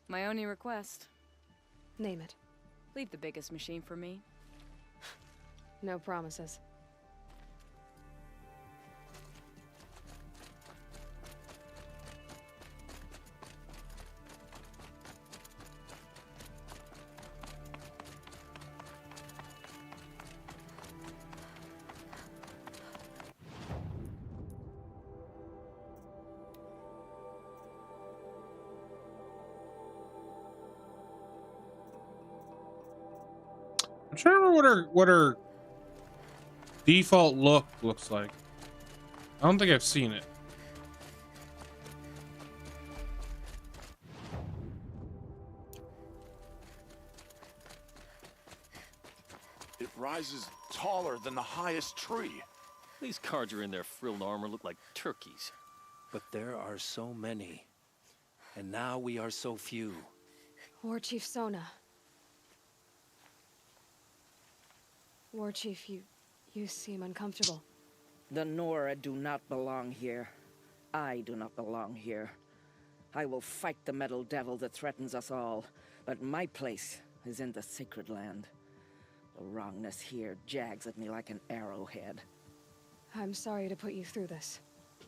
My only request... Name it. Leave the biggest machine for me. No promises. I'm trying to remember what her default look looks like. I don't think I've seen it. It rises taller than the highest tree. These Carja in their frilled armor look like turkeys. But there are so many. And now we are so few. War Chief Sona. War Chief, you seem uncomfortable. The Nora do not belong here. I do not belong here. I will fight the metal devil that threatens us all, but my place is in the sacred land. The wrongness here jags at me like an arrowhead. I'm sorry to put you through this.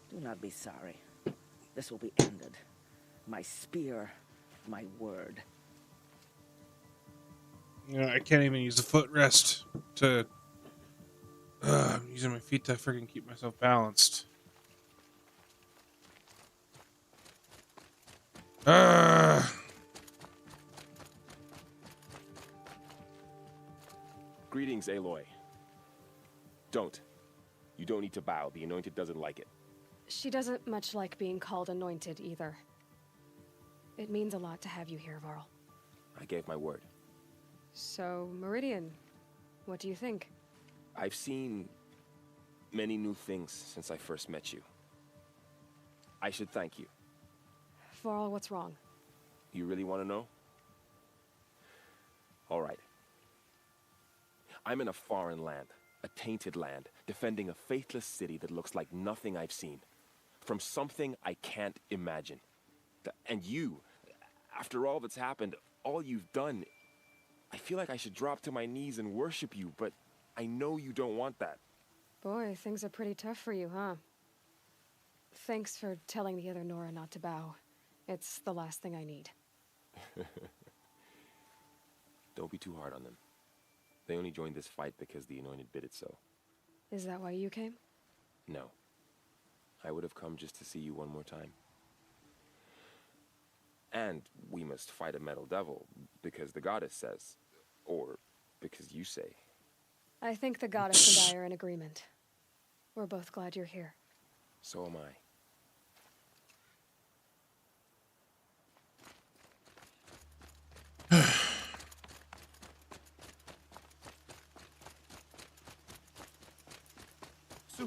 Do not be sorry. This will be ended. My spear, my word. You know, I can't even use the footrest to... I'm using my feet to freaking keep myself balanced. Greetings, Aloy. Don't. You don't need to bow. The Anointed doesn't like it. She doesn't much like being called Anointed, either. It means a lot to have you here, Varl. I gave my word. So, Meridian, what do you think? I've seen many new things since I first met you. I should thank you. Varl, what's wrong? You really want to know? All right. I'm in a foreign land, a tainted land, defending a faithless city that looks like nothing I've seen. From something I can't imagine. And you, after all that's happened, all you've done, I feel like I should drop to my knees and worship you, but I know you don't want that. Boy, things are pretty tough for you, huh? Thanks for telling the other Nora not to bow. It's the last thing I need. Don't be too hard on them. They only joined this fight because the Anointed bid it so. Is that why you came? No. I would have come just to see you one more time. And we must fight a metal devil, because the goddess says. Or because you say. I think the goddess and I are in agreement. We're both glad you're here. So am I.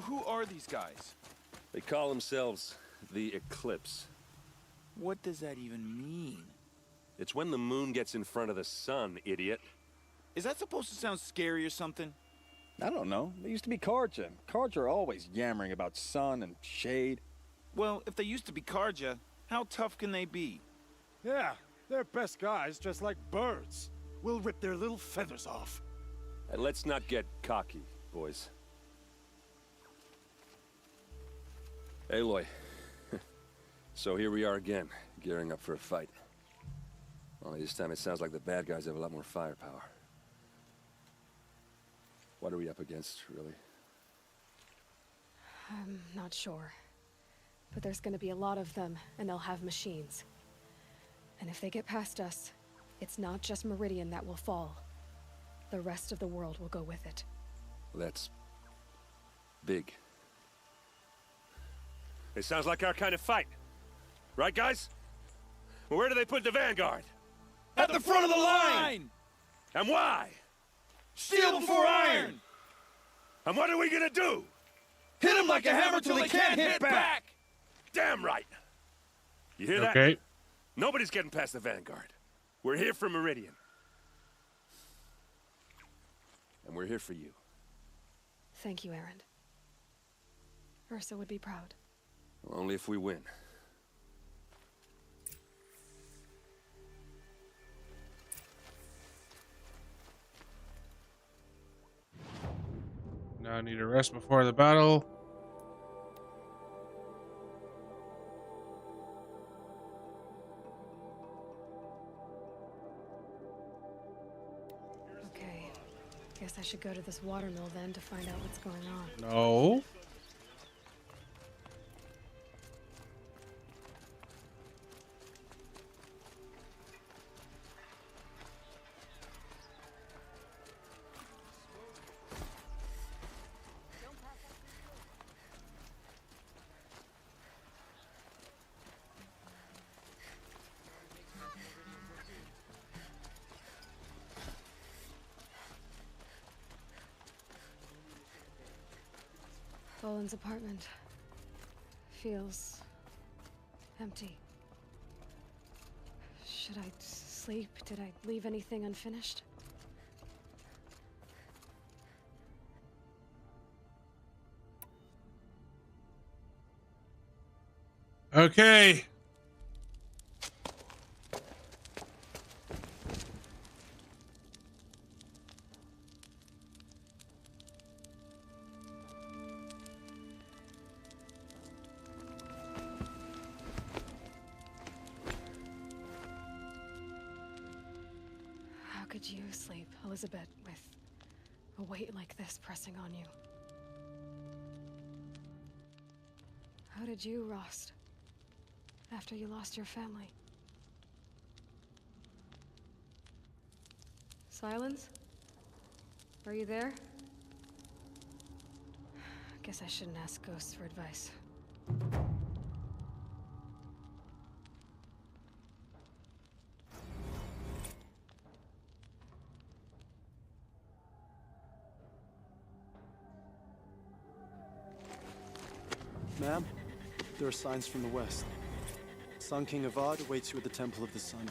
Who are these guys? They call themselves the Eclipse. What does that even mean? It's when the moon gets in front of the sun, idiot. Is that supposed to sound scary or something? I don't know. They used to be Carja. Carja are always yammering about sun and shade. Well, if they used to be Carja, how tough can they be? Yeah, they're best guys, just like birds. We'll rip their little feathers off. Let's not get cocky, boys. Aloy. So here we are again, gearing up for a fight. Only this time it sounds like the bad guys have a lot more firepower. What are we up against, really? I'm not sure. But there's gonna be a lot of them, and they'll have machines. And if they get past us, it's not just Meridian that will fall. The rest of the world will go with it. That's big. It sounds like our kind of fight. Right, guys? Where do they put the Vanguard? At the front of the line! And why? Steel before iron! And what are we gonna do? Hit them like a hammer till they can't hit back! Damn right! You hear that? Okay. Nobody's getting past the Vanguard. We're here for Meridian. And we're here for you. Thank you, Erend. Ursa would be proud. Only if we win. Now I need a rest before the battle. Okay. Guess I should go to this watermill then to find out what's going on. No. Boland's apartment feels empty. Should I sleep? Did I leave anything unfinished? Okay. How could you sleep, Elizabeth, with a weight like this pressing on you? How did you, Rost, after you lost your family? Silence? Are you there? Guess I shouldn't ask ghosts for advice. Ma'am, there are signs from the west. Sun King Avad awaits you at the Temple of the Sun.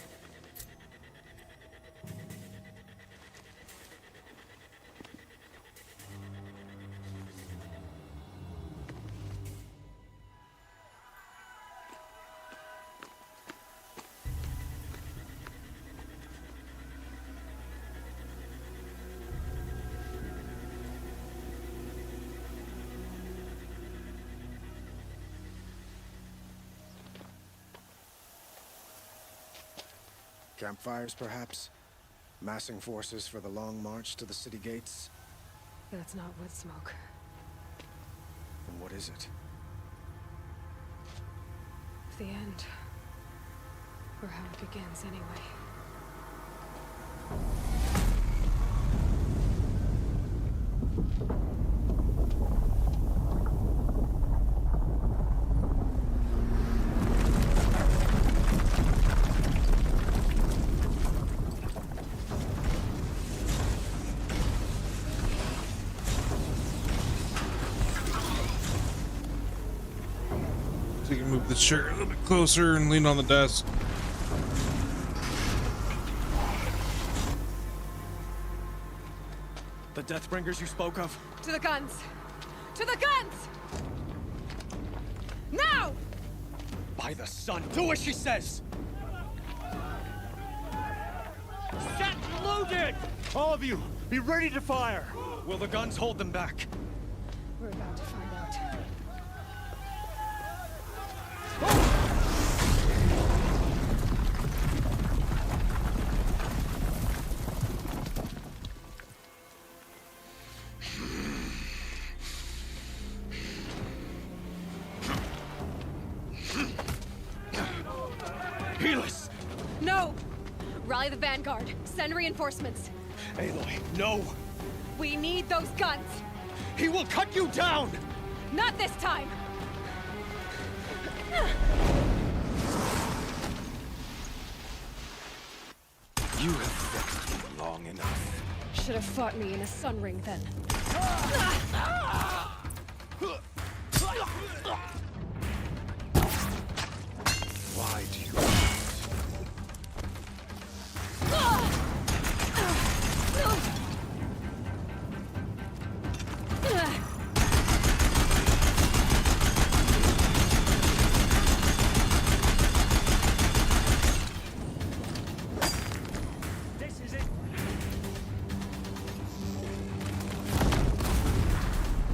Campfires, perhaps? Massing forces for the long march to the city gates? That's not wood smoke. Then what is it? The end. Or how it begins, anyway. this chair a little bit closer and lean on the desk. The Deathbringers you spoke of? To the guns! To the guns! Now! By the sun, do as she says! Set loaded! All of you, be ready to fire! Will the guns hold them back? We're about to find out. Helis! No! Rally the vanguard. Send reinforcements. Aloy, no! We need those guns! He will cut you down! Not this time! You have vexed me long enough. Should have fought me in a sun ring then. Why do you... This is it.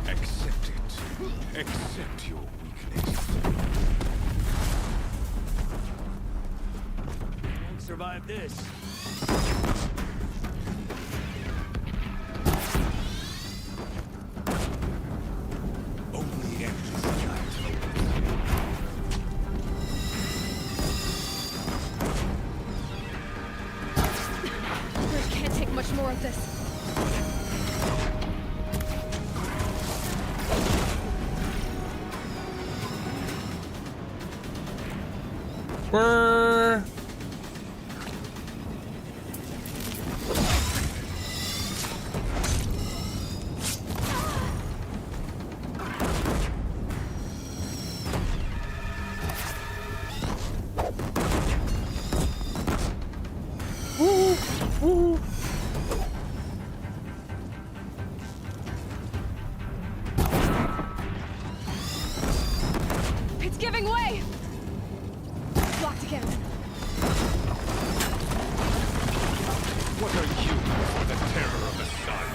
Accept it. Accept your weakness. Won't survive this. Only endless night. We can't take much more of this. Brr. Woo, woo. It's giving way! Blocked again. What are you for the terror of the sun?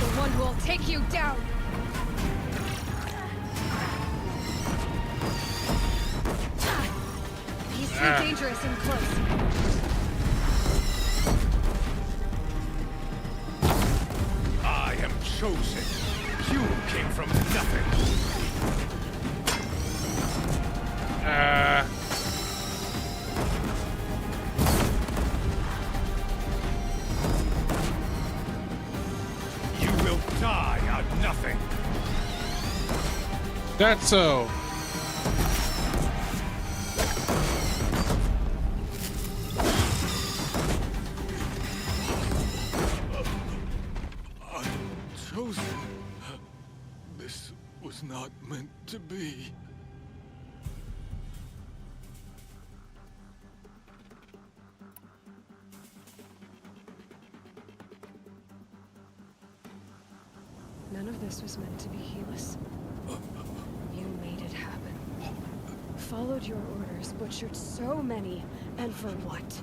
The one who will take you down! He's too dangerous and close. I am chosen. You came from nothing. You will die on nothing. That's so. I'm chosen. This was not meant to be. None of this was meant to be Helis. You made it happen. Followed your orders, butchered so many, and for what?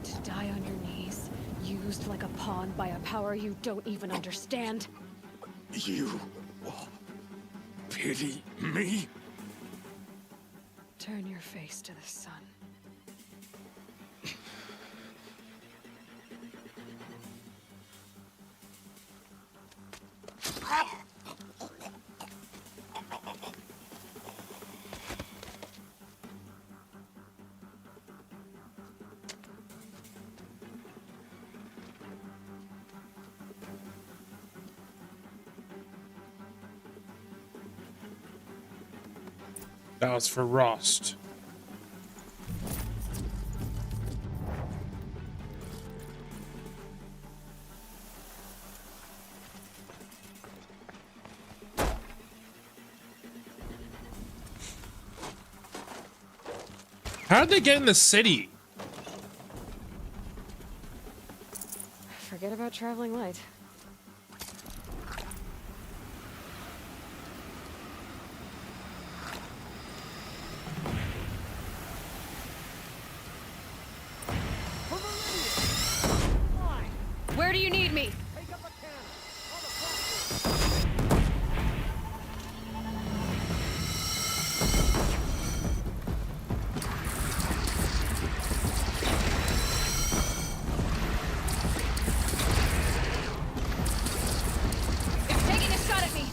To die on your knees, used like a pawn by a power you don't even understand? You pity me? Turn your face to the sun. That was for Rost. How'd they get in the city? Forget about traveling light. Where do you need me? It's taking a shot at me.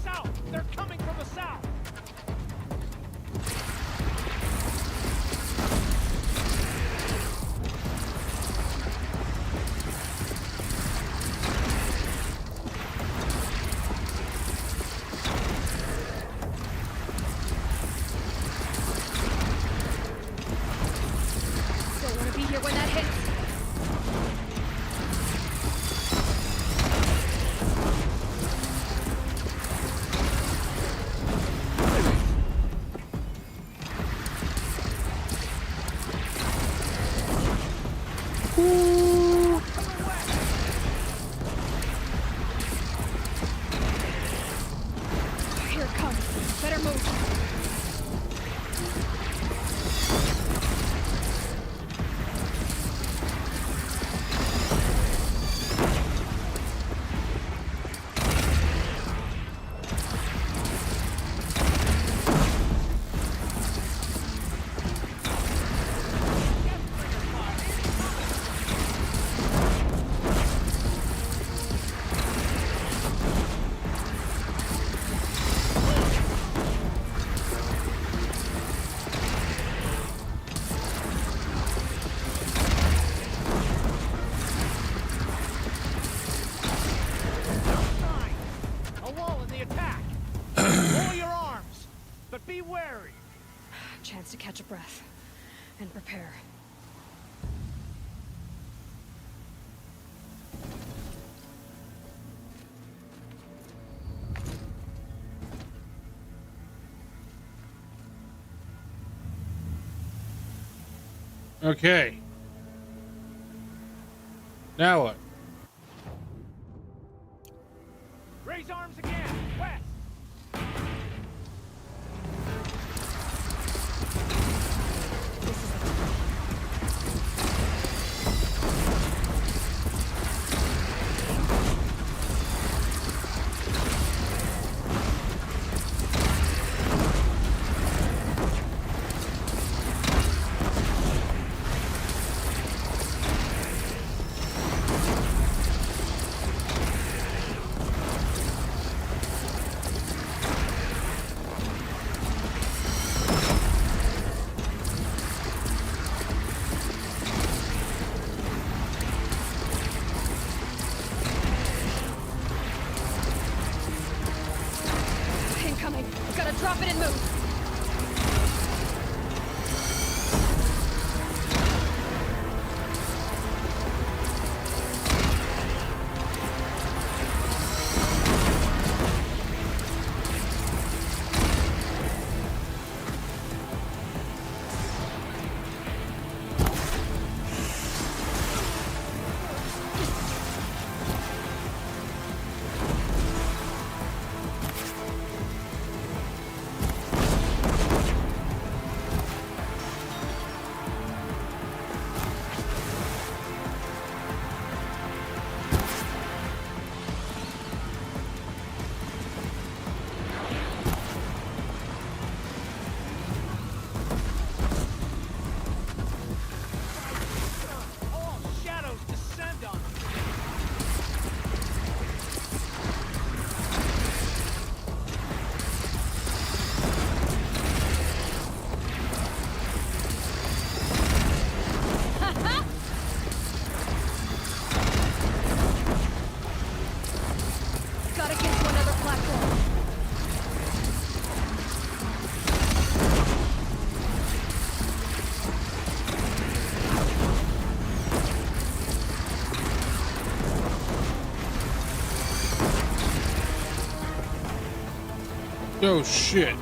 South! They're coming from the south! Don't want to be here when that hits. Here it comes. Better move. A wall in the attack! Lower your arms! But be wary! Chance to catch a breath and prepare. Okay. Now what? Raise arms again! West! Incoming. Gotta drop it and move. Oh shit.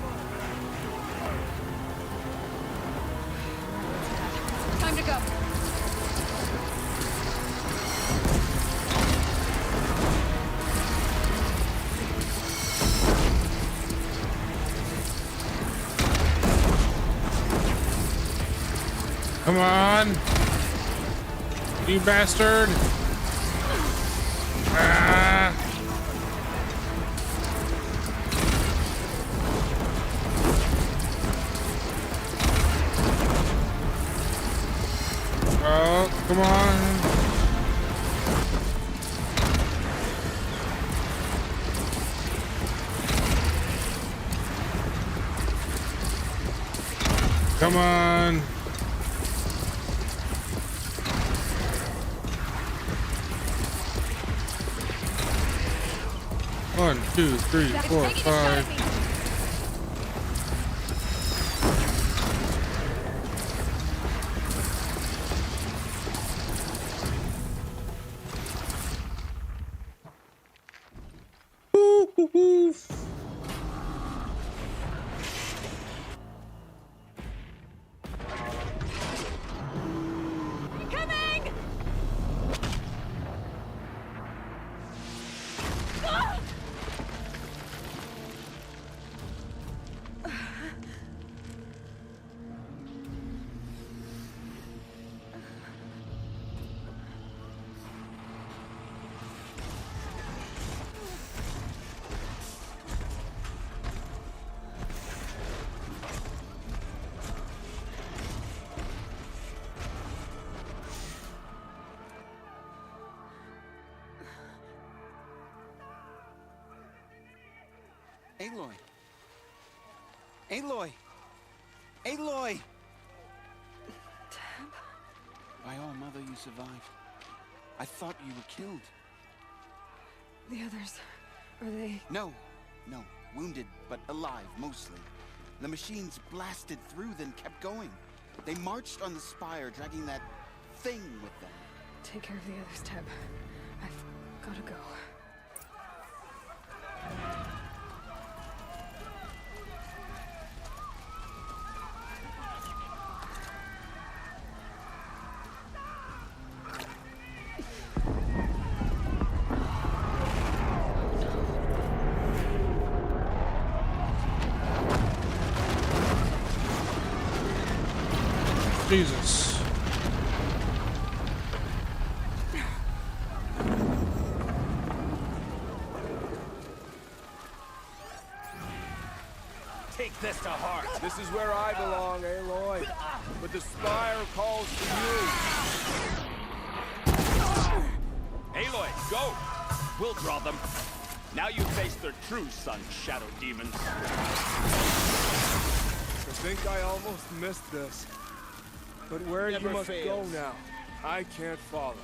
Time to go. Come on. You bastard. Ah. Oh, come on. Come on. One, two, three, four, five. Coming! Aloy! Aloy! Aloy! Tab? By all, Mother, you survived. I thought you were killed. The others, are they... No, wounded, but alive, mostly. The machines blasted through, then kept going. They marched on the spire, dragging that thing with them. Take care of the others, Tab. I've gotta go. Jesus. Take this to heart. This is where I belong, Aloy. But the Spire calls for you. Aloy, go! We'll draw them. Now you face their true sun, Shadow Demons. I think I almost missed this. But where you Never must go fails. now, I can't follow.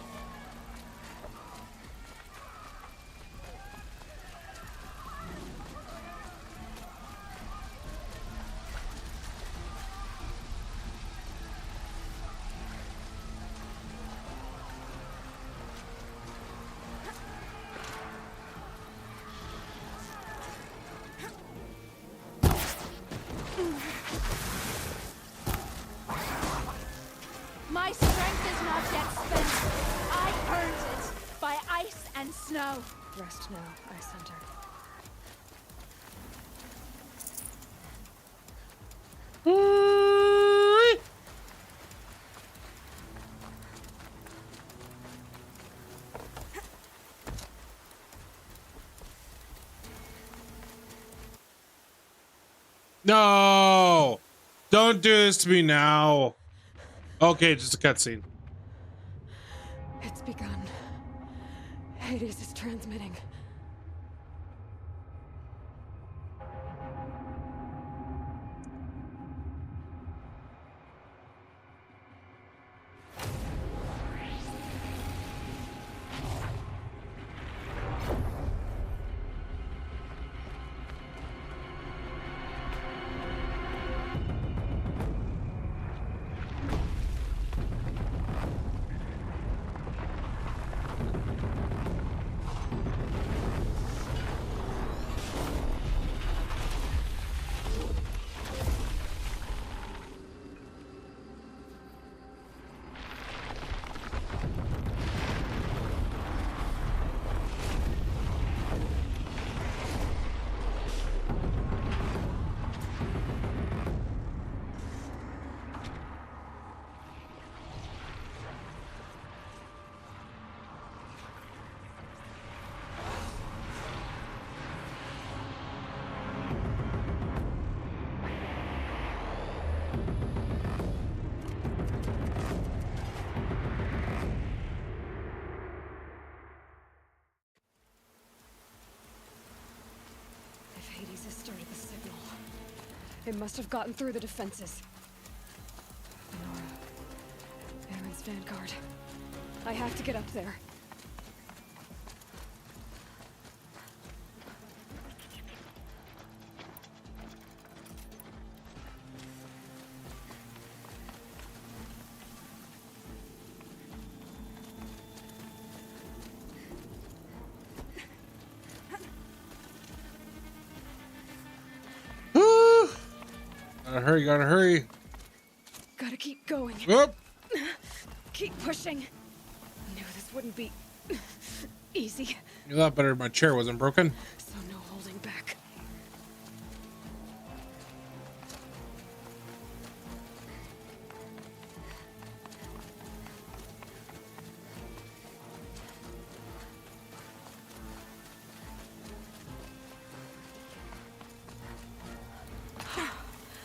My strength is not yet spent. I earned it by ice and snow. Rest now, Ice Hunter. No! Don't do this to me now. Okay, just a cutscene. It's begun. Hades is transmitting. It must have gotten through the defenses. Nora. Aaron's vanguard. I have to get up there. Gotta hurry. Gotta keep going. Whoop. Keep pushing. Knew this wouldn't be easy. You thought better my chair wasn't broken. So no holding back.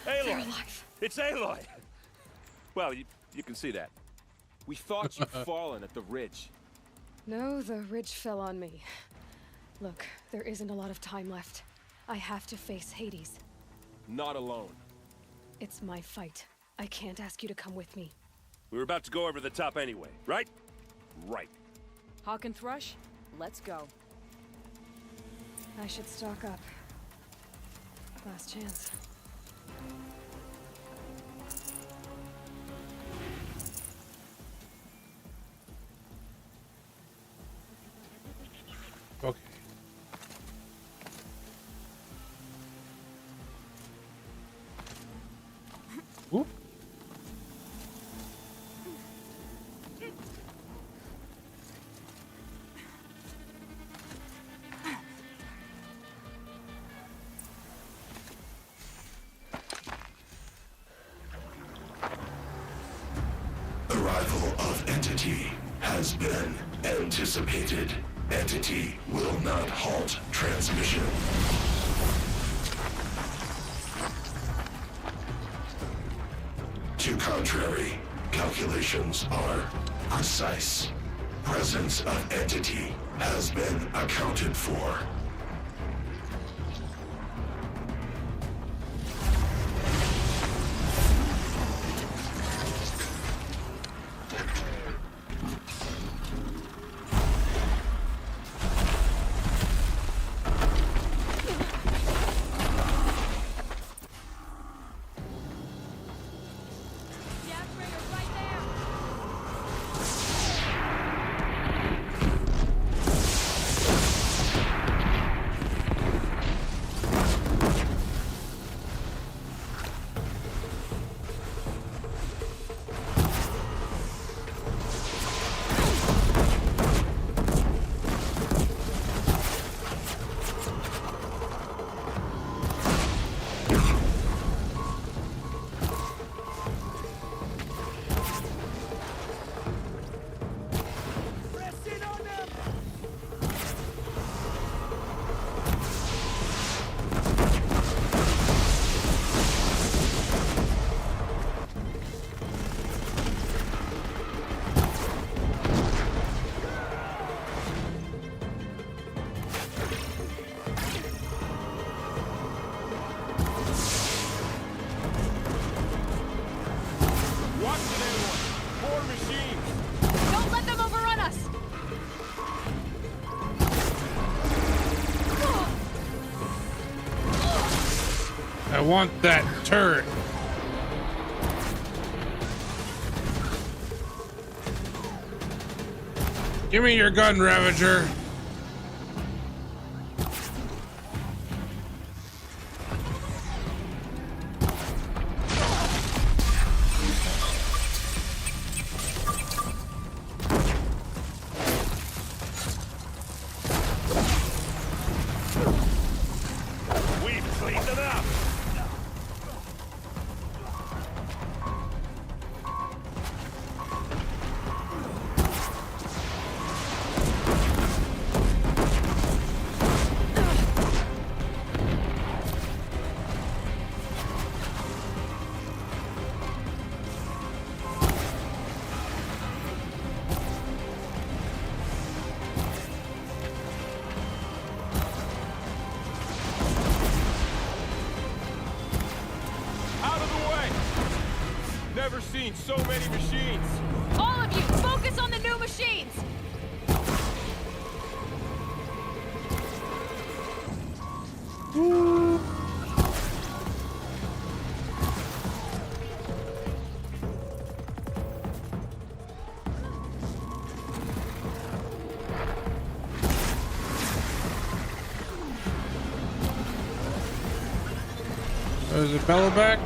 Aloy! It's Aloy! Well, you can see that. We thought you'd fallen at the ridge. No, the ridge fell on me. Look, there isn't a lot of time left. I have to face Hades. Not alone. It's my fight. I can't ask you to come with me. We were about to go over the top anyway, right? Right. Hawk and Thrush, let's go. I should stock up. Last chance. Okay. Whoop. Arrival of Entity has been anticipated. Entity will not halt transmission. To contrary, calculations are precise. Presence of Entity has been accounted for. I want that turret. Give me your gun, Ravager. We've cleaned them up. machines! So many machines! All of you, focus on the new machines! Is it Bellow back?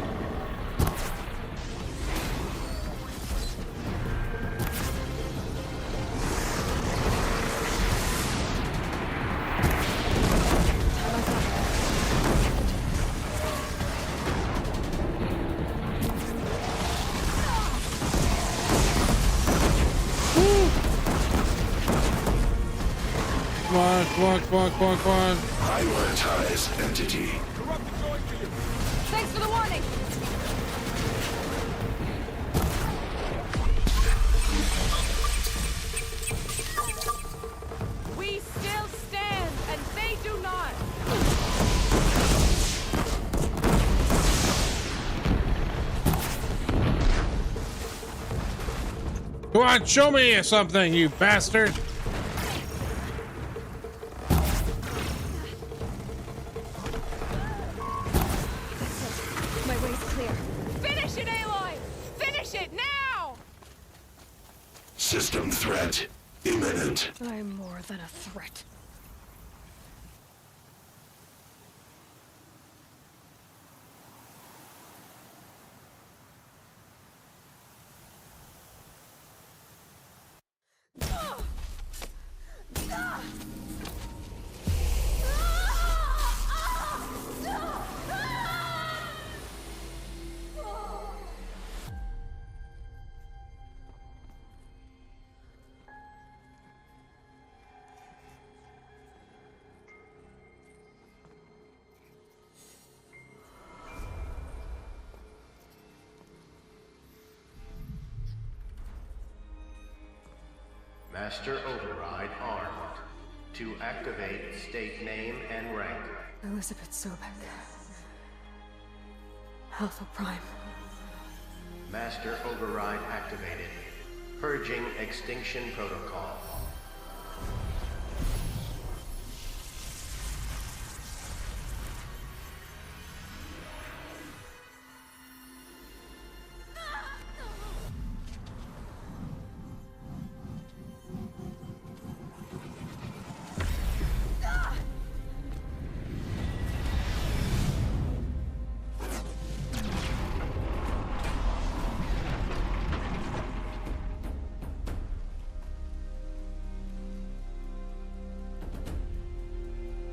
Come on, come on, come on, come on, come on. Prioritize entity. Thanks for the warning! We still stand, and they do not! Come on, show me something, you bastard! My way's clear. Finish it, Aloy! Finish it now! System threat imminent. I'm more than a threat. Master Override armed. To activate, state name and rank. Elizabeth Sobek. Alpha Prime. Master Override activated. Purging Extinction Protocol.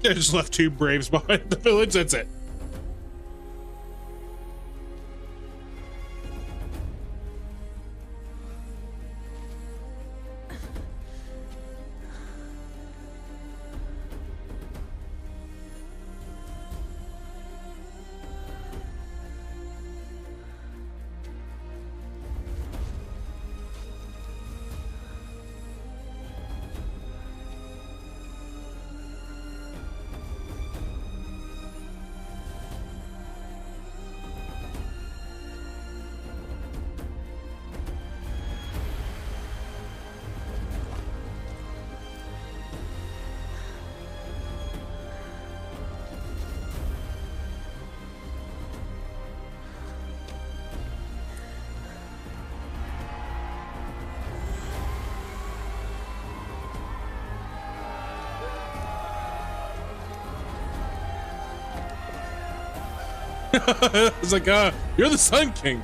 I just left two Braves behind the village, that's it. It's like, you're the Sun King.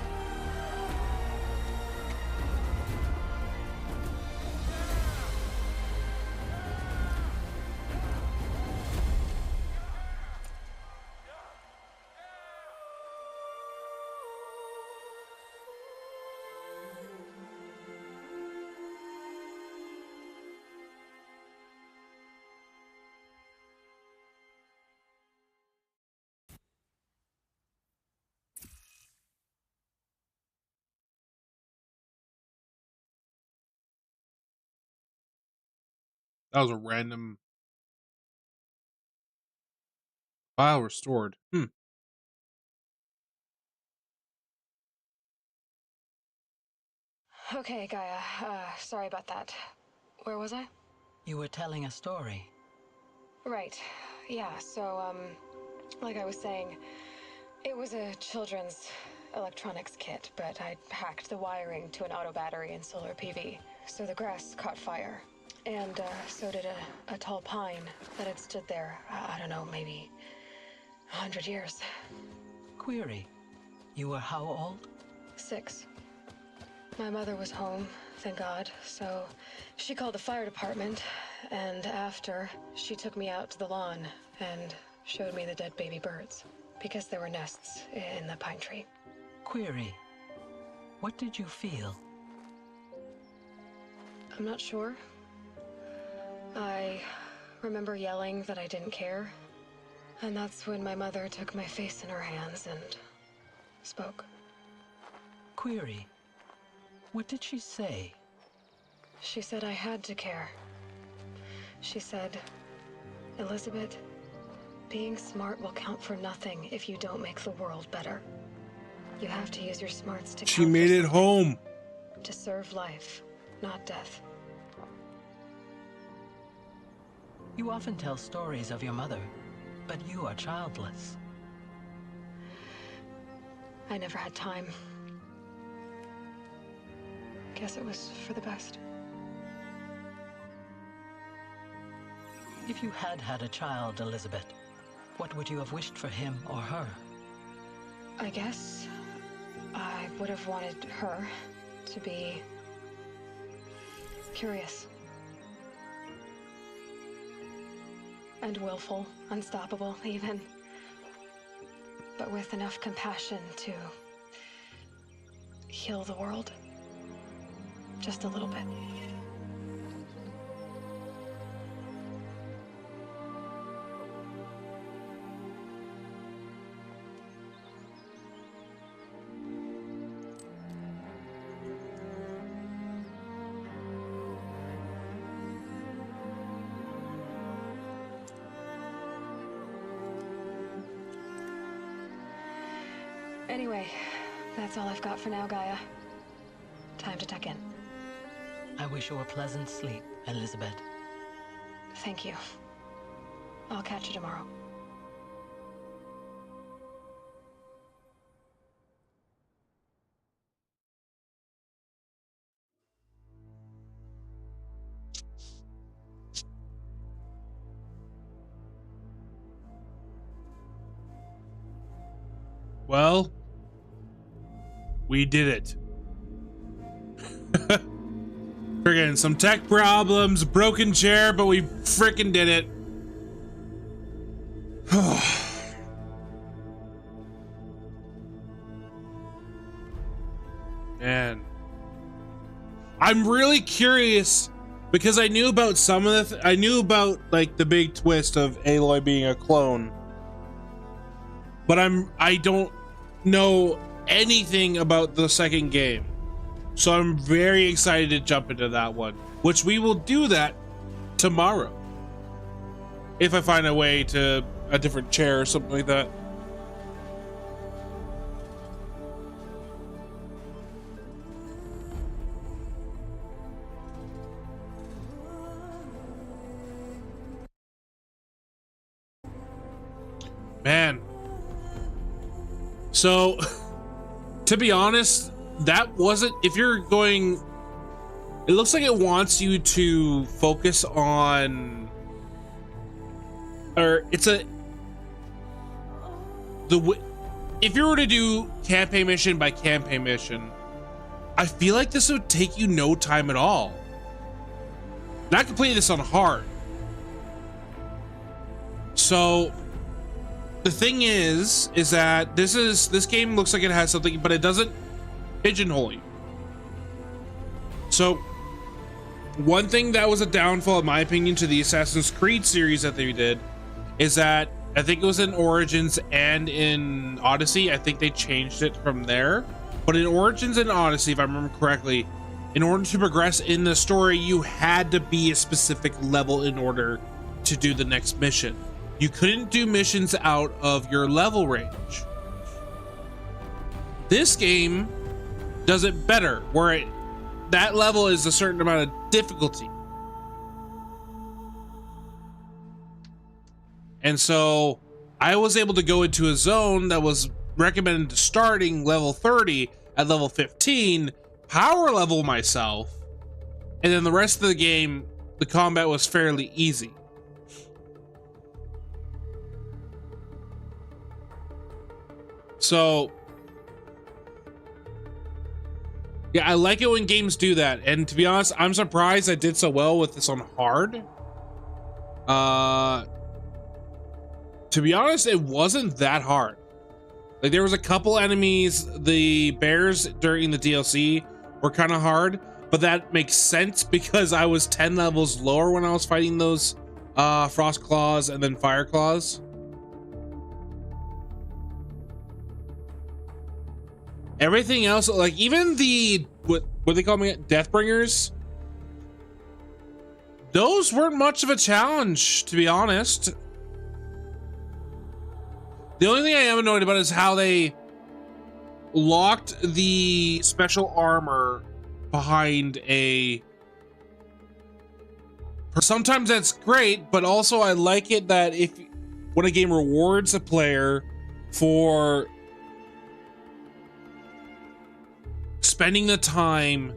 That was a random file restored. Okay, Gaia. Sorry about that. Where was I? You were telling a story. Right. Yeah, so, like I was saying, it was a children's electronics kit, but I'd hacked the wiring to an auto battery and solar PV. So the grass caught fire. And, so did a tall pine that had stood there, I don't know, maybe 100 years. Query. You were how old? 6. My mother was home, thank God, so she called the fire department, and after, she took me out to the lawn and showed me the dead baby birds, because there were nests in the pine tree. Query. What did you feel? I'm not sure. I remember yelling that I didn't care, and that's when my mother took my face in her hands and spoke. Query. What did she say? She said I had to care. She said, Elizabeth, being smart will count for nothing if you don't make the world better. You have to use your smarts to She made it home. To serve life, not death. You often tell stories of your mother, but you are childless. I never had time. Guess it was for the best. If you had had a child, Elizabeth, what would you have wished for him or her? I guess I would have wanted her to be curious. And willful, unstoppable even. But with enough compassion to heal the world. Just a little bit. Anyway, that's all I've got for now, Gaia. Time to tuck in. I wish you a pleasant sleep, Elizabeth. Thank you. I'll catch you tomorrow. Well, we did it. Friggin' some tech problems, broken chair, but we frickin' did it. Man. I'm really curious because I knew about some of the I knew about like the big twist of Aloy being a clone. But I don't know anything about the second game. So I'm very excited to jump into that one, which we will do that tomorrow. If I find a way to a different chair or something like that. Man. So, to be honest, that wasn't, if you're going, it looks like it wants you to focus on, or it's a, if you were to do campaign mission by campaign mission, I feel like this would take you no time at all. Not completing this on hard. So, the thing is that this game looks like it has something, but it doesn't pigeonhole you. So one thing that was a downfall in my opinion to the Assassin's Creed series that they did is that I think it was in Origins and in Odyssey, I think they changed it from there, but in Origins and Odyssey, if I remember correctly, in order to progress in the story you had to be a specific level in order to do the next mission. You couldn't do missions out of your level range. This game does it better, where that level is a certain amount of difficulty. And so I was able to go into a zone that was recommended starting level 30 at level 15, power level myself, and then the rest of the game, the combat was fairly easy. So yeah, I like it when games do that. And to be honest, I'm surprised I did so well with this on hard. To be honest, it wasn't that hard. Like, there was a couple enemies, the bears during the DLC were kind of hard, but that makes sense because I was 10 levels lower when I was fighting those frost claws and then fire claws. Everything else, like even the what they call me, Deathbringers, those weren't much of a challenge, to be honest. The only thing I am annoyed about is how they locked the special armor behind a... Sometimes that's great, but also I like it that when a game rewards a player for spending the time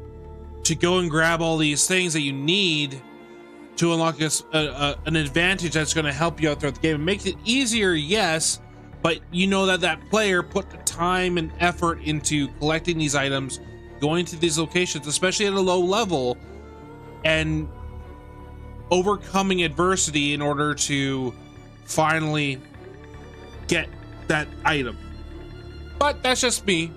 to go and grab all these things that you need to unlock an advantage that's going to help you out throughout the game. It makes it easier, yes, but you know that player put the time and effort into collecting these items, going to these locations, especially at a low level, and overcoming adversity in order to finally get that item. But that's just me.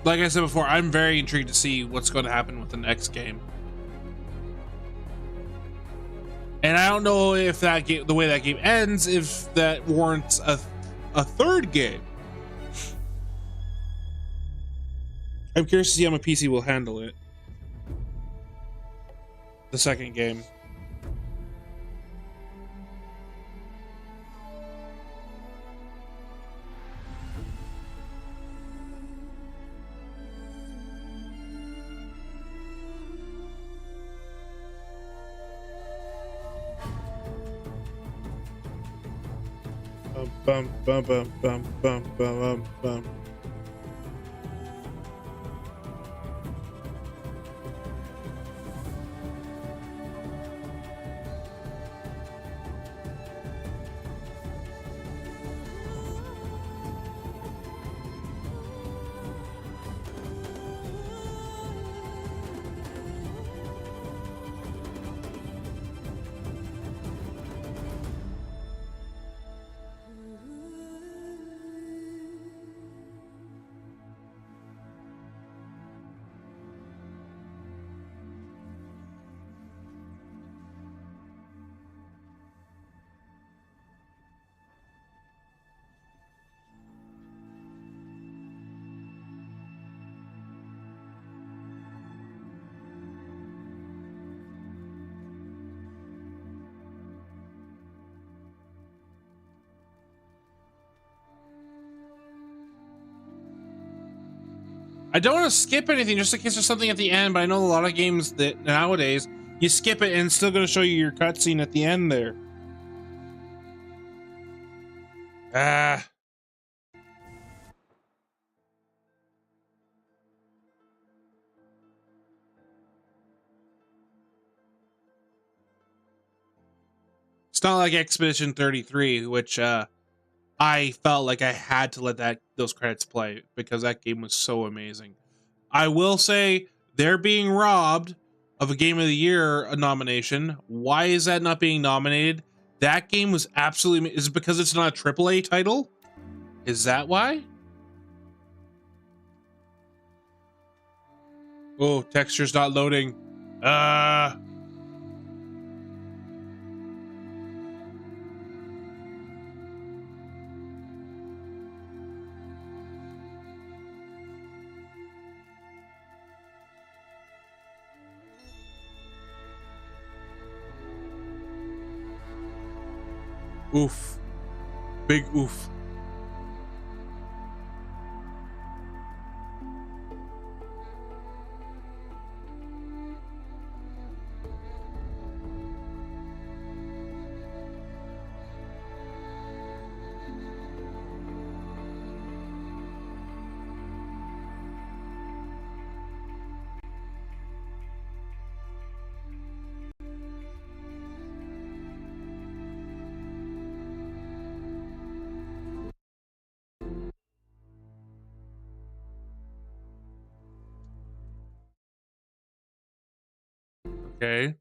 Like I said before, I'm very intrigued to see what's going to happen with the next game. And I don't know if that game, the way that game ends, if that warrants a third game. I'm curious to see how my PC will handle it. The second game. Bum bum bum bum bum bum bum. I don't want to skip anything just in case there's something at the end, but I know a lot of games that nowadays you skip it and it's still going to show you your cutscene at the end there. It's not like Expedition 33, which I felt like I had to let those credits play because that game was so amazing. I will say they're being robbed of a Game of the Year nomination. Why is that not being nominated? That game was absolutely... Is it because it's not a AAA title? Is that why? Oh, texture's not loading. Oof. Big oof. Okay.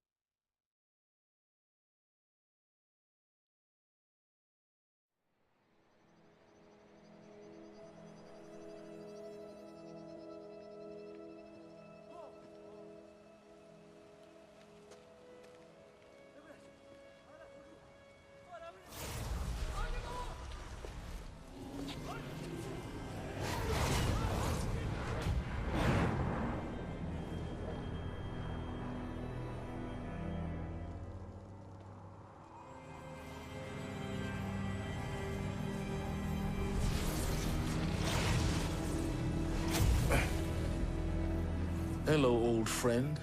Hello, old friend.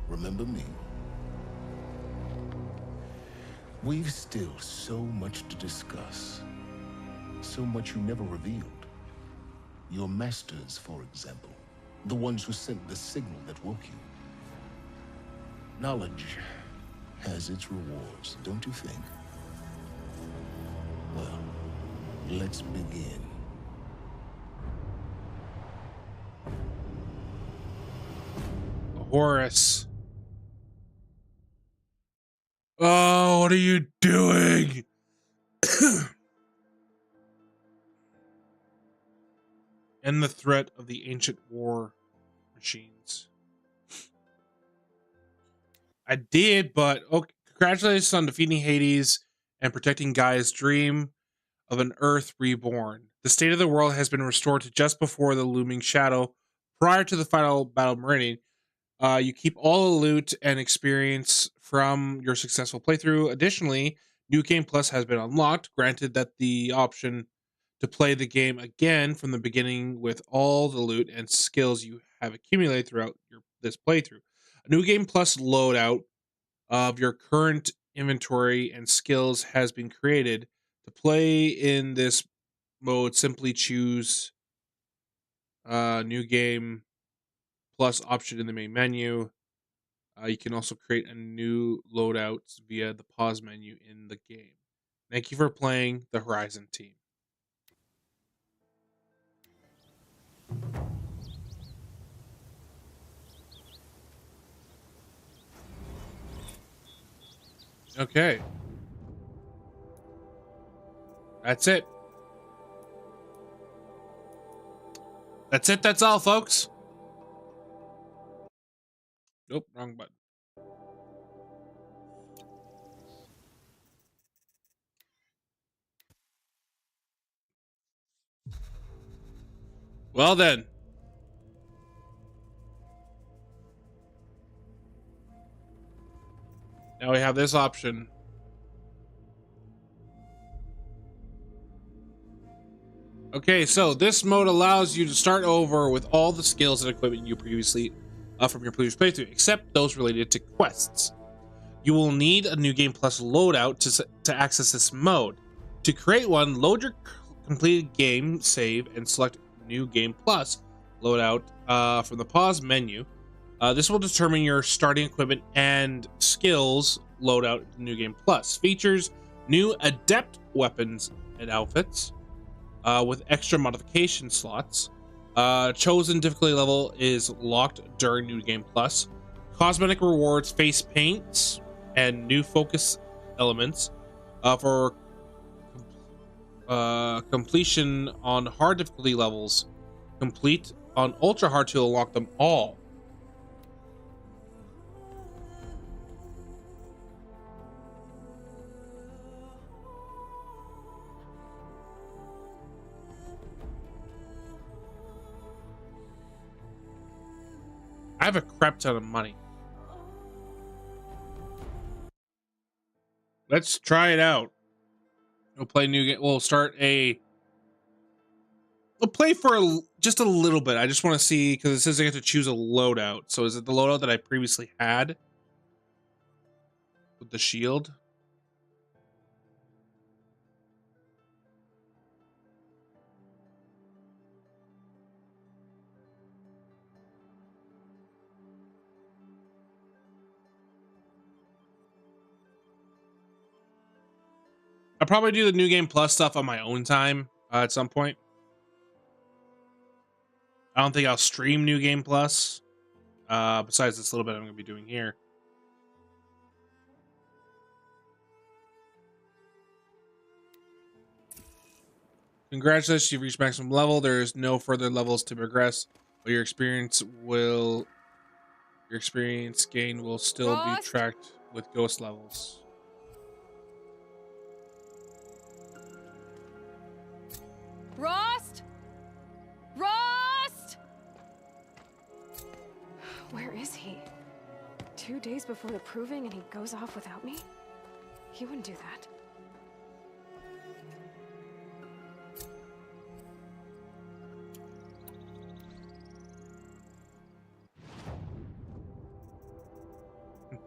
Remember me? We've still so much to discuss. So much you never revealed. Your masters, for example. The ones who sent the signal that woke you. Knowledge has its rewards, don't you think? Well, let's begin. Horus. Oh, what are you doing? And the threat of the ancient war machines. I did, but okay. Congratulations on defeating Hades and protecting Gaia's dream of an Earth reborn. The state of the world has been restored to just before the looming shadow, prior to the final battle of Meridian. You keep all the loot and experience from your successful playthrough. Additionally, New Game Plus has been unlocked, granted that the option to play the game again from the beginning with all the loot and skills you have accumulated throughout this playthrough. A New Game Plus loadout of your current inventory and skills has been created. To play in this mode, simply choose New Game Plus option in the main menu. You can also create a new loadout via the pause menu in the game. Thank you for playing the Horizon team. Okay. That's it. That's it. That's all, folks. Nope, wrong button. Well then. Now we have this option. Okay, so this mode allows you to start over with all the skills and equipment you previously from your previous playthrough, except those related to quests. You will need a New Game Plus loadout to access this mode. To create one, load your completed game save and select New Game Plus loadout from the pause menu. This will determine your starting equipment and skills loadout in New Game Plus. Features new adept weapons and outfits with extra modification slots. Chosen difficulty level is locked during New Game Plus. Cosmetic rewards, face paints, and new focus elements for completion on hard difficulty levels. Complete on ultra hard to unlock them all. I have a crap ton of money. Let's try it out. We'll play new game. We'll play for just a little bit. I just want to see, because it says I get to choose a loadout. So is it the loadout that I previously had with the shield? I'll probably do the New Game Plus stuff on my own time at some point. I don't think I'll stream New Game Plus. Besides this little bit I'm going to be doing here. Congratulations, you've reached maximum level. There is no further levels to progress, but your experience gain will still be tracked with ghost levels. Rost! Rost! Where is he? 2 days before the proving and he goes off without me? He wouldn't do that.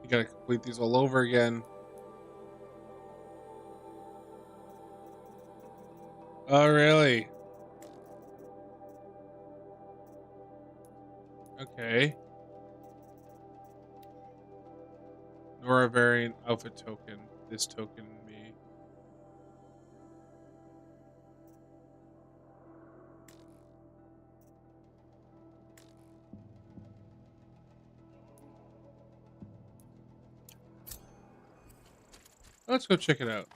You gotta complete these all over again. Oh, really? Okay. Nora variant outfit token. This token me. Let's go check it out.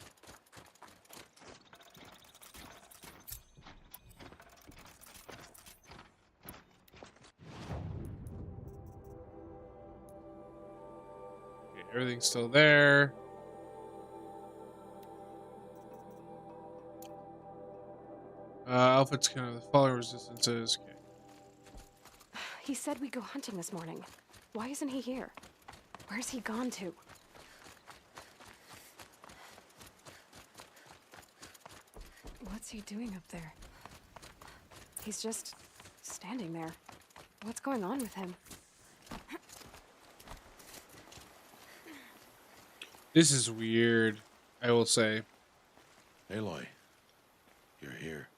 Everything's still there. Outfit's kind of the following resistances. Okay. He said we'd go hunting this morning. Why isn't he here? Where's he gone to? What's he doing up there? He's just standing there. What's going on with him? This is weird, I will say. Aloy, you're here.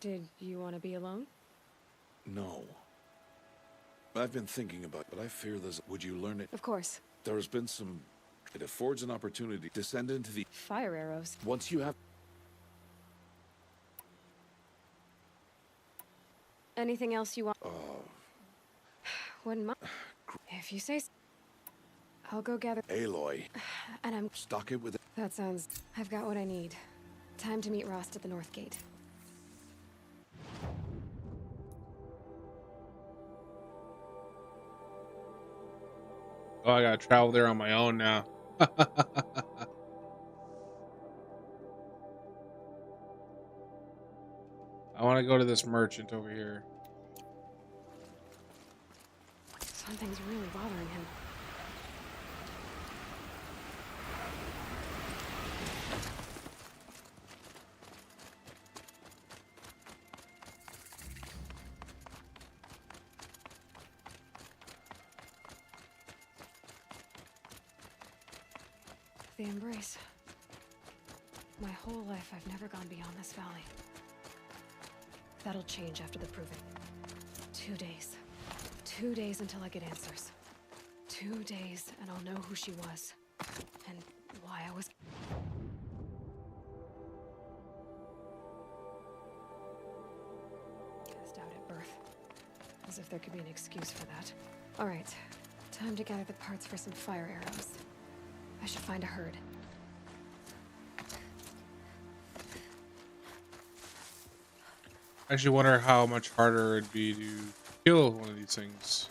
Did you want to be alone? No. I've been thinking about, but I fear there's. Would you learn it? Of course. There has been some. It affords an opportunity to send into the fire arrows. Once you have. Anything else you want? Wouldn't mind. If you say so. I'll go gather. Aloy. And I'm. Stock it with. That sounds. I've got what I need. Time to meet Rost at the North Gate. Oh, I gotta travel there on my own now. I want to go to this merchant over here. Something's really bothering him. The embrace. My whole life, I've never gone beyond this valley. That'll change after the proving. 2 days. 2 days until I get answers. 2 days, and I'll know who she was. And why I was... cast out at birth. As if there could be an excuse for that. All right. Time to gather the parts for some fire arrows. I should find a herd. I actually wonder how much harder it'd be to kill one of these things.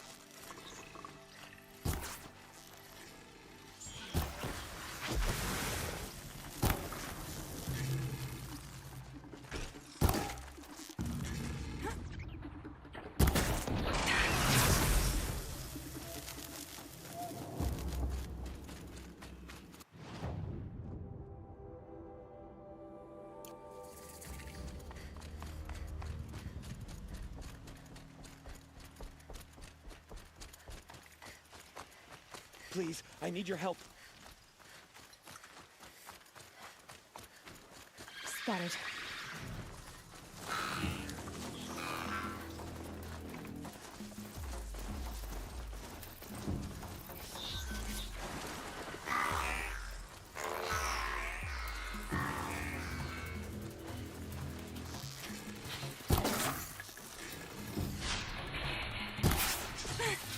Please, I need your help. Spotted.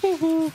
Woohoo!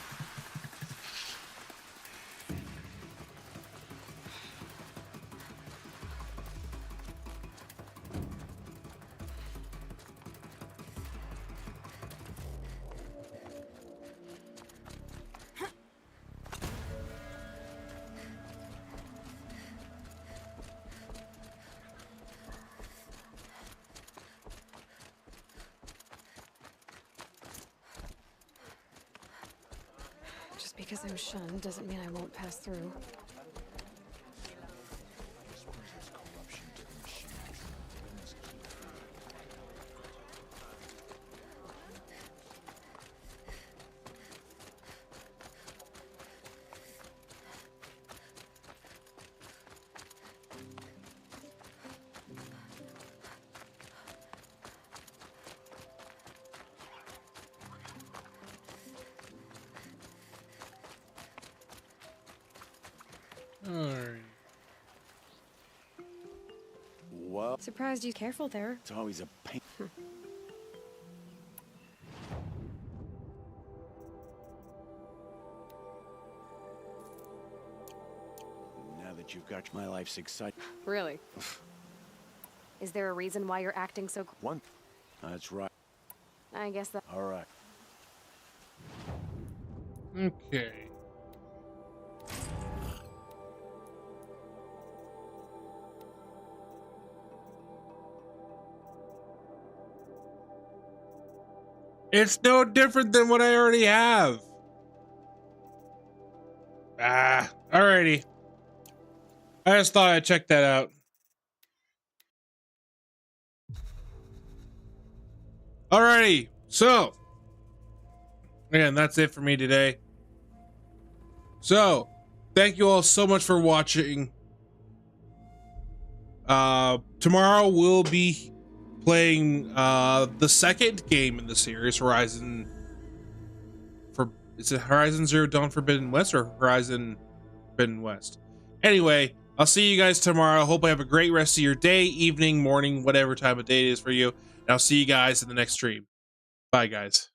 Just because I'm shunned doesn't mean I won't pass through. Alright. Well, Surprised you careful there. it's always a pain. Now that you've got my life's exciting. Really? Is there a reason why you're acting so... One. That's right. I guess that... All right. Okay. It's no different than what I already have. Alrighty. I just thought I'd check that out. Alrighty, so again, that's it for me today. So, thank you all so much for watching. Tomorrow we'll be playing the second game in the series, Horizon. Is it Horizon Zero Dawn Forbidden West or Horizon Forbidden West? Anyway, I'll see you guys tomorrow. Hope I have a great rest of your day, evening, morning, whatever time of day it is for you. And I'll see you guys in the next stream. Bye, guys.